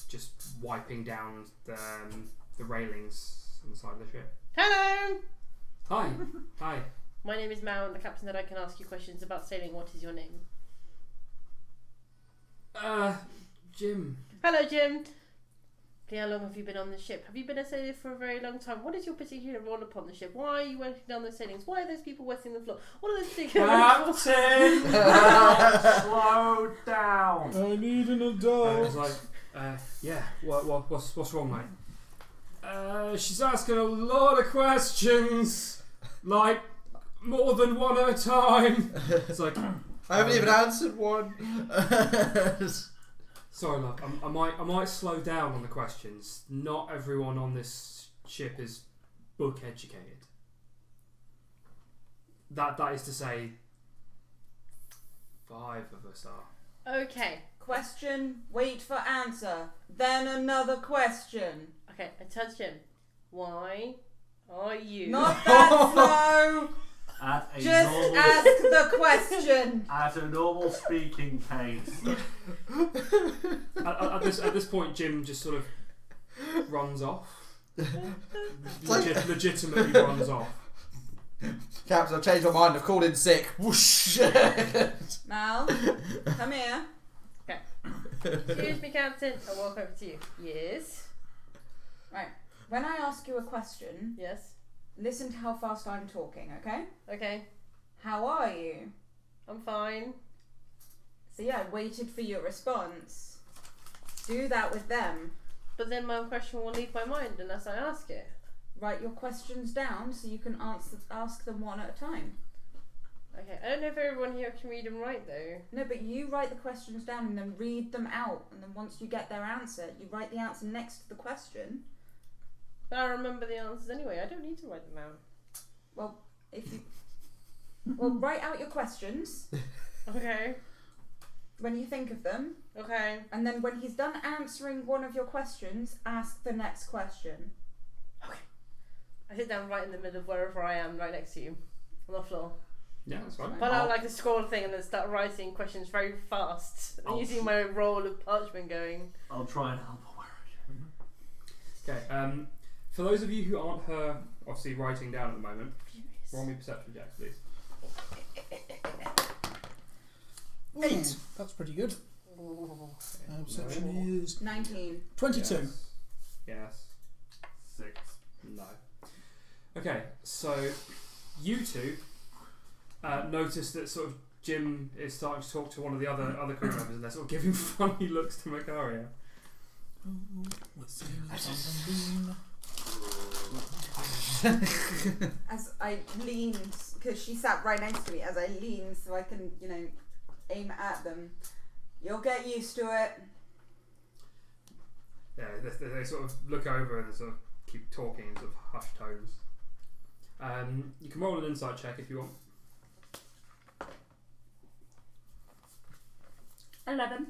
just wiping down the railings on the side of the ship. Hello! Hi. My name is Mao, and the captain that I can ask you questions about sailing. What is your name? Jim. Hello, Jim. Okay, how long have you been on the ship? Have you been a sailor for a very long time? What is your particular role upon the ship? Why are you working down those sailings? Why are those people wetting the floor? What are those things? Captain! Slow down. I need an I adult. was like, yeah, what's wrong, mate? She's asking a lot of questions. Like, more than one at a time. It's like I haven't even answered one. sorry, love. I might slow down on the questions. Not everyone on this ship is book educated. That is to say, 5 of us are. Okay. Question, wait for answer. Then another question. Okay, I touched him. Why are you... Not that slow. At a Just normal, ask the question. at a normal speaking pace. At this point, Jim just sort of runs off. Legitimately runs off. Captain, I've changed my mind. I've called in sick. Whoosh. Mal, come here. Excuse me, Captain. I walk over to you. Yes. Right. When I ask you a question, Yes. listen to how fast I'm talking, okay? Okay. How are you? I'm fine. So yeah, I waited for your response. Do that with them. But then my question will leave my mind unless I ask it. Write your questions down so you can ask them one at a time. Okay. I don't know if everyone here can read and write though. No, but you write the questions down and then read them out, and then once you get their answer, you write the answer next to the question. But I remember the answers anyway. I don't need to write them out. Well, if you... Well, write out your questions Okay. when you think of them, Okay. and then when he's done answering one of your questions, ask the next question. I sit down right in the middle of wherever I am, right next to you, on the floor. Yeah, that's fine. But I like to scroll thing and then start writing questions very fast, and using my roll of parchment going. I'll try and help her. Okay. For those of you who aren't her, obviously writing down at the moment, roll me perception checks, please. 8. That's pretty good. Perception is 19. 22. Yes. 6. No. Okay, so you two notice that sort of Jim is starting to talk to one of the other crew members, and they're sort of giving funny looks to Macaria. As I lean, because she sat right next to me, as I lean so I can, aim at them. You'll get used to it. Yeah, they sort of look over and they sort of keep talking in sort of hushed tones. You can roll an insight check if you want. 11.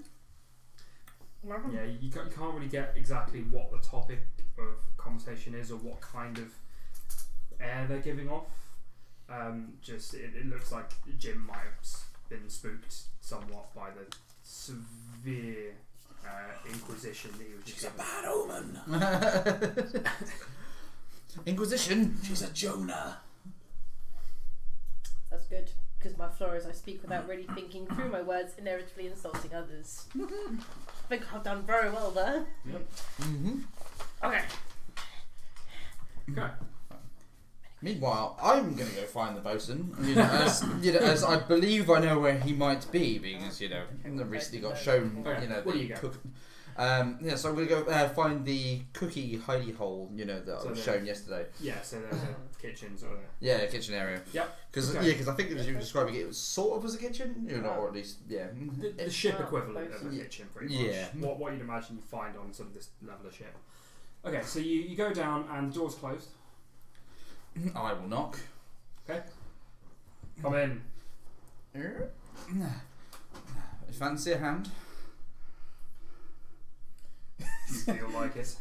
Yeah, you can't really get exactly what the topic of conversation is or what kind of air they're giving off. Just it looks like Jim might have been spooked somewhat by the severe inquisition that he was just She's a given. bad omen. Inquisition. She's a Jonah. That's good, because my flaw is I speak without really thinking through my words, inevitably insulting others. I think I've done very well there. Yep. Mm-hmm. Okay. Okay. Meanwhile, I'm going to go find the bosun, as I believe I know where he might be, because, I've recently got shown, Okay, the where do you go? cook. So I'm going to go find the cookie hidey hole, that I was shown yesterday. Yeah, so there's a kitchen sort of. Yeah, kitchen area. Yep. Because Okay. I think as you were describing it was sort of as a kitchen, or at least, yeah. The ship equivalent of a kitchen, pretty much. Yeah. What you'd imagine you find on sort of this level of ship. Okay, so you go down and the door's closed. I will knock. Come in. Fancy a hand? You feel like it.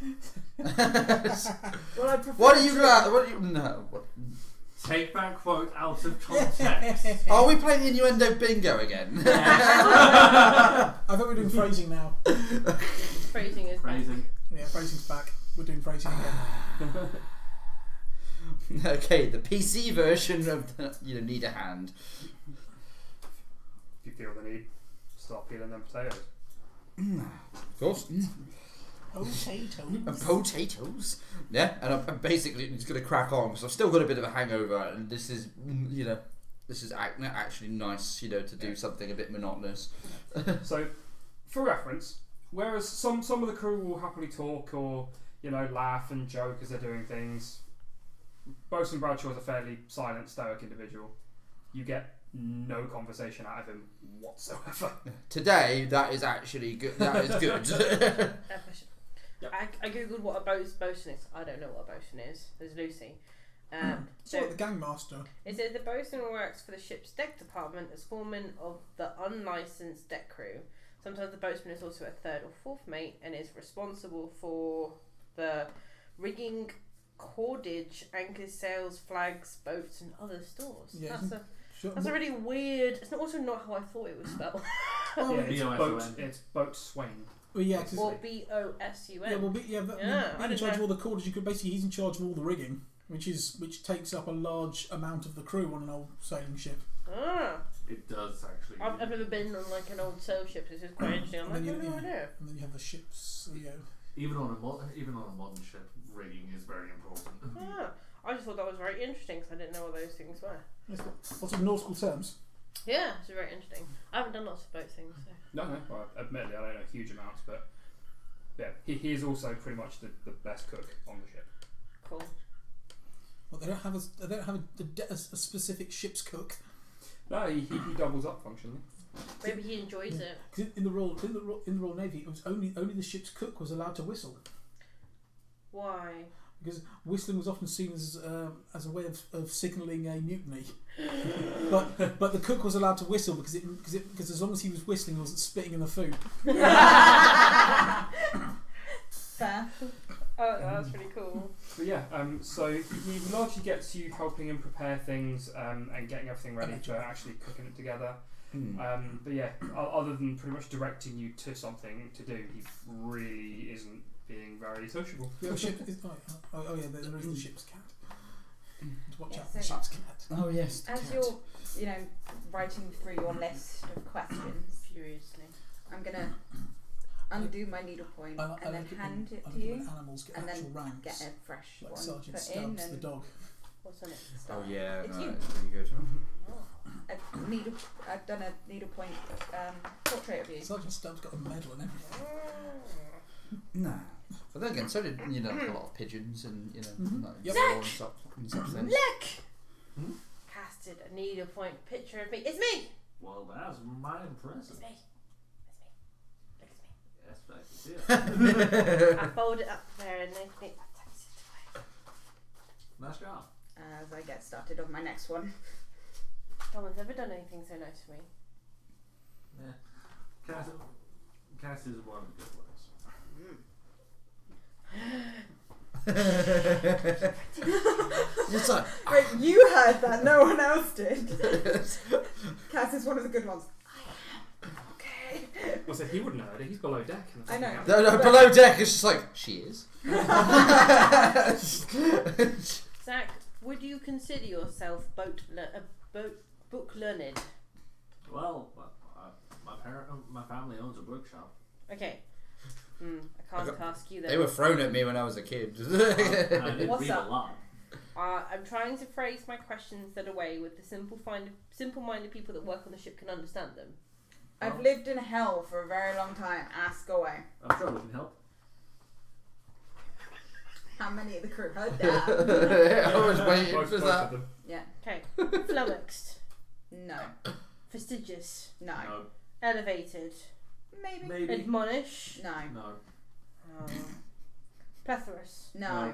Well, I prefer What are you to- glad? What are you? No. What? Take that quote out of context. Are we playing innuendo bingo again? I thought we were doing phrasing now. Phrasing is Phrasing. Yeah, phrasing's back. We're doing phrasing again. Okay, the PC version of the, need a hand. If you feel the need, start peeling them potatoes. Of course. Potatoes. And potatoes. Yeah, and I'm basically just going to crack on because I've still got a bit of a hangover, and this is, this is actually nice, to do something a bit monotonous. So, for reference, whereas some of the crew will happily talk or laugh and joke as they're doing things, Bosun Bradshaw is a fairly silent, stoic individual. You get no conversation out of him whatsoever. Today, that is actually good. That is good. Question. Yep. I googled what a bosun is. I don't know what a bosun is. There's Lucy. It's like the gangmaster. It says the bosun works for the ship's deck department as foreman of the unlicensed deck crew. Sometimes the bosun is also a third or fourth mate and is responsible for the rigging, cordage, anchors, sails, flags, boats, and other stores. Yeah, That's a really weird. It's also not how I thought it was spelled. Well, It's boatswain. Well, yeah, cause Or B-O-S-U-N. yeah, well, being I in didn't charge of know. all the cordage, you could basically he's in charge of all the rigging, which takes up a large amount of the crew on an old sailing ship. It does actually. I've never been on like an old sail ship. This is quite interesting. I'm like, And then no idea. And then you have the ships. Even on a modern ship, rigging is very important. I just thought that was very interesting because I didn't know what those things were. Lots of nautical terms. Yeah, it's very interesting. I haven't done lots of boat things. So. No. Well, admittedly, I don't know huge amounts, but yeah, he is also pretty much the best cook on the ship. Cool. Well, they don't have a specific ship's cook. No, he doubles up functionally. Maybe he enjoys it. 'Cause in the Royal Navy, it was only the ship's cook was allowed to whistle. Why? Because whistling was often seen as a way of signalling a mutiny. but the cook was allowed to whistle because as long as he was whistling, he wasn't spitting in the food. Fair. Oh, that's pretty cool. But yeah, so he largely gets you helping him prepare things and getting everything ready for actually cooking it together. But yeah, other than pretty much directing you to something to do, he really isn't being very sociable. The ship is, oh yeah, there is the ship's cat. Watch Yeah, out, so- the ship's cat. Oh yes. As you're, writing through your list of questions, Furiously. I'm gonna undo my needlepoint and then hand it to you, Animals get and then actual ranks, get a fresh like one Sergeant put in. Stubbs, the And dog. What's on it? Oh yeah, It's no, you. it's really good. I've done a needlepoint portrait of you. Sergeant Stubbs got a medal and everything. No. But then again, so did a lot of pigeons and like Yep. law and such things. Look! Casted a needlepoint picture of me. It's me! Well, that's my It's impressive. me. Look, it's me. Yes, I can see it. I fold it up there and then I tucks it away. Nice job. As I get started on my next one. No one's ever done anything so nice for me. Yeah. Cass is one of the good ones. It's like, Wait, you heard that? No one else did. Cass is one of the good ones. I am. Okay. Well, so he wouldn't have heard it. He's below deck. I know. no, below deck is just like she is. Zach, would you consider yourself book learned? Well, my family owns a bookshop. Okay. I can't ask you that. They were thrown at me when I was a kid. I did What's read up? a lot. I'm trying to phrase my questions that a way with the simple-minded people that work on the ship can understand them. I've lived in hell for a very long time. Ask away. I'm sure we can help. How many of the crew heard that? I was waiting Both for of that. them. Yeah. Okay. Flummoxed. No. Fastidious. No. No. Elevated. Maybe. Maybe. Admonish. No. No. Plethorous. No.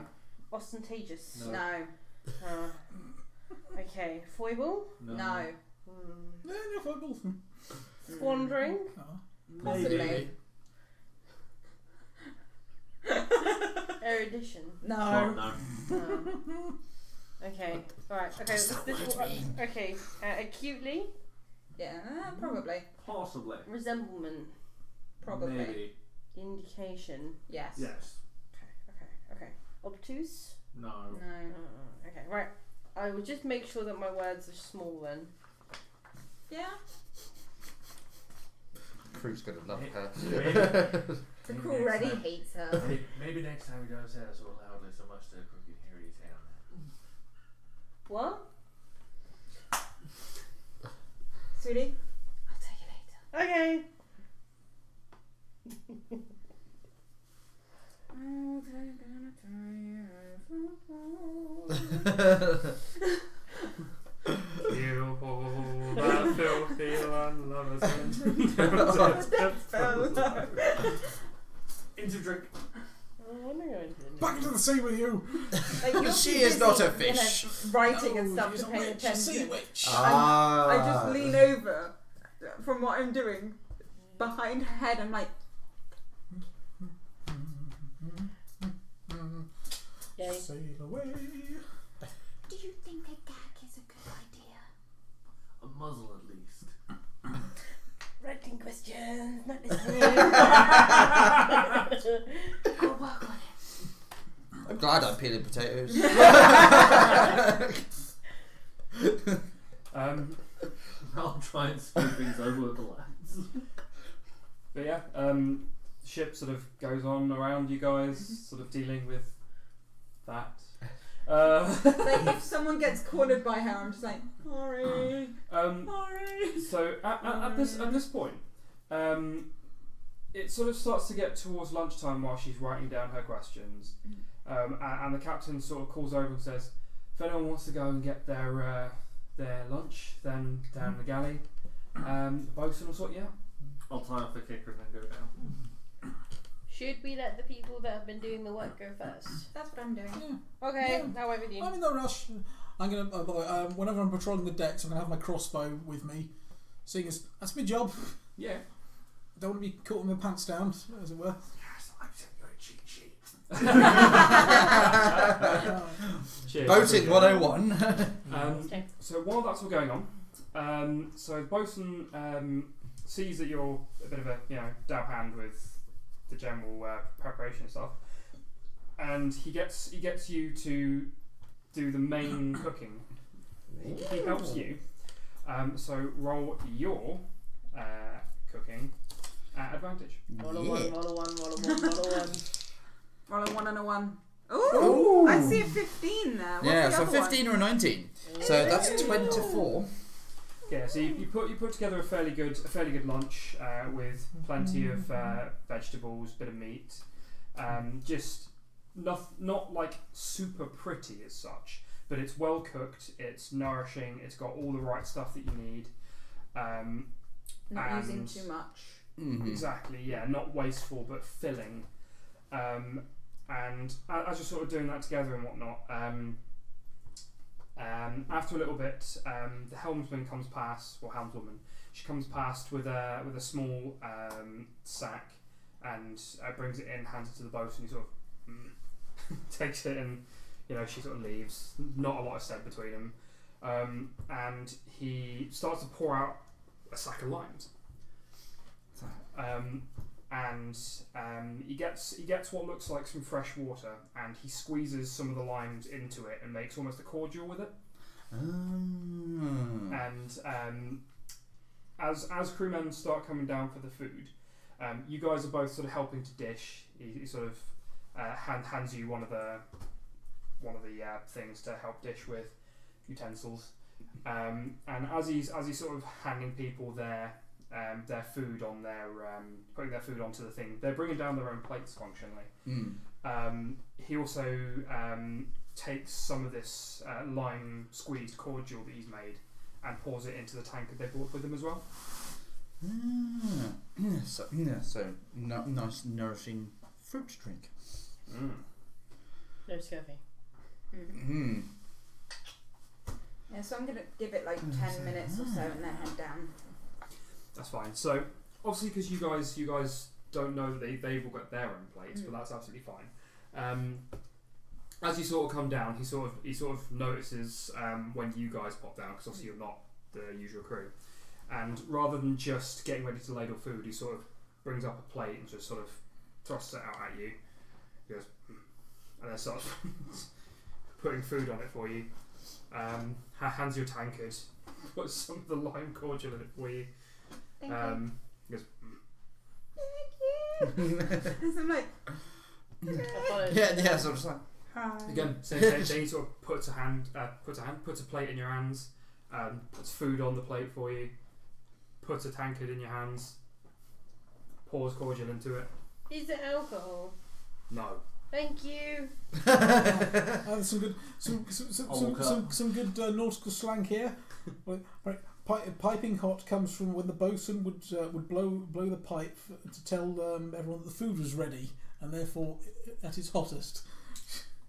Ostentatious. No. No. Okay. Foible. No. No, football. Squandering. Possibly. Erudition. No. No. Okay. Right. Okay. Okay. Acutely. Yeah, probably. Possibly. Resemblement. Probably. Maybe. Indication. Yes. Yes. Okay. Obtuse. No. No. Okay. Right. I will just make sure that my words are small then. Yeah. Crew's gonna love her. The crew already hates her. Maybe next time we don't say it so loudly so much that Crook can hear you say it. What? Sweetie, I'll tell you later. Okay. You hold that filthy unlovers Into drink. Back into the sea with you. Like, you're She too is not busy, a fish. writing and No, stuff she's to a pay witch, a sea attention. witch. I just lean over from what I'm doing behind her head. I'm like, Yay. Sail away. Do you think a gag is a good idea? A muzzle at least. Writing questions, not listening. I'll work on it. I'm glad I'm peeling potatoes. I'll try and smooth things over with the lads. But yeah, ship sort of goes on around you guys, sort of dealing with that. like if someone gets cornered by her, I'm just like, sorry. So at this point, it sort of starts to get towards lunchtime while she's writing down her questions, and the captain sort of calls over and says, "If anyone wants to go and get their lunch, then down the galley, bosun will sort you out." I'll tie off the kicker and then go down. Should we let the people that have been doing the work go first? That's what I'm doing. Yeah. Okay, Yeah. I'll wait with you. I'm in no rush. I'm gonna. By the way, whenever I'm patrolling the decks, I'm gonna have my crossbow with me, seeing as that's my job. Yeah. I don't want to be caught with my pants down, as it were. Yes, I'm sending you a cheat sheet. Cheers. Boating 101. Okay. So while that's all going on, so bosun sees that you're a bit of a dab hand with the general preparation and stuff, and he gets you to do the main cooking. He helps you. So roll your cooking at advantage. Roll a one, roll a one, roll a one, roll a one. Roll a 1 and a 1. Ooh, Ooh. I see a 15 there. What's Yeah, the so other 15 or a 19. So that's 24. Yeah, so you put together a fairly good lunch with plenty of vegetables, bit of meat, just not like super pretty as such, but it's well cooked, it's nourishing, it's got all the right stuff that you need. Not and using too much. Mm-hmm. Exactly, yeah, not wasteful but filling. And as you're sort of doing that together and whatnot, after a little bit, the helmsman comes past, or helmswoman. She comes past with a small sack and brings it in, hands it to the boat, and he sort of takes it, and she sort of leaves. Not a lot is said between them, and he starts to pour out a sack of limes. And he gets what looks like some fresh water, and he squeezes some of the limes into it and makes almost a cordial with it. And as crewmen start coming down for the food, you guys are both sort of helping to dish. He sort of hands you one of the things to help dish with, utensils. And as he's sort of handing people their food on putting their food onto the thing, they're bringing down their own plates functionally. He also takes some of this lime squeezed cordial that he's made and pours it into the tankard they brought with them as well. So nice nourishing fruit drink. No scurvy. Yeah, so I'm going to give it like 10 minutes or so and then head down. That's fine. So obviously, because you guys don't know that they've all got their own plates, but that's absolutely fine. As you sort of come down, he sort of notices when you guys pop down, because obviously you're not the usual crew. And rather than just getting ready to ladle food, he sort of brings up a plate and just sort of thrusts it out at you. He goes, and then starts putting food on it for you. Hands you a tankard, puts some of the lime cordial in it for you. Thank you. He goes, Thank you. And I'm like, Yeah, so just like, hi. again, same thing. He sort of puts a plate in your hands, puts food on the plate for you, puts a tankard in your hands, pours cordial into it. Is it alcohol? No. Thank you. There's some good nautical slang here. Right, piping hot comes from when the bosun would blow the pipe to tell everyone that the food was ready, and therefore at its hottest.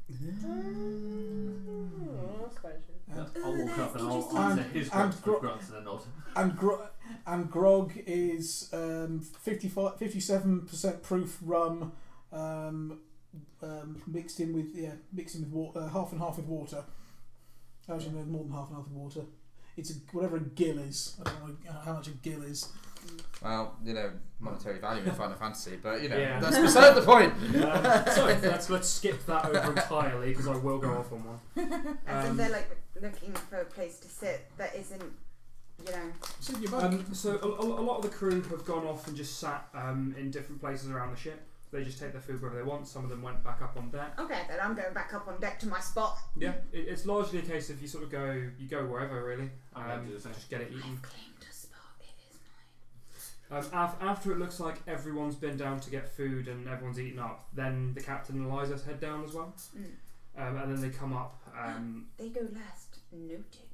That's quite interesting. I'll walk up and I'll answer his grunts with grunts and a nod. And grog is 57% proof rum, mixed in with water, half and half with water. Actually, no, more than half and half with water. It's whatever a gill is. I don't know how much a gill is. Well, monetary value in Final Fantasy, but Yeah. that's beside the point. So let's skip that over entirely because I will go off on one. I think they're like looking for a place to sit that isn't, Sit your bunk. So a lot of the crew have gone off and just sat in different places around the ship. They just take their food wherever they want. Some of them went back up on deck. Okay, then I'm going back up on deck to my spot. Yeah, it's largely a case of you sort of go wherever really. I'm going to do the same. Just get it eaten. Claimed a spot. It is mine. After it looks like everyone's been down to get food and everyone's eaten up, then the captain and Eliza head down as well. And then they come up. They go last. Noted.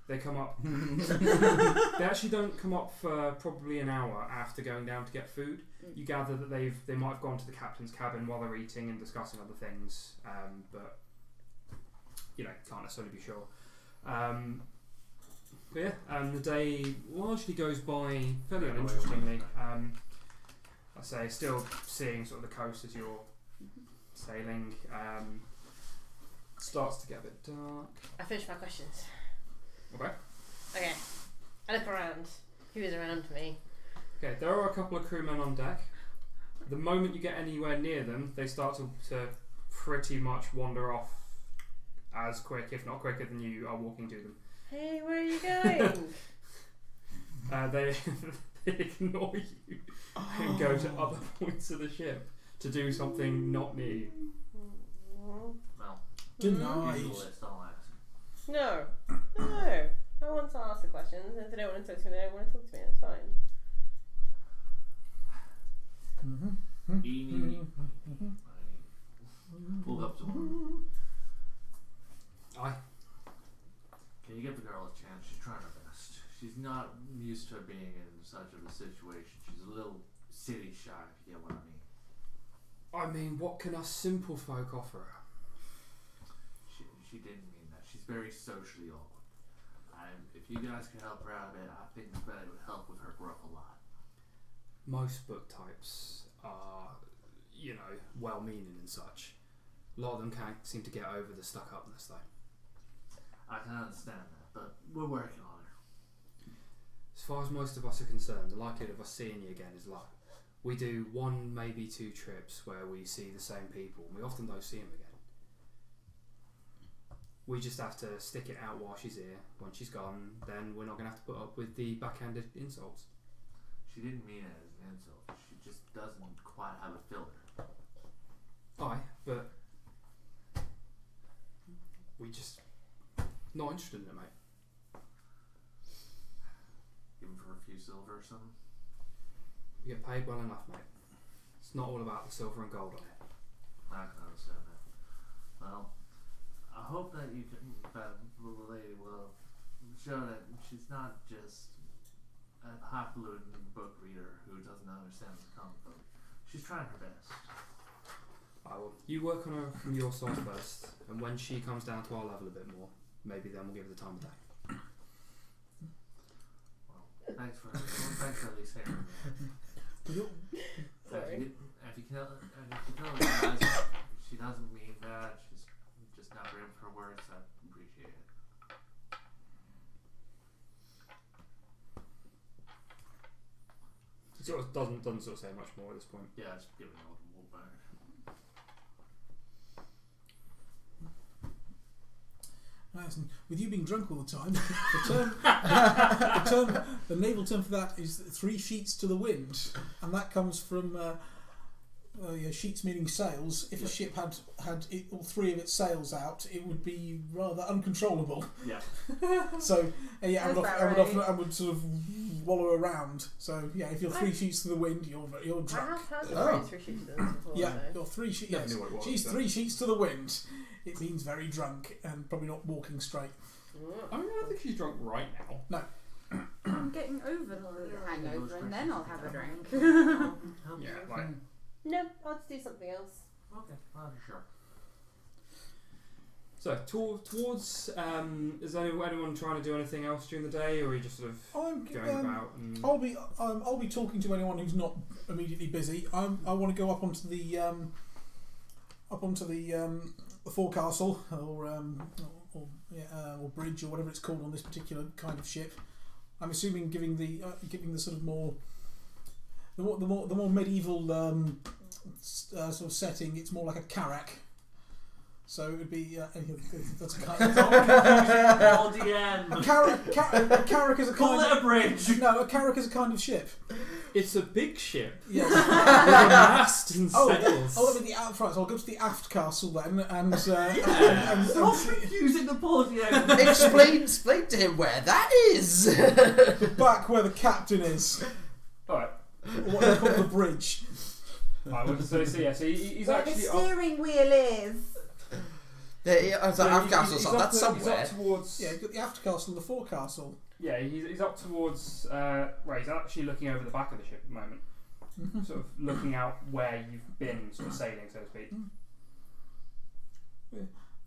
They come up. They actually don't come up for probably an hour after going down to get food. You gather that they might have gone to the captain's cabin while they're eating and discussing other things, but can't necessarily be sure. But the day largely goes by fairly uninterestingly. I say still seeing sort of the coast as you're sailing. Starts to get a bit dark. I finished my questions. Okay. Okay. I look around. Who is around me? Okay, there are a couple of crewmen on deck. The moment you get anywhere near them, they start to pretty much wander off as quick, if not quicker, than you are walking to them. Hey, where are you going? They ignore you and go to other points of the ship to do something not near you. Well, Denied. usual list, I'll ask. No. I want to ask the questions. If they don't want to talk to me, they don't want to talk to me. That's fine. Eeny, pull up to her. Aye. Can you give the girl a chance? She's trying her best. She's not used to being in such of a situation. She's a little city shy, if you get what I mean. I mean, what can us simple folk offer her? She didn't mean that. She's very socially awkward. If you guys can help her out a bit, I think that it would help with her growth a lot. Most book types are, well-meaning and such. A lot of them can't seem to get over the stuck-upness, though. I can understand that, but we're working on her. As far as most of us are concerned, the likelihood of us seeing you again is low. We do 1, maybe 2 trips where we see the same people, and we often don't see them again. We just have to stick it out while she's here. When she's gone, then we're not going to have to put up with the backhanded insults. She didn't mean it as an insult. She just doesn't quite have a filter. Aye, but we just not interested in it, mate. Even for a few silver or something? We get paid well enough, mate. It's not all about the silver and gold on it. I can understand that. Well, I hope that the lady will show that she's not just a highfalutin book reader who doesn't understand the comic book. She's trying her best. You work on her from your side first, and when she comes down to our level a bit more, maybe then we'll give her the time of day. Well, thanks for at least hearing me. Sorry. If you tell her guys she doesn't mean that, she's just not ready for her words, I appreciate it. It sort of doesn't sort of say much more at this point. Yeah, just give it an old burn. Nice. And with you being drunk all the time, the naval term for that is 3 sheets to the wind, and that comes from sheets meaning sails. If a ship had all three of its sails out, it would be rather uncontrollable. Yeah. So That's I would sort of wallow around. So yeah, if you're 3 sheets to the wind, you're drunk. How's the Oh. phrase 3 sheets to the wind before? Yeah, though? you're 3 sheets. Never Yes, knew what it was, she's but- 3 sheets to the wind. It means very drunk and probably not walking straight. I don't think she's drunk right now. I'm getting over the hangover and then I'll have a drink. Yeah, like No, I'll just do something else. Okay, sure. so towards. Is anyone trying to do anything else during the day, or are you just sort of I'm going about? And I'll be talking to anyone who's not immediately busy. I want to go up onto the forecastle or bridge or whatever it's called on this particular kind of ship. I'm assuming giving the sort of more medieval sort of setting. It's more like a carrack. So it would be that's a kind of LDN. a carrack is a Call kind it a bridge. no, a carrack is a kind of ship. it's a big ship Yes. with a mast and sails. Oh, that'd be the aft. Right, so I'll go to the aft castle then, and Stop confusing the podium. Explain to him where that is. back where the captain is, All right. or what they call the bridge. I would say so. Yeah, so he's Where the actually up. steering wheel is. That's So Aft Castle. he's So up that's to- he's somewhere. up towards. Yeah, you've got the aft castle and the forecastle. Yeah, he's up towards. Right, he's actually looking over the back of the ship at the moment, sort of looking out where you've been, sort of sailing, so to speak.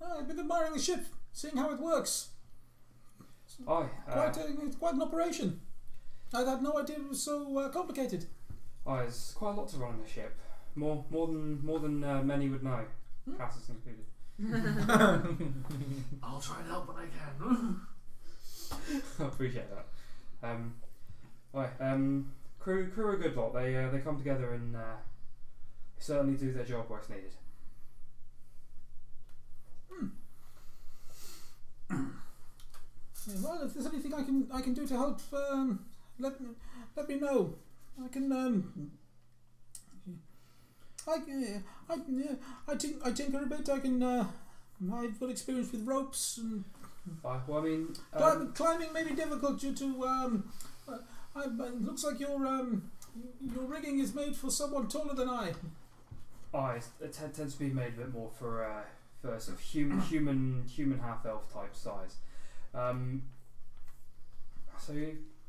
I've been admiring the ship, seeing how it works. It's quite an operation. I had no idea it was so complicated. There's quite a lot to run on the ship. More than many would know, Cassus included. I'll try and help when I can. I appreciate that. Crew are a good lot. They come together and certainly do their job where it's needed. Yeah, well, if there's anything I can do to help, let me know. I can I tinker a bit. I've got experience with ropes and Well, I mean, climbing may be difficult due to it looks like your rigging is made for someone taller than I. it tends to be made a bit more for sort of human half elf type size. So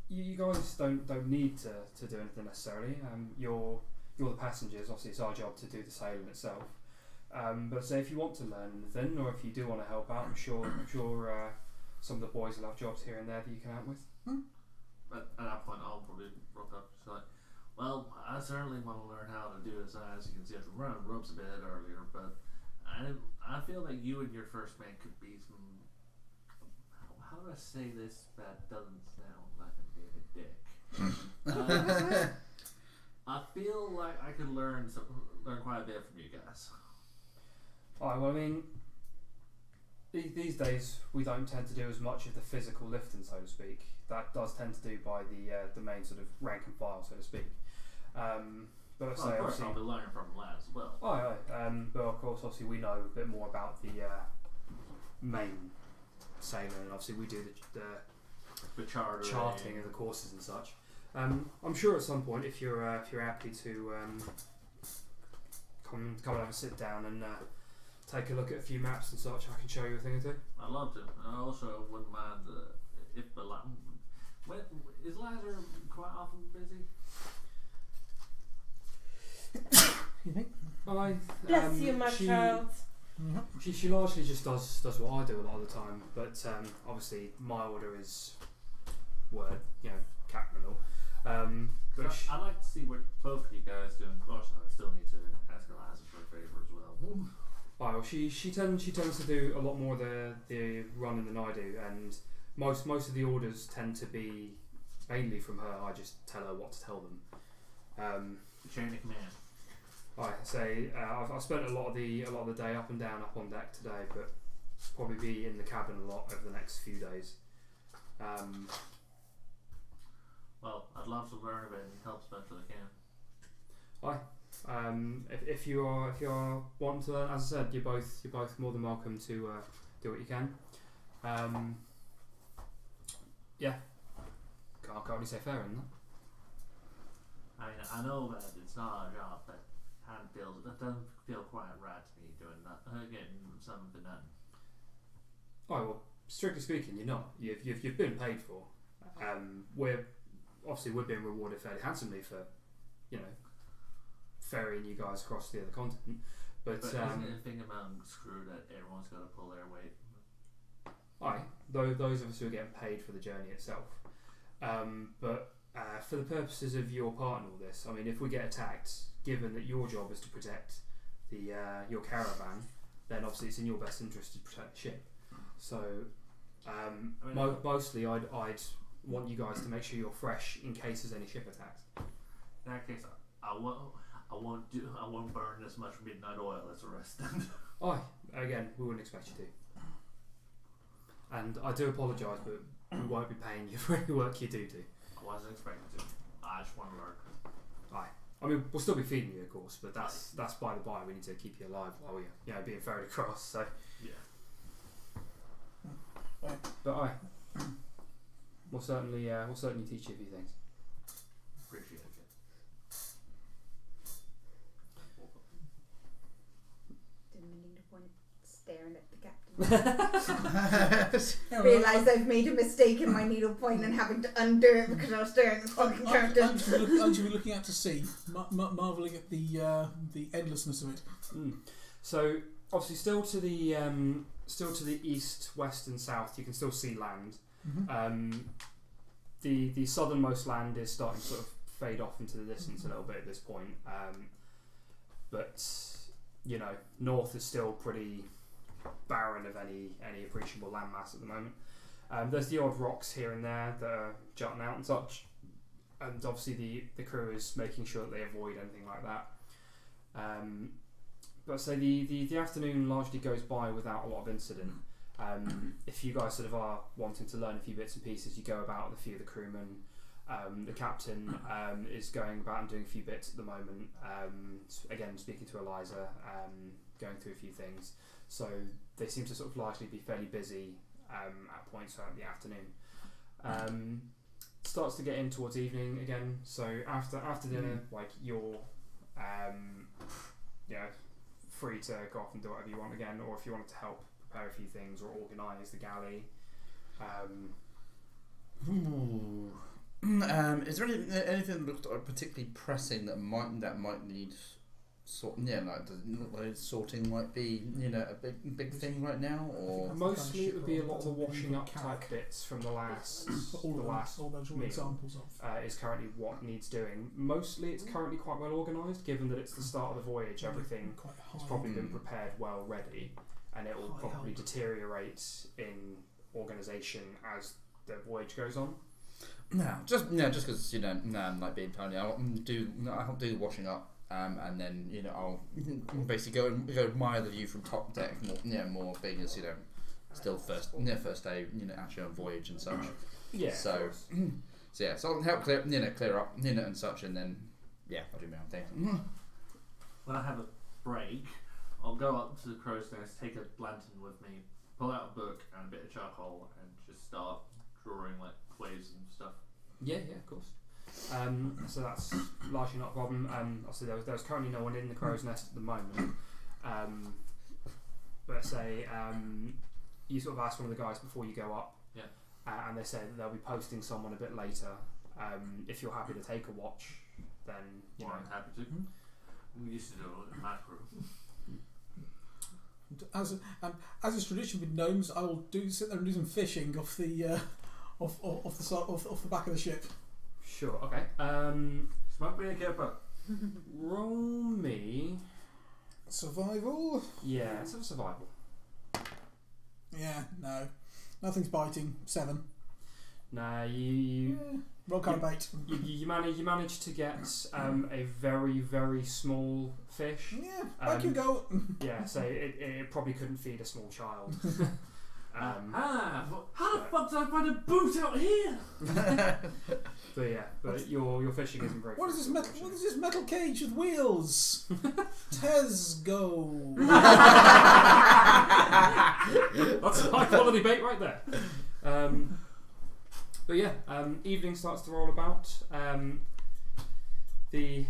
you guys don't need to do anything necessarily. You're the passengers. Obviously, it's our job to do the sailing itself. But say if you want to learn anything, or if you do want to help out, I'm sure some of the boys will have jobs here and there that you can help with. But at that point, I'll probably rock up. Just like, well, I certainly want to learn how to do this. As you can see, I was running ropes a bit earlier, but I feel like you and your first mate could be some. How do I say this that doesn't sound like I'm being a dick? I feel like I could learn quite a bit from you guys. Well, I mean, these days we don't tend to do as much of the physical lifting, so to speak. That does tend to do by the main sort of rank and file, so to speak. But Of course, I'll be learning from lads as well. But of course, obviously, we know a bit more about the main sailing, and obviously we do the charting and the courses and such. I'm sure at some point, if you're happy to come and have a sit down and take a look at a few maps and such, I can show you a thing or two. I'd love to. I also wouldn't mind if the is Lazar quite often busy? Bless you, my child. She largely just does what I do a lot of the time, but obviously my order is word, captain and all. But I'd like to see what both of you guys do. Also, I still need to ask Eliza for a favour as well. well, she tends to do a lot more of the running than I do, and most of the orders tend to be mainly from her. I just tell her what to tell them. The chain of command. I've spent a lot of the day up and down, up on deck today, but probably be in the cabin a lot over the next few days. Well, I'd love to learn of it and help as best as I can. If you are wanting to learn, as I said, you're both more than welcome to do what you can. Yeah, can't really say fairer than that. I mean, I know that it's not our job, but that doesn't feel quite right to me doing that. Getting something done. Oh well, strictly speaking, you're not. You've been paid for. We're being rewarded fairly handsomely for, ferrying you guys across the other continent. But isn't it a thing among screw that everyone's got to pull their weight? Those of us who are getting paid for the journey itself. But for the purposes of your part in all this, I mean, if we get attacked, given that your job is to protect your caravan, then obviously it's in your best interest to protect the ship. So, mostly I'd want you guys to make sure you're fresh in case there's any ship attacks. In that case, I won't burn as much midnight oil as the rest. Again, we wouldn't expect you to. And I do apologise, but we won't be paying you for any work you do. I wasn't expecting to. I just want to learn. I mean, we'll still be feeding you, of course, but that's by the by. We need to keep you alive while you're being ferried across. So yeah. But we'll certainly teach you a few things. Appreciate it. Didn't we need a point staring at the captain? Realise I've made a mistake in my needle point and having to undo it because I was staring at the fucking captain. Aren't you looking out to sea, marvelling at the endlessness of it? So obviously, still to the east, west, and south, you can still see land. Mm-hmm. The southernmost land is starting to sort of fade off into the distance a little bit at this point, but north is still pretty barren of any appreciable landmass at the moment. There's the odd rocks here and there that are jutting out and such, and obviously the crew is making sure that they avoid anything like that. But say the afternoon largely goes by without a lot of incident. If you guys sort of are wanting to learn a few bits and pieces, you go about with a few of the crewmen. The captain is going about and doing a few bits at the moment. Again, speaking to Eliza, going through a few things. So they seem to sort of largely be fairly busy at points throughout the afternoon. Starts to get in towards evening again. So after dinner, like you're free to go off and do whatever you want again, or if you wanted to help prepare a few things or organise the galley. Is there anything that looks particularly pressing that might need sorting might be a big thing right now, or mostly it would be a lot of the washing up type bits from the last all those meal, examples of is currently what needs doing. Mostly it's currently quite well organised, given that it's the start of the voyage. Everything has probably been prepared well ready, and it will probably deteriorate in organisation as the voyage goes on. Just because I'm like being tiny, I'll do the washing up. And then I'll basically go admire the view from top deck. More being as still first day actually on voyage and such. Yeah. So I'll help clear up and such, and then I'll do my own thing. When I have a break, I'll go up to the crow's nest, take a lantern with me, pull out a book and a bit of charcoal, and just start drawing like waves and stuff. Yeah, of course. So that's largely not a problem. Obviously there's currently no one in the crow's nest at the moment. But say you sort of ask one of the guys before you go up, and they say that they'll be posting someone a bit later. If you're happy to take a watch, then I'm happy to. We used to do it in my crew. As is tradition with gnomes, I will sit there and do some fishing off the off the back of the ship. Sure. Okay. Smoke me a kipper. Roll me survival. Yeah, it's a survival. Yeah, no, nothing's biting. 7. Nah, you roll kind of bait. You manage to get a very very small fish. Yeah, back you go. Yeah, so it probably couldn't feed a small child. How the fuck did I find a boot out here? But your fishing isn't very. What is this metal? What is this metal cage with wheels? Tesco. That's high quality bait right there. Evening starts to roll about. The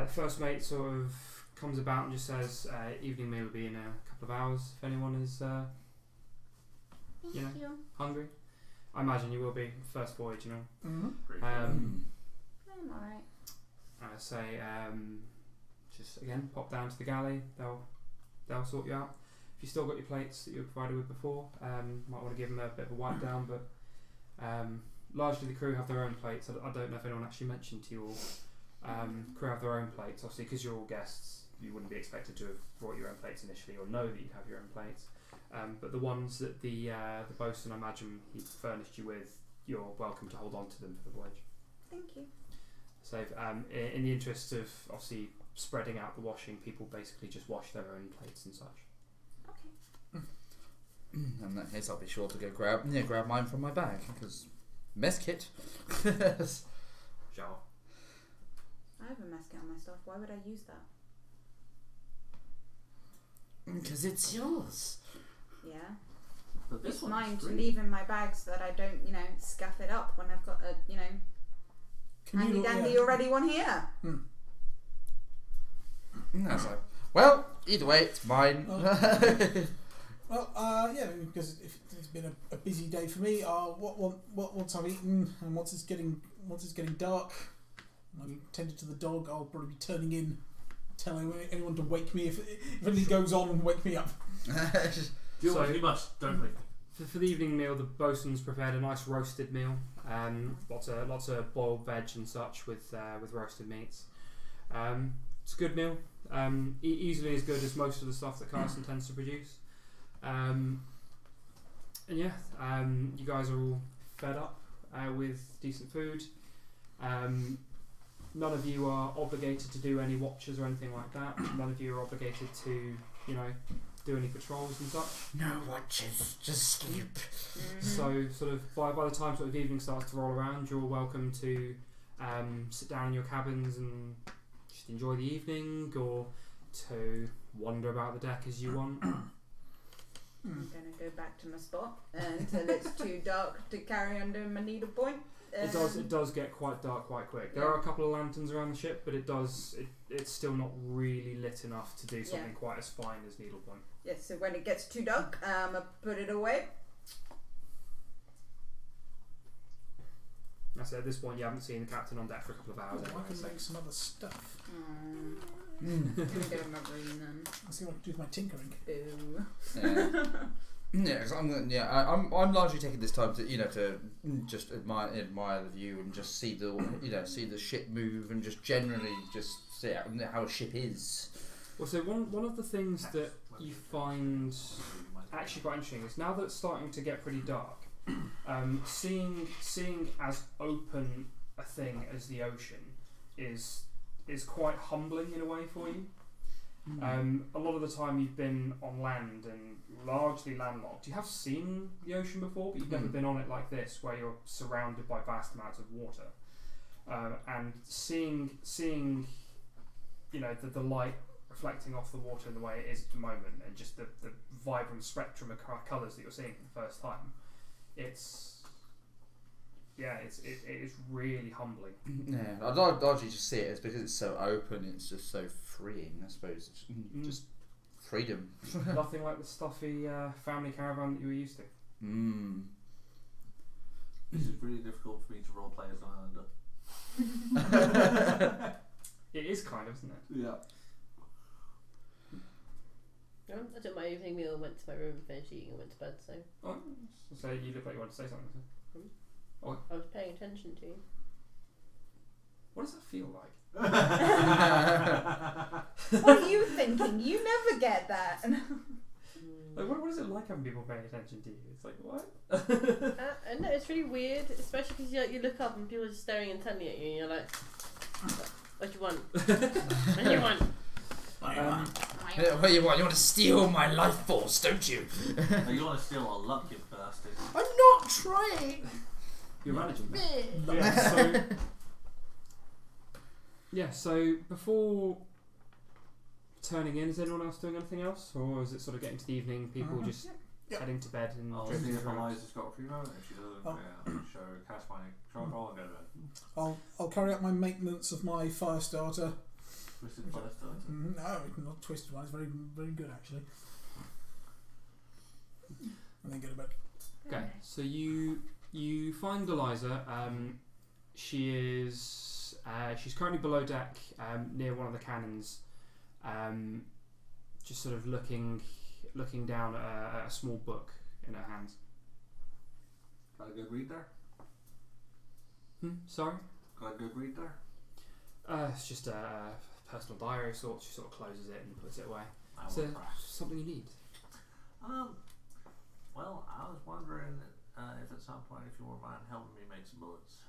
first mate sort of comes about and just says, "Evening meal will be in a couple of hours. If anyone is, hungry, I imagine you will be first voyage. Mm-hmm. I'm alright. I say, just again pop down to the galley. They'll sort you out. If you still got your plates that you were provided with before, might want to give them a bit of a wipe down. But largely the crew have their own plates. I don't know if anyone actually mentioned to you all. Crew have their own plates, obviously, because you're all guests. You wouldn't be expected to have brought your own plates initially, or know that you have your own plates. But the ones that the bosun, I imagine, he furnished you with, you're welcome to hold on to them for the voyage. Thank you. So, in the interest of obviously spreading out the washing, people basically just wash their own plates and such. Okay. In that case, I'll be sure to go grab mine from my bag because mess kit. Sure. I have a mess kit on my stuff. Why would I use that? Because it's yours. Yeah. But this It's one's mine to free. leave in my bag so that I don't, scuff it up when I've got a, handy dandy already one here. That's like, well, either way, it's mine. Well, because it's been a busy day for me. Once I've eaten and once it's getting dark, I've tended to the dog. I'll probably be turning in, telling anyone to wake me if anything goes on. Wake me up. Do what you must, don't we? For the evening meal, the bosun's prepared a nice roasted meal. Lots of boiled veg and such with roasted meats. It's a good meal. Easily as good as most of the stuff that Carson tends to produce. You guys are all fed up with decent food. None of you are obligated to do any watches or anything like that. None of you are obligated to, do any patrols and such. No watches, just sleep. Mm-hmm. So, sort of by the time sort of evening starts to roll around, you're all welcome to sit down in your cabins and just enjoy the evening, or to wander about the deck as you want. I'm going to go back to my spot until it's too dark to carry on doing my needlepoint. It does get quite dark quite quick. There are a couple of lanterns around the ship, but it's still not really lit enough to do something quite as fine as needlepoint. Yes, so when it gets too dark, I put it away. I said at this point you haven't seen the captain on deck for a couple of hours anyway. I can So. make some other stuff. I'm going to go in my room then. Let's see what I can do with my tinkering. Boo. Yeah, cause I'm largely taking this time to to just admire the view and just see the ship move and just generally just see how a ship is. Well, so one of the things that you find actually quite interesting is now that it's starting to get pretty dark, seeing as open a thing as the ocean is quite humbling in a way for you. A lot of the time you've been on land and largely landlocked. You have seen the ocean before, but you've never been on it like this, where you're surrounded by vast amounts of water, and seeing the light reflecting off the water in the way it is at the moment, and just the vibrant spectrum of colours that you're seeing for the first time. It is really humbling. Yeah, I'd largely just see it as because it's so open. It's just so freeing, I suppose. Just freedom. Nothing like the stuffy family caravan that you were used to. This is really difficult for me to roleplay as an islander. It is kind of, isn't it? Yeah. I took my evening meal and went to my room and finished eating and went to bed, so So you look like you want to say something. So. I was paying attention to you. What does that feel like? What are you thinking? You never get that. Like, what is it like having people paying attention to you? It's like, what? No, it's really weird, especially because you look up and people are just staring intently at you and you're like, what do you want? What do you want? I What do you want? You want to steal my life force, don't you? No, you want to steal our luck, you bastard. I'm not trying. You're managing that. So before turning in, is anyone else doing anything else? Or is it sort of getting to the evening, people just heading to bed and I'll see drifting if through? Eliza's got a free moment. If she doesn't, show her cast my charcoal and go to bed. I'll carry out my maintenance of my fire starter. Twisted fire starter. No, not twisted one. It's very, very good actually. And then go to bed. Okay, so you find Eliza. She's currently below deck, near one of the cannons, just sort of looking down at a small book in her hands. Got a good read there? Sorry? Got a good read there? It's just a personal diary of sorts. She sort of closes it and puts it away. I Is will there crash. something you need? Well, I was wondering if at some point, if you were mind helping me make some bullets.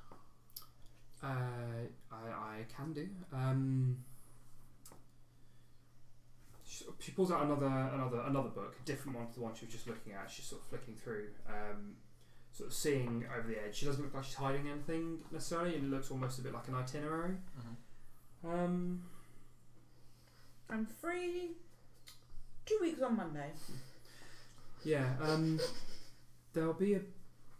I can do. She pulls out another book, a different one to the one she was just looking at. She's sort of flicking through, sort of seeing over the edge. She doesn't look like she's hiding anything necessarily, and it looks almost a bit like an itinerary. I'm free 2 weeks on Monday. Yeah, there'll be a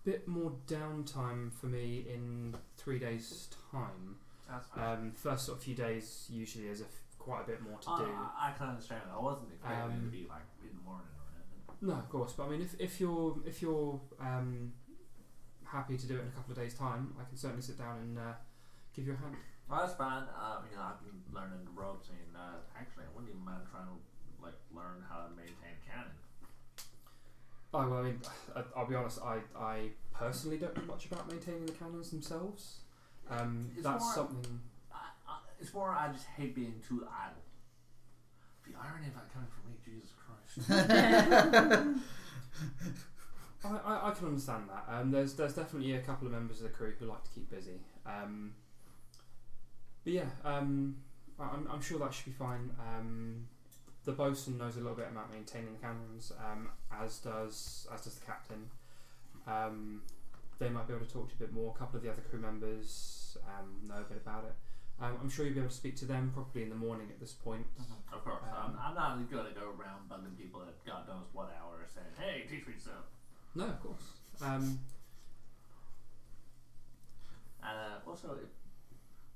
bit more downtime for me in 3 days' time. That's fine. First sort of few days usually there's quite a bit more to do. I can understand. I wasn't expecting it to be like in the morning or anything. No, of course, but I mean, if you're happy to do it in a couple of days' time, I can certainly sit down and give you a hand. Well, that's fine. I've been learning the ropes, and actually, I wouldn't even mind trying to learn how to maintain cannon. Oh well, I mean, I'll be honest. I personally don't know much about maintaining the cannons themselves. That's something. It's more I just hate being too idle. The irony of that coming from me, Jesus Christ. I can understand that. There's definitely a couple of members of the crew who like to keep busy. But yeah, I'm sure that should be fine. The bosun knows a little bit about maintaining the cannons, as does the captain. They might be able to talk to you a bit more. A couple of the other crew members know a bit about it. I'm sure you'll be able to speak to them probably in the morning at this point. Of course. I'm not going to go around bugging people at God knows what hour saying, hey, teach me stuff. No, of course. Also,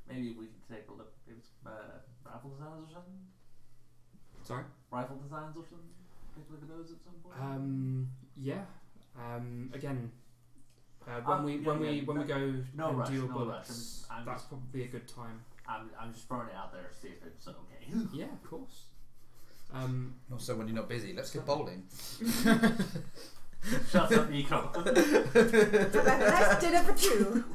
maybe we can take a look at rifle designs or something? Sorry? Rifle designs or something? Take a look at those at some point? Yeah. Again, when we go and do your bullets, that's probably a good time. I'm just throwing it out there to see if it's okay. Yeah, of course. Also, when you're not busy, let's go bowling. Shut up, Nico. Let's dinner for two.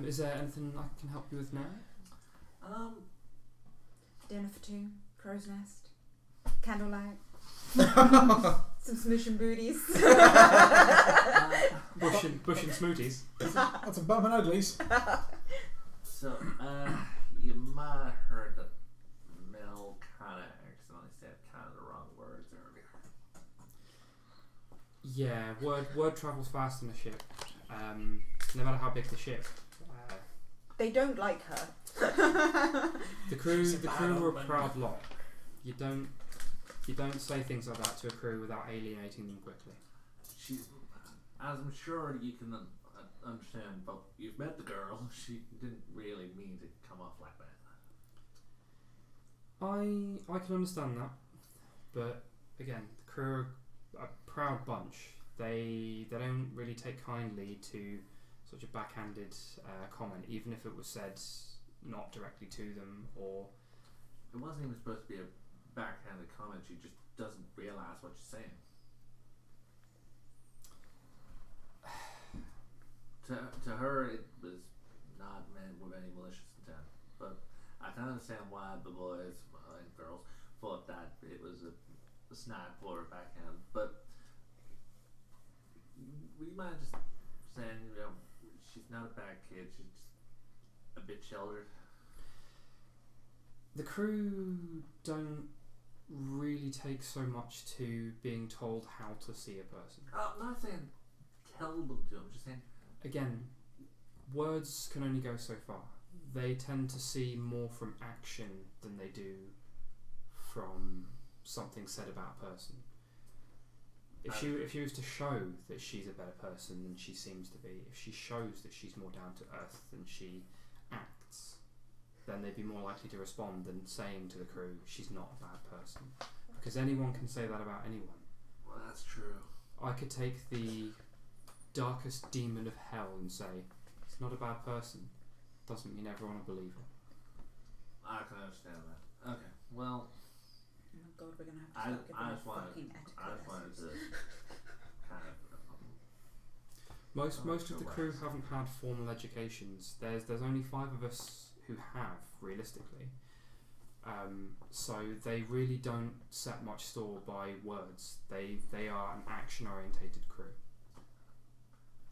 Is there anything I can help you with now? Dinner for two, crow's nest, candlelight, some smooshing booties. Bush and smoothies. That's a bum and uglies. So, you might have heard that Mel kind of accidentally said kind of the wrong words earlier. Yeah, word travels fast in a ship. No matter how big the ship. They don't like her. The crew were a proud lot. You don't say things like that to a crew without alienating them quickly. As I'm sure you can understand, but you've met the girl. She didn't really mean to come off like that. I can understand that, but again, the crew are a proud bunch. They don't really take kindly to such a backhanded comment, even if it was said not directly to them, or it wasn't even supposed to be a backhanded comment. She just doesn't realize what she's saying. To her, it was not meant with any malicious intent. But I can understand why the boys and girls thought that it was a snide or a backhand. But would you mind just saying, she's not a bad kid. She's just a bit sheltered. The crew don't really take so much to being told how to see a person. I'm not saying tell them to. I'm just saying. Again, words can only go so far. They tend to see more from action than they do from something said about a person. If she was to show that she's a better person than she seems to be, if she shows that she's more down to earth than she acts, then they'd be more likely to respond than saying to the crew she's not a bad person. Because anyone can say that about anyone. Well, that's true. I could take the darkest demon of hell and say he's not a bad person. Doesn't mean everyone will believe it. I can understand that. Okay, well. Oh God, we're gonna have to start giving fucking etiquette. I just wanted to kind of. Most of the crew haven't had formal educations. There's only 5 of us who have, realistically. So they really don't set much store by words. They are an action orientated crew.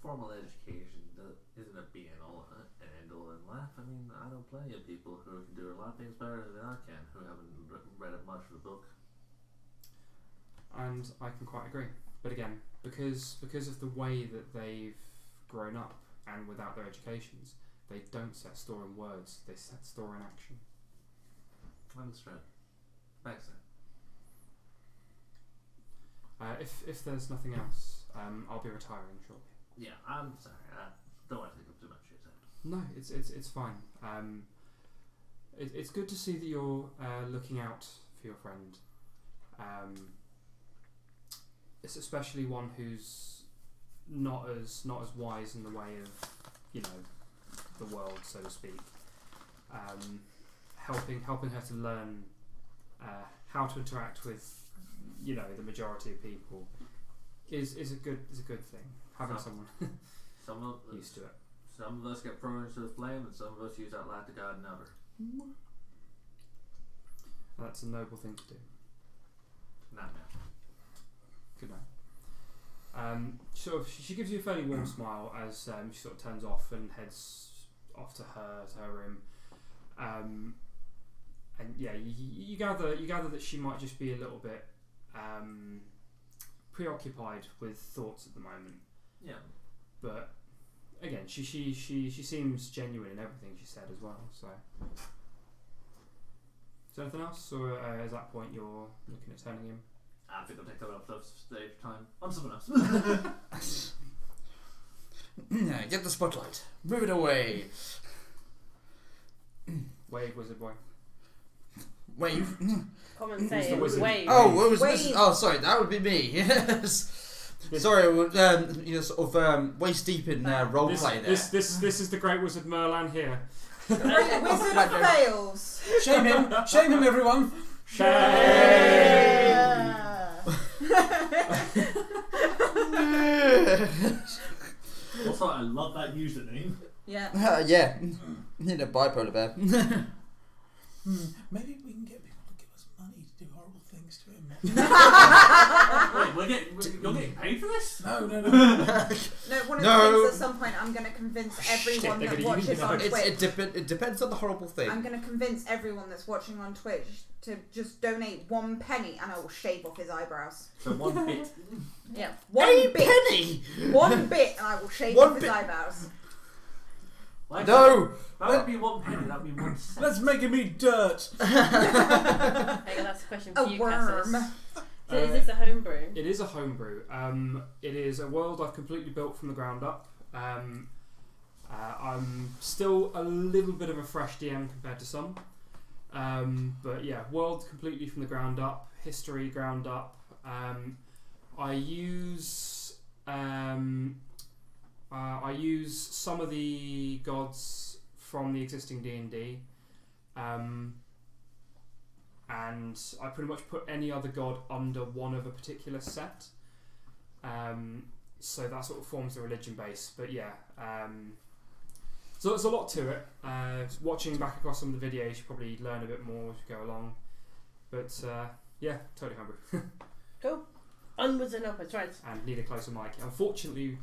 Formal education isn't a be and all and end all in life. I mean, I know plenty of people who can do a lot of things better than I can, who haven't read much of the book. And I can quite agree. But again, because of the way that they've grown up and without their educations, they don't set store in words. They set store in action. That's right. Thanks, then. If there's nothing else, I'll be retiring shortly. Yeah, I'm sorry. I don't want to take up too much of your time. No, it's fine. It's good to see that you're looking out for your friend. It's especially one who's not as wise in the way of, you know, the world, so to speak. Helping her to learn how to interact with, you know, the majority of people is a good thing. Having someone used to it. Some of us get thrown into the flame, and some of us use that light to guide another. That's a noble thing to do. Not now. Good night. She gives you a fairly warm smile as she sort of turns off and heads off to her room. And yeah, you gather that she might just be a little bit preoccupied with thoughts at the moment. Yeah. But again, she seems genuine in everything she said as well. So, is there anything else, or at that point you're looking at turning him? I think I'll take that up stage time on someone else. Get the spotlight. Move it away. Wave, wizard boy. Wave. Common saying, wave. Oh, it was Wave. Mrs. Oh, sorry, that would be me. Yes. Sorry, you're sort of waist deep in roleplay there. This is the great wizard Merlan here. Great Wizard of Fails. Shame him, everyone. Also, I love that username. Yeah. Yeah. You know, bipolar bear. Maybe we can get people to give us money to do horrible things to him. Wait, you're getting paid for this? No. No, one of the things at some point I'm going to convince everyone Shit, that watches on Twitch. It depends on the horrible thing. I'm going to convince everyone that's watching on Twitch to just donate 1 penny and I will shave off his eyebrows. So 1 bit. Yeah. A 1 bit. penny! 1 bit and I will shave off his eyebrows. Like, No! That would be 1 penny, that would be 1 cent. That's making me dirt. Hang on, that's a question for A you, worm. Cassus. So is this a homebrew? It is a homebrew. It is a world I've completely built from the ground up. I'm still a little bit of a fresh DM compared to some. But yeah, world completely from the ground up, history ground up. I use some of the gods from the existing D&D, and I pretty much put any other god under one of a particular set. So that sort of forms the religion base. But yeah, so there's a lot to it. Watching back across some of the videos, you probably learn a bit more as you go along. But yeah, totally homebrew. Cool. Onwards and upwards, right. And need a closer mic. Unfortunately,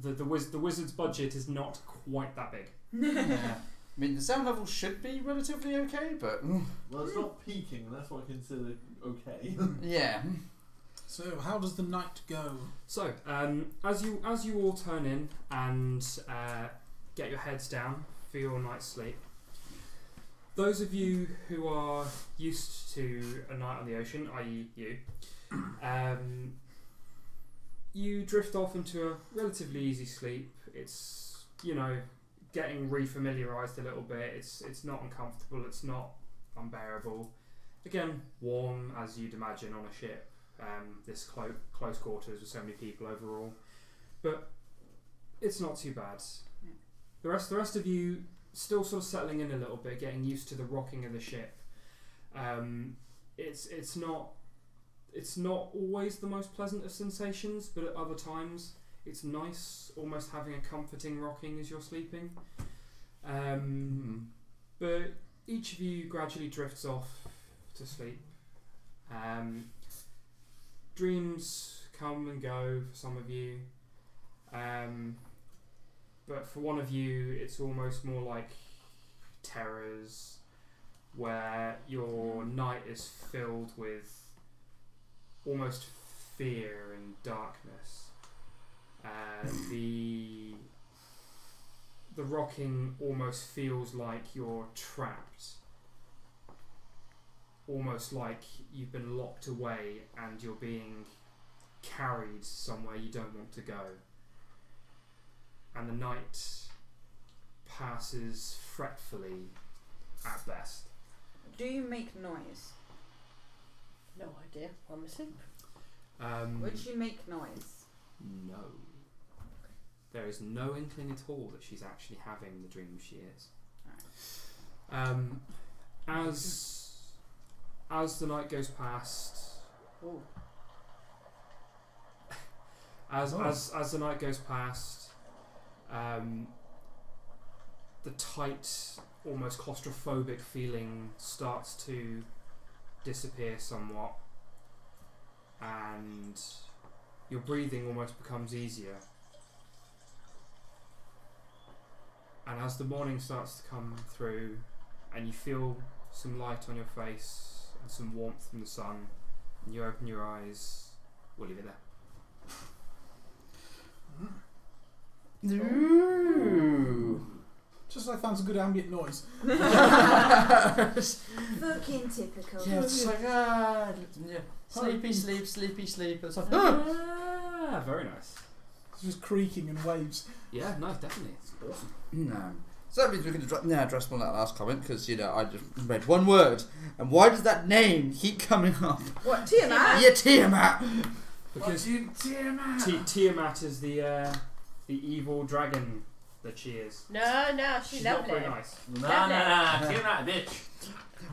the wizard's budget is not quite that big. I mean, the sound level should be relatively okay, but Well, it's not peaking, and that's what I consider okay. yeah. So how does the night go? So, as you all turn in and get your heads down for your night's sleep, those of you who are used to a night on the ocean, i.e. you, you drift off into a relatively easy sleep. It's, you know, getting refamiliarised a little bit. It's not uncomfortable. It's not unbearable. Again, warm as you'd imagine on a ship. This close quarters with so many people overall, but it's not too bad. Yeah. The rest of you still sort of settling in a little bit, getting used to the rocking of the ship. It's not always the most pleasant of sensations, but at other times it's nice, almost having a comforting rocking as you're sleeping. But each of you gradually drifts off to sleep. Dreams come and go for some of you, but for one of you it's almost more like terrors, where your night is filled with almost fear and darkness. The rocking almost feels like you're trapped. Almost like you've been locked away and you're being carried somewhere you don't want to go. And the night passes fretfully at best. Do you make noise? No idea. I'm asleep. Would you make noise? No. There is no inkling at all that she's actually having the dream she is. Right. As the night goes past, Ooh. as the night goes past, the tight, almost claustrophobic feeling starts to disappear somewhat, and your breathing almost becomes easier. And as the morning starts to come through, and you feel some light on your face and some warmth from the sun, and you open your eyes, we'll leave it there. Ooh. Just I found some good ambient noise. Fucking typical. Yeah, it's like sleepy sleep, sleepy sleep. It's like Very nice. It's just creaking and waves. Yeah, no, definitely. It's awesome. no. So that means we can address on that last comment, because I just read one word, and why does that name keep coming up? What, Tiamat? Yeah, Tiamat. Because Tiamat? Tiamat is the evil dragon that she is. No, she's not lovely. very nice. Nah, Tiamat, bitch.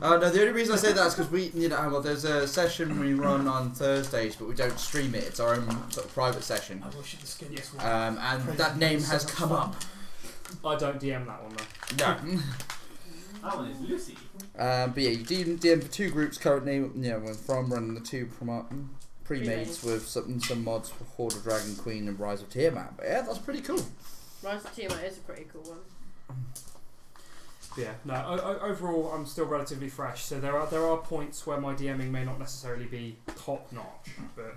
Oh no, the only reason I say that is because we, there's a session we run on Thursdays, but we don't stream it. It's our own sort of private session. I wish you'd skin this one. And that name has come up. I don't DM that one though. No. That one is Lucy. But yeah, you DM for 2 groups currently. We're from running the 2 pre-mades with some mods for Horde of Dragon Queen and Rise of Tiamat. But yeah, that's pretty cool. Rise of Tiamat is a pretty cool one. Yeah, no. Overall, I'm still relatively fresh, so there are points where my DMing may not necessarily be top notch, but.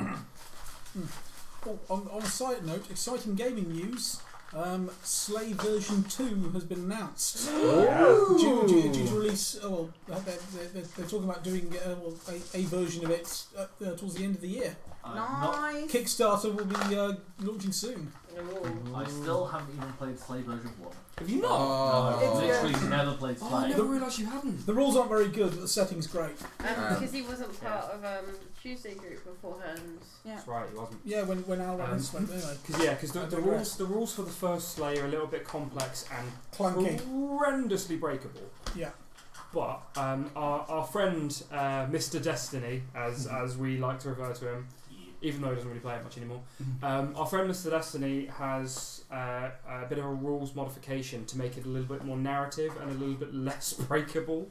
On a side note, exciting gaming news. Slay version 2 has been announced. Due to release. They're talking about doing a version of it towards the end of the year. Nice. Kickstarter will be launching soon. I still haven't even played Slay version 1. Have you not? No, Oh. I've literally never played Slay. I never realised you hadn't. The rules aren't very good, but the setting's great. Because he wasn't part of Tuesday group beforehand. Yeah. That's right, he wasn't. Yeah, when Al went anyway. Because the rules for the first Slay are a little bit complex and Clunky. horrendously breakable. Yeah. But our friend Mr. Destiny, as we like to refer to him, even though he doesn't really play it much anymore, our friend Mr. Destiny has a bit of a rules modification to make it a little bit more narrative and a little bit less breakable.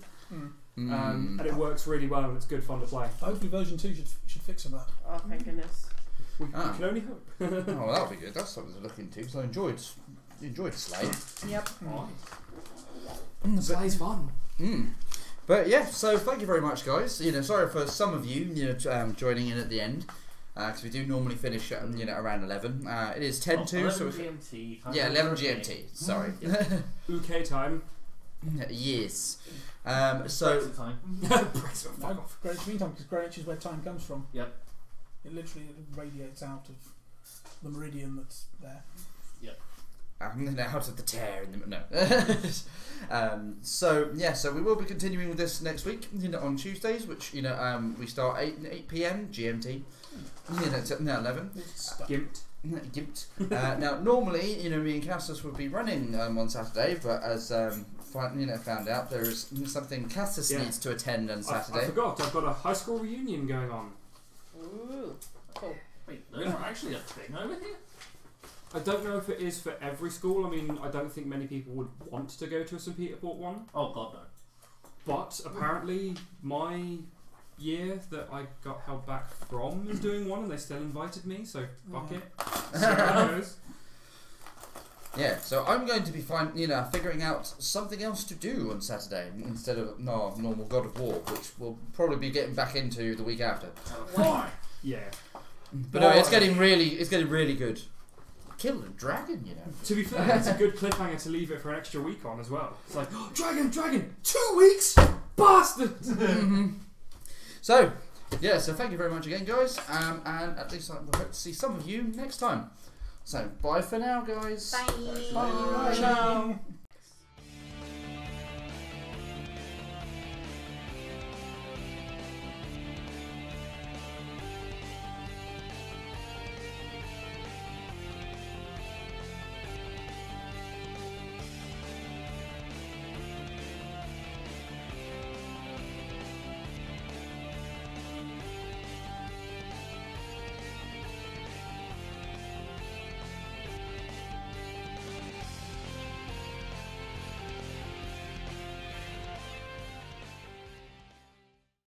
And it works really well and it's good fun to play. Hopefully version 2 should fix some of that. Oh, thank goodness. We can only hope. Oh, well, that'll be good. That's something to look into, because I enjoyed Slay. Yep. Slay's fun. But yeah, so thank you very much, guys. Sorry for some of you, joining in at the end, because we do normally finish at around 11. It is 10 to, so 11 GMT. 11 GMT. Sorry. UK time. Yes. Brexit time. Brexit, fuck off. Greenwich Mean Time, because Greenwich is where time comes from. Yep. It literally radiates out of the meridian that's there. Out of the tear in the no. So we will be continuing with this next week. On Tuesdays, which we start 8 p.m. GMT. Now 11. Gimped. Now normally, me and Cassus would be running on Saturday, but as found out, there is something Cassus needs to attend on Saturday. I forgot. I've got a high school reunion going on. Ooh, cool. Wait, there's not actually a thing over here? I don't know if it is for every school. I mean, I don't think many people would want to go to a St. Peter Port one. Oh god, no. But apparently, my year that I got held back from is doing one, and they still invited me. So fuck it. See how it goes. Yeah, so I'm going to be figuring out something else to do on Saturday instead of normal God of War, which we'll probably be getting back into the week after. Why? Yeah. But no, it's getting really good. Kill a dragon, To be fair, it's a good cliffhanger to leave it for an extra week on as well. It's like, oh, dragon, 2 weeks, bastard. So thank you very much again, guys, and at least we'll hope to see some of you next time. So bye for now, guys. Bye. Bye. Ciao.